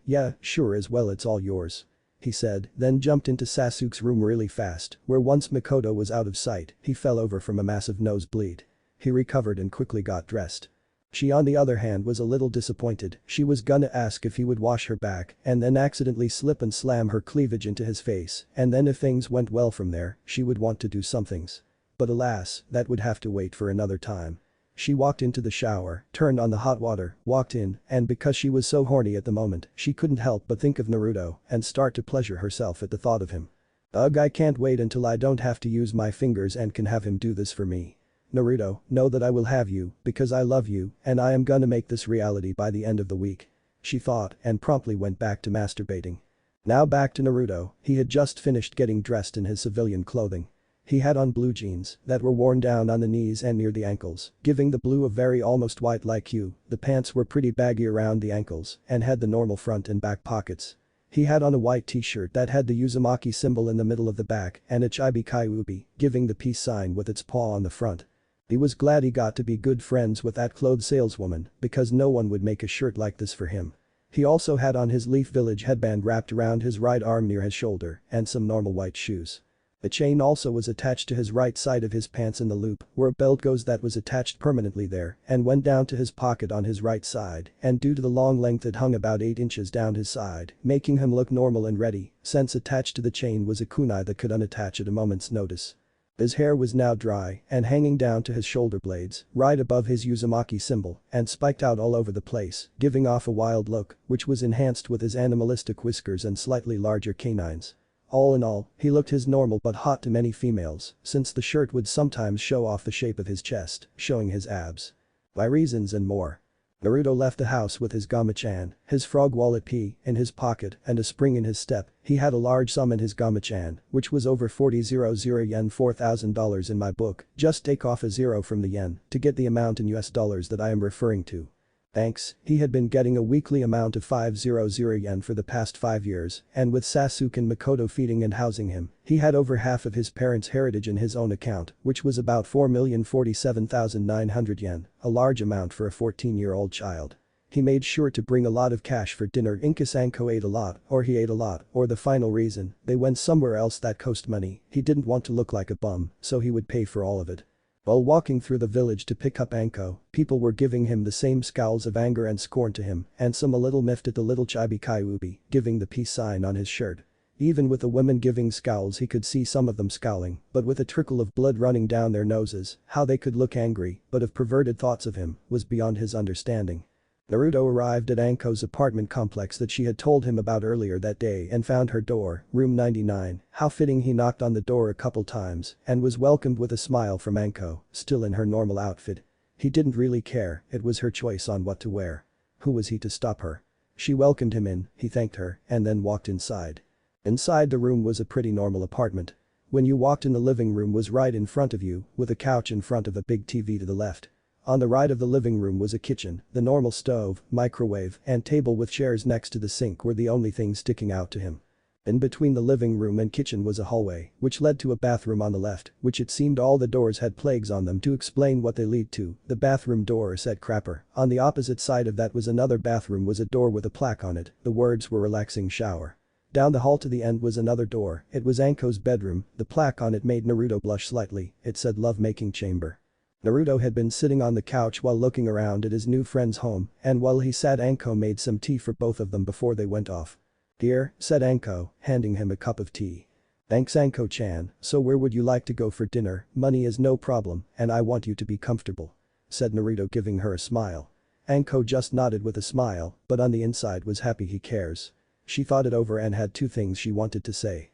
Yeah, sure, as well, it's all yours, he said, then jumped into Sasuke's room really fast, where once Mikoto was out of sight, he fell over from a massive nosebleed. He recovered and quickly got dressed. She, on the other hand, was a little disappointed. She was gonna ask if he would wash her back and then accidentally slip and slam her cleavage into his face, and then if things went well from there, she would want to do some things. But alas, that would have to wait for another time. She walked into the shower, turned on the hot water, walked in, and because she was so horny at the moment, she couldn't help but think of Naruto and start to pleasure herself at the thought of him. Ugh, I can't wait until I don't have to use my fingers and can have him do this for me. Naruto, know that I will have you, because I love you, and I am gonna make this reality by the end of the week, she thought, and promptly went back to masturbating. Now back to Naruto, he had just finished getting dressed in his civilian clothing. He had on blue jeans that were worn down on the knees and near the ankles, giving the blue a very almost white-like hue. The pants were pretty baggy around the ankles and had the normal front and back pockets. He had on a white t-shirt that had the Uzumaki symbol in the middle of the back and a chibi kai-ubi, giving the peace sign with its paw on the front. He was glad he got to be good friends with that clothes saleswoman because no one would make a shirt like this for him. He also had on his Leaf Village headband wrapped around his right arm near his shoulder and some normal white shoes. A chain also was attached to his right side of his pants in the loop where a belt goes that was attached permanently there and went down to his pocket on his right side, and due to the long length it hung about 8 inches down his side, making him look normal and ready, since attached to the chain was a kunai that could unattach at a moment's notice. His hair was now dry and hanging down to his shoulder blades, right above his Uzumaki symbol, and spiked out all over the place, giving off a wild look, which was enhanced with his animalistic whiskers and slightly larger canines. All in all, he looked his normal but hot to many females, since the shirt would sometimes show off the shape of his chest, showing his abs. By reasons and more. Naruto left the house with his Gama-chan, his frog wallet P in his pocket and a spring in his step. He had a large sum in his Gama-chan, which was over 40,000 yen, $4,000 in my book. Just take off a zero from the yen to get the amount in US dollars that I am referring to. Thanks, he had been getting a weekly amount of 500 yen for the past 5 years, and with Sasuke and Mikoto feeding and housing him, he had over half of his parents' heritage in his own account, which was about 4,047,900 yen, a large amount for a 14-year-old child. He made sure to bring a lot of cash for dinner in case Anko ate a lot, or he ate a lot, or the final reason, they went somewhere else that cost money, he didn't want to look like a bum, so he would pay for all of it. While walking through the village to pick up Anko, people were giving him the same scowls of anger and scorn to him, and some a little miffed at the little chibi Kyuubi, giving the peace sign on his shirt. Even with the women giving scowls he could see some of them scowling, but with a trickle of blood running down their noses, how they could look angry, but have perverted thoughts of him, was beyond his understanding. Naruto arrived at Anko's apartment complex that she had told him about earlier that day and found her door, room 99, how fitting he knocked on the door a couple times and was welcomed with a smile from Anko, still in her normal outfit. He didn't really care, it was her choice on what to wear. Who was he to stop her? She welcomed him in, he thanked her, and then walked inside. Inside the room was a pretty normal apartment. When you walked in, the living room was right in front of you, with a couch in front of a big TV to the left. On the right of the living room was a kitchen, the normal stove, microwave, and table with chairs next to the sink were the only things sticking out to him. In between the living room and kitchen was a hallway, which led to a bathroom on the left, which it seemed all the doors had plagues on them to explain what they lead to. The bathroom door said crapper. On the opposite side of that was another bathroom, was a door with a plaque on it, the words were relaxing shower. Down the hall to the end was another door, it was Anko's bedroom, the plaque on it made Naruto blush slightly, it said love-making chamber. Naruto had been sitting on the couch while looking around at his new friend's home, and while he sat, Anko made some tea for both of them before they went off. "Here," said Anko, handing him a cup of tea. "Thanks Anko-chan, so where would you like to go for dinner? Money is no problem, and I want you to be comfortable," said Naruto, giving her a smile. Anko just nodded with a smile, but on the inside was happy he cares. She thought it over and had two things she wanted to say.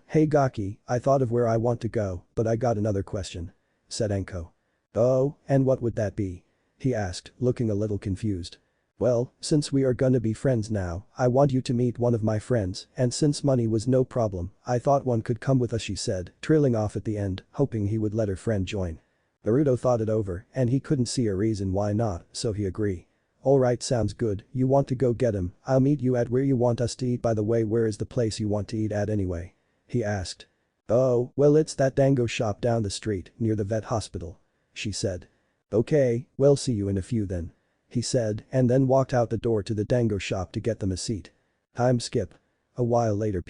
Hey Gaki, I thought of where I want to go, but I got another question," said Anko. "Oh, and what would that be?" he asked, looking a little confused. "Well, since we are gonna be friends now, I want you to meet one of my friends, and since money was no problem, I thought one could come with us," she said, trailing off at the end, hoping he would let her friend join. Naruto thought it over, and he couldn't see a reason why not, so he agreed. "Alright, sounds good, you want to go get him, I'll meet you at where you want us to eat. By the way, where is the place you want to eat at anyway?" he asked. "Oh, well it's that dango shop down the street, near the vet hospital," she said. "Okay, well see you in a few then," he said and then walked out the door to the dango shop to get them a seat. Time skip. A while later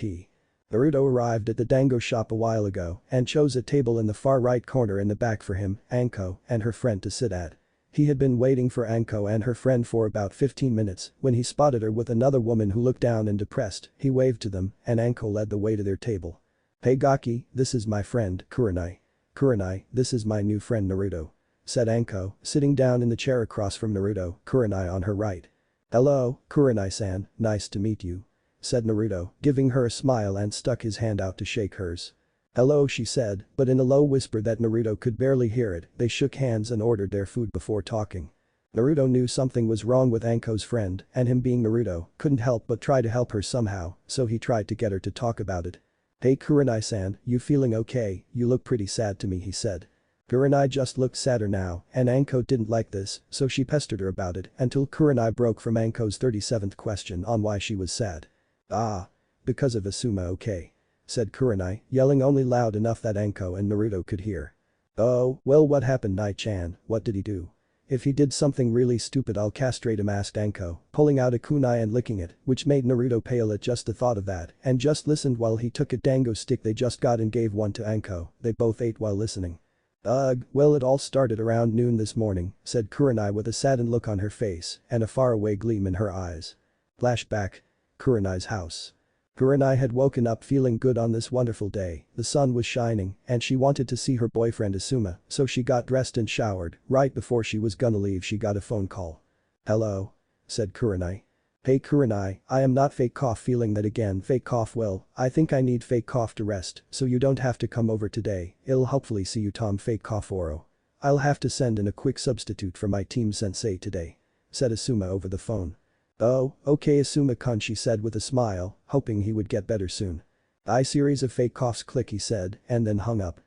Naruto arrived at the dango shop a while ago and chose a table in the far right corner in the back for him, Anko, and her friend to sit at. He had been waiting for Anko and her friend for about 15 minutes when he spotted her with another woman who looked down and depressed. He waved to them and Anko led the way to their table. "Hey Gaki, this is my friend, Kurenai. Kurenai, this is my new friend Naruto," said Anko, sitting down in the chair across from Naruto, Kurenai on her right. "Hello, Kurenai-san, nice to meet you," said Naruto, giving her a smile and stuck his hand out to shake hers. "Hello," she said, but in a low whisper that Naruto could barely hear it. They shook hands and ordered their food before talking. Naruto knew something was wrong with Anko's friend, and him being Naruto, couldn't help but try to help her somehow, so he tried to get her to talk about it. "Hey Kurenai-san, you feeling okay? You look pretty sad to me," he said. Kurenai just looked sadder now, and Anko didn't like this, so she pestered her about it until Kurenai broke from Anko's 37th question on why she was sad. Because of Asuma, okay," said Kurenai, yelling only loud enough that Anko and Naruto could hear. "Oh, well what happened Nai-chan, what did he do?" "If he did something really stupid I'll castrate him," asked Anko, pulling out a kunai and licking it, which made Naruto pale at just the thought of that and just listened while he took a dango stick they just got and gave one to Anko. They both ate while listening. "Ugh, well it all started around noon this morning," said Kurenai with a saddened look on her face and a faraway gleam in her eyes. Flashback. Kurenai's house. Kurenai had woken up feeling good on this wonderful day, the sun was shining and she wanted to see her boyfriend Asuma, so she got dressed and showered. Right before she was gonna leave she got a phone call. "Hello?" said Kurenai. "Hey Kurenai, I am not fake cough feeling that again. Fake cough, well, I think I need fake cough to rest, so you don't have to come over today, I'll hopefully see you Tom fake cough Oro. I'll have to send in a quick substitute for my team sensei today," said Asuma over the phone. "Oh, okay Asuma-kun," she said with a smile, hoping he would get better soon. "I series of fake coughs click," he said, and then hung up.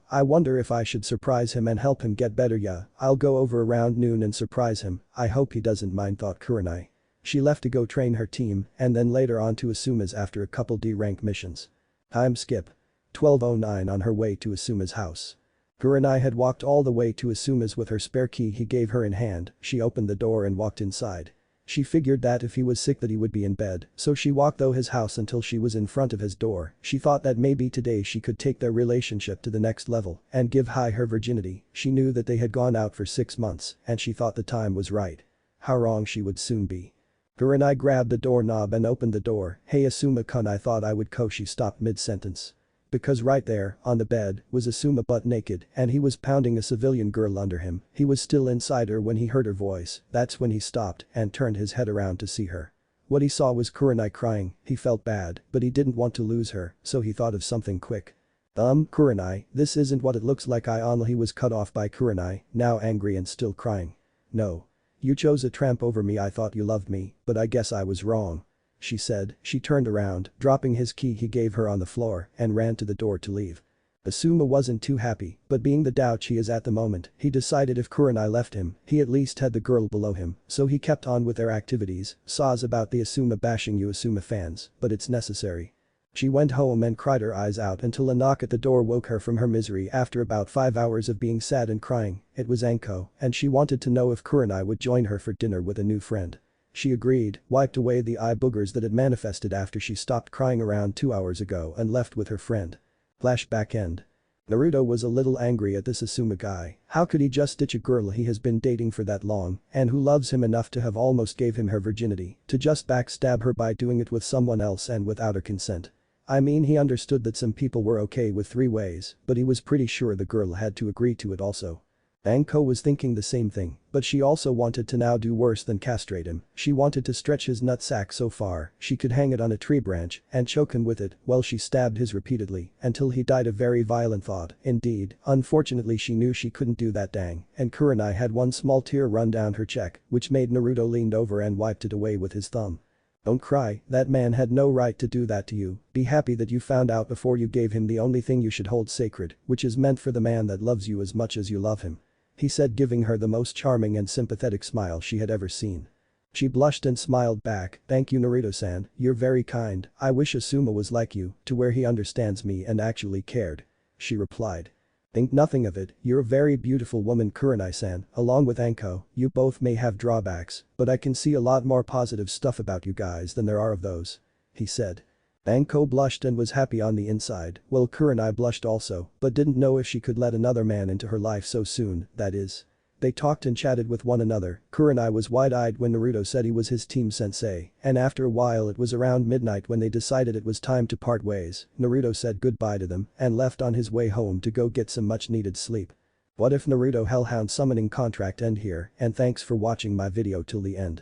I wonder if I should surprise him and help him get better. Yeah, I'll go over around noon and surprise him, I hope he doesn't mind," thought Kurenai. She left to go train her team and then later on to Asuma's after a couple D-rank missions. Time skip. 12:09 on her way to Asuma's house. Kurenai had walked all the way to Asuma's with her spare key he gave her in hand. She opened the door and walked inside. She figured that if he was sick that he would be in bed, so she walked through his house until she was in front of his door. She thought that maybe today she could take their relationship to the next level and give Hai her virginity. She knew that they had gone out for 6 months and she thought the time was right. How wrong she would soon be. Kurenai grabbed the doorknob and opened the door. "Hey Asuma-kun, I thought I would go," she stopped mid-sentence. Because right there, on the bed, was Asuma butt naked and he was pounding a civilian girl under him. He was still inside her when he heard her voice. That's when he stopped and turned his head around to see her. What he saw was Kurenai crying. He felt bad, but he didn't want to lose her, so he thought of something quick. Kurenai, this isn't what it looks like." He was cut off by Kurenai, now angry and still crying. "No. You chose a tramp over me. I thought you loved me, but I guess I was wrong," she said. She turned around, dropping his key he gave her on the floor, and ran to the door to leave. Asuma wasn't too happy, but being the douche he is at the moment, he decided if Kurenai left him, he at least had the girl below him, so he kept on with their activities. Saws about the Asuma bashing you Asuma fans, but it's necessary. She went home and cried her eyes out until a knock at the door woke her from her misery after about 5 hours of being sad and crying. It was Anko, and she wanted to know if Kurenai would join her for dinner with a new friend. She agreed, wiped away the eye boogers that had manifested after she stopped crying around 2 hours ago and left with her friend. Flashback end. Naruto was a little angry at this Asuma guy. How could he just ditch a girl he has been dating for that long and who loves him enough to have almost gave him her virginity to just backstab her by doing it with someone else and without her consent? I mean, he understood that some people were okay with 3 ways, but he was pretty sure the girl had to agree to it also. Anko was thinking the same thing, but she also wanted to now do worse than castrate him. She wanted to stretch his nutsack so far she could hang it on a tree branch and choke him with it while she stabbed his repeatedly until he died a very violent thought. Indeed, unfortunately she knew she couldn't do that dang, and Kurenai had one small tear run down her cheek, which made Naruto leaned over and wiped it away with his thumb. "Don't cry, that man had no right to do that to you. Be happy that you found out before you gave him the only thing you should hold sacred, which is meant for the man that loves you as much as you love him," he said, giving her the most charming and sympathetic smile she had ever seen. She blushed and smiled back. "Thank you Naruto-san, you're very kind. I wish Asuma was like you, to where he understands me and actually cared," she replied. "Think nothing of it, you're a very beautiful woman Kurenai-san, along with Anko, you both may have drawbacks, but I can see a lot more positive stuff about you guys than there are of those," he said. Anko blushed and was happy on the inside, while Kurenai blushed also, but didn't know if she could let another man into her life so soon, that is. They talked and chatted with one another. Kurenai was wide-eyed when Naruto said he was his team sensei, and after a while it was around midnight when they decided it was time to part ways. Naruto said goodbye to them and left on his way home to go get some much-needed sleep. What if Naruto Hellhound summoning contract end here, and thanks for watching my video till the end.